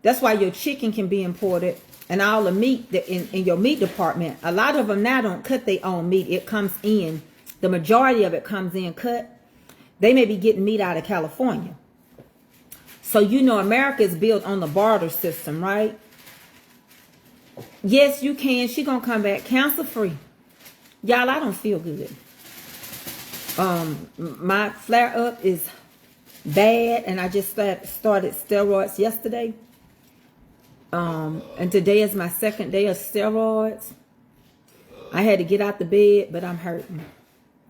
That's why your chicken can be imported, and all the meat that in your meat department. A lot of them now don't cut their own meat. It comes in. The majority of it comes in cut. They may be getting meat out of California. So you know America is built on the barter system, right? Yes, you can. She gonna come back cancer free. Y'all, I don't feel good. My flare up is bad, and I just started steroids yesterday. And today is my second day of steroids. I had to get out the bed, but I'm hurting.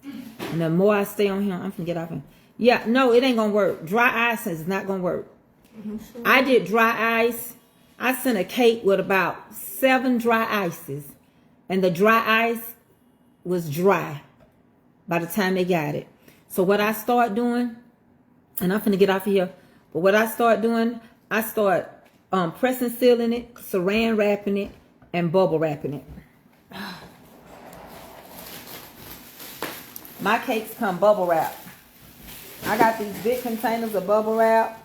And the more I stay on him, I'm gonna get off him. Yeah, no, it ain't gonna work. Dry ice is not gonna work. I did dry ice. I sent a cake with about 7 dry ices, and the dry ice was dry by the time they got it. So what I start doing, and I'm finna get off of here, but what I start doing, I start pressing, sealing it, saran wrapping it, and bubble wrapping it. My cakes come bubble wrap. I got these big containers of bubble wrap.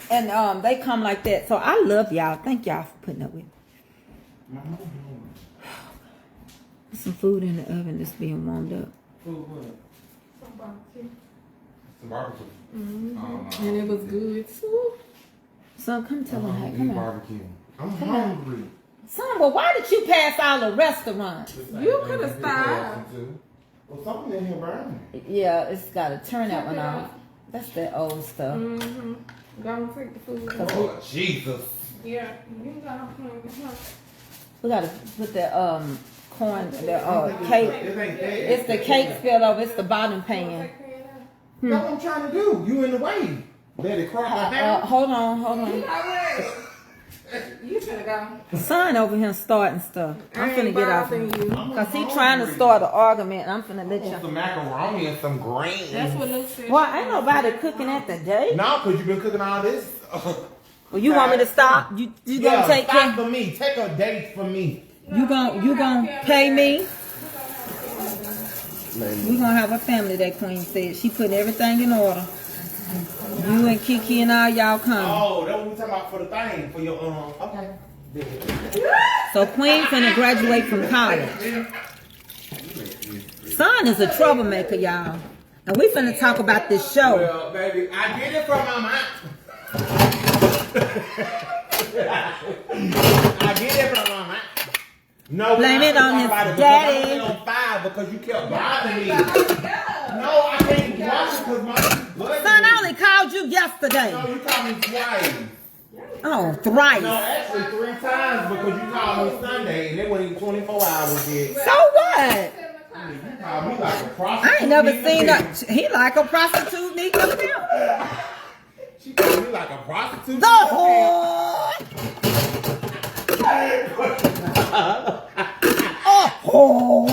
And they come like that. So I love y'all. Thank y'all for putting up with me. Some food in the oven that's being warmed up. Food what? Some barbecue. Some barbecue. Mm-hmm. And it was good too. So come tell them, hey, come on. Barbecue. I'm hungry. Son, well, why did you pass all the restaurants? You could have stopped. Well, something in here burning. Yeah, it's got to turn that one off. That's that old stuff. Mm-hmm. Go and take the food. Oh, Jesus. Yeah, you got to We got to put that corn, the cake. It ain't that. It's the cake spilled over. It's the bottom pan. That's what I'm trying to do. You in the way. Let it crack down. Hold on. You finna go. Son over here starting stuff. I'm finna get off him. You. Because he trying to start an argument. I'm finna let Some you. macaroni and some greens. That's what Luke said. Well, ain't nobody cooking at the day. No, because you've been cooking all this. Well, you want me to stop? You gonna take stop care? for me. Take a date for me. You gonna pay me? We gonna have a family day, Queen said. She put everything in order. You and Kiki and all y'all come. Oh, that's what we talking about for the thing. For your, okay. So Queen finna graduate from college. Son is a troublemaker, y'all. And we finna talk about this show. Well, baby, I get it from my mom. I get it from my mom. No, Blame it on his daddy. I on fire because you kept bothering me. No, I can't watch it because my Son, I only called you yesterday. No, you called me twice. Oh, thrice. No, actually 3 times because you called me Sunday and it wasn't even 24 hours yet. So what? You called me like a prostitute. I ain't never seen that. He like a prostitute need to pimp. She called me like a prostitute. The whore. Oh.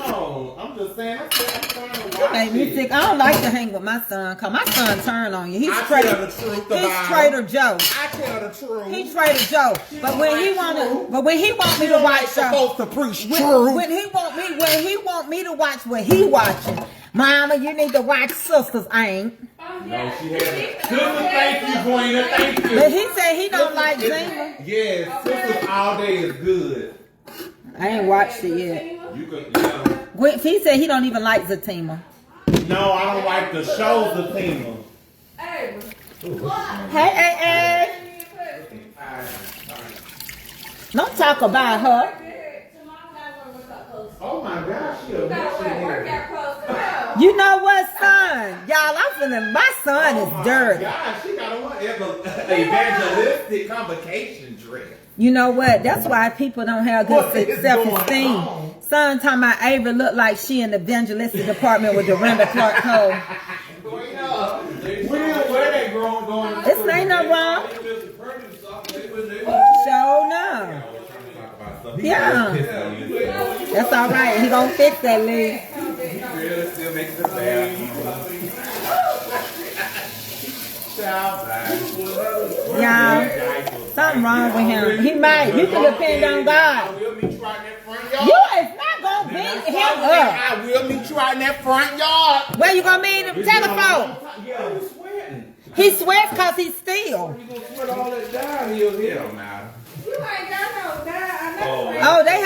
No, I'm just saying. I'm trying to You watch make me it. sick. I don't like to hang with my son, cause my son turn on you. He's I Trader. tell the truth about He's Trader Joe. I tell the truth. He's Trader Joe. But when he want me to watch supposed to preach when he want me to watch what he watching. Mama, you need to watch Sisters. I ain't. No, she had it. Sister, thank you, Queen. Thank you. But he said he don't like Zima. Yes, Sisters all day is good. I ain't watched it yet. You can, yeah. He said he don't even like Zatima. No, I don't like the shows of Tima. Hey. Hey. Hey. Don't talk about her. Oh my gosh, she a Workout clothes. Come on. You know what, son? Y'all, I'm feeling, my son is dirty. God, she got on evangelistic convocation dress. You know what? That's why people don't have What good is self-esteem. going on? Son talking about Avery look like she in the evangelistic department with Dorinda Clark Cole. We didn't wear that going. This ain't no wrong. Show no. Yeah. That's all right. He gonna fix that leg. Really still making the bathroom. Y'all, something wrong with him. He might. You can depend on God. I will meet you out in that front yard. You is not gonna beat him up. I will meet you out in that front yard. Where you gonna meet him? Telephone. Yeah, you sweating. He sweats because he's still. You gonna sweat all that downhill here? Hell nah. You ain't got no dad. I Oh. never Oh, they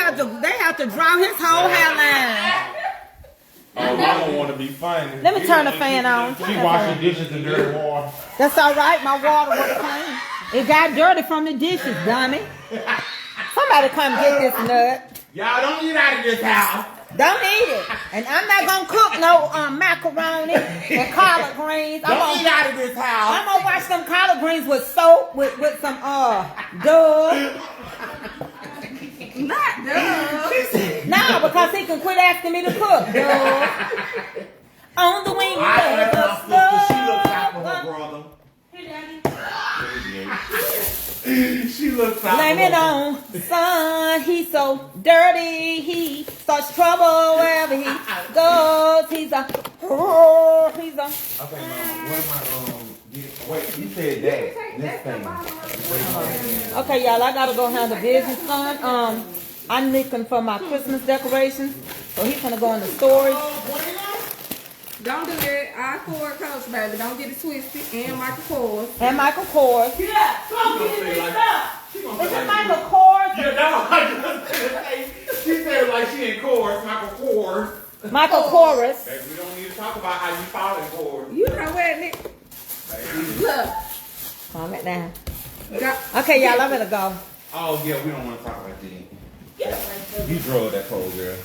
have to draw his whole hairline. Oh, I don't want to be funny. Let me turn the fan on. She washing dishes in dirty water. That's all right. My water was clean. It got dirty from the dishes, dummy. Somebody come get this nut. Y'all don't eat out of this house. Don't eat it. And I'm not gonna cook no macaroni and collard greens. Don't eat out of this I'm house. gonna wash them collard greens with soap with some Dove. Not done. No, because he can quit asking me to cook. Dove. On the wing I of asked the my sister. She looks out for her storm. brother. Hey, Daddy. She looks out Blame for it her on son. He's so dirty. He starts trouble wherever he goes. He's a. Okay, Mom, where am I? Wait, you said that. This thing. Okay, y'all. I gotta go handle business, son. I'm looking for my Christmas decorations, so he's gonna go in the storage. Don't do that. I cord coach, baby. Don't get it twisted. And Michael Kors. And Michael Kors. Yeah, come get this stuff. Is it Michael Kors? Yeah, that's what I just said. She said it like she in chorus, Michael Kors. Michael Kors. Baby, we don't need to talk about how you fall in chorus. You know what, Nick? Look. Calm it down. Got, Okay, y'all. I better go. Oh, yeah, we don't want to talk about that. You drove that pole, girl.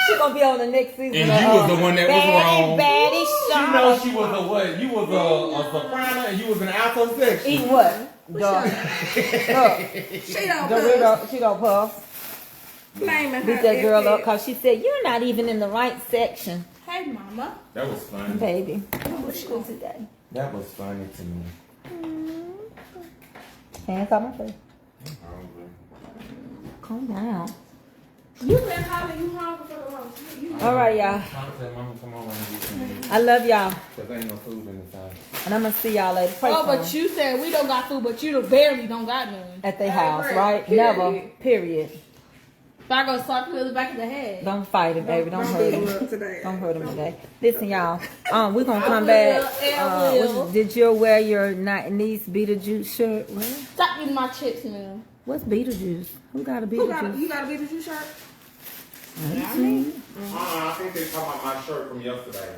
She gonna be on the next season. And you was the one that was wrong. Baddie, She knows she was a what? You was a soprano and you was an alto section. Eat what? Look, she don't puff. she don't puff. Blaming Beat her that girl every- up because she said you're not even in the right section, Hey, mama. That was funny. baby. What's school today? That was funny to me. Hands on my face. Calm down. You been hollering, you hungry for the roast. All right, y'all. Mama, come on and get some. I love y'all, Cause ain't no food in this house. and I'm gonna see y'all later. Pray Oh, for but them. you said we don't got food, but you barely don't got none. At their Hey, house, Brett, right? period. Never. Period. If I go slap you in the back of the head. Don't fight him, baby. Don't hurt beat him. her up today. Don't hurt him today. Listen, y'all. We're gonna come will, back. I will. Did you wear your niece Beetlejuice shirt? What? Stop eating my chips, man. What's Beetlejuice? Who got a You Beetlejuice? got to be the shoe shirt? I think they talking about my shirt from yesterday.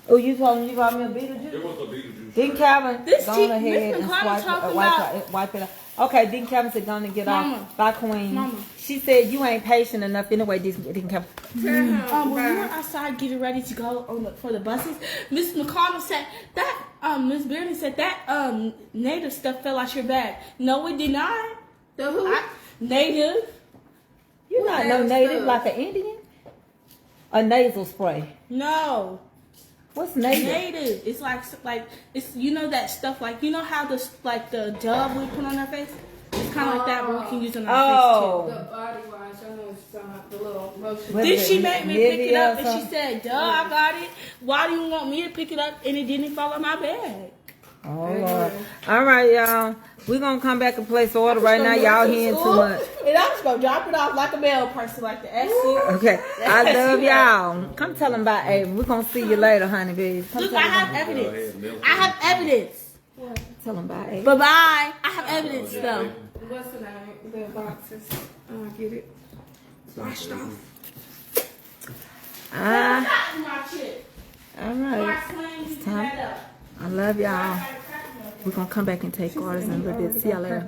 Oh, you told me you bought me a Beetlejuice? It was a Beetlejuice Deacon shirt. Calvin, This go cheap- ahead Miss and McConnell wipe talking about- it off. Okay, Deacon Calvin said, go and get Mama. off. Bye, Queen. Mama. She said you ain't patient enough anyway, Deacon Calvin. Tell him. When we were bye. outside getting ready to go for the buses, Miss McConnell said that Miss Beardy said that native stuff fell out your bag. No, it did not. The who? Native. You're not no native native stuff? like an Indian? A nasal spray. No. What's native? Native. It's like it's that stuff how the dove we put on our face. It's kind of like that, but we can use it on our face The body wash. I know it's the little lotion. What too. Then is she it, made me pick it Nivea up, or and she something? said, "Duh, I got it. Why do you want me to pick it up and it didn't fall on my bag?" Oh, Lord. All right, y'all. We're going to come back and place order right now. Y'all hearing too much. And I'm just gonna drop it off like a mail person, like the exit. Okay. I love y'all. Come tell them about Avery. We're going to see you later, honey bees. Come Look, tell I them have evidence. I have evidence. Tell them about Avery. Bye bye. I have evidence though. What's the name? The boxes. Get it. Washed off. Ah, My chip. all right. My slang, you time. that up. I love y'all. I got a crack in my We're gonna come back and take orders in a little bit. See y'all later.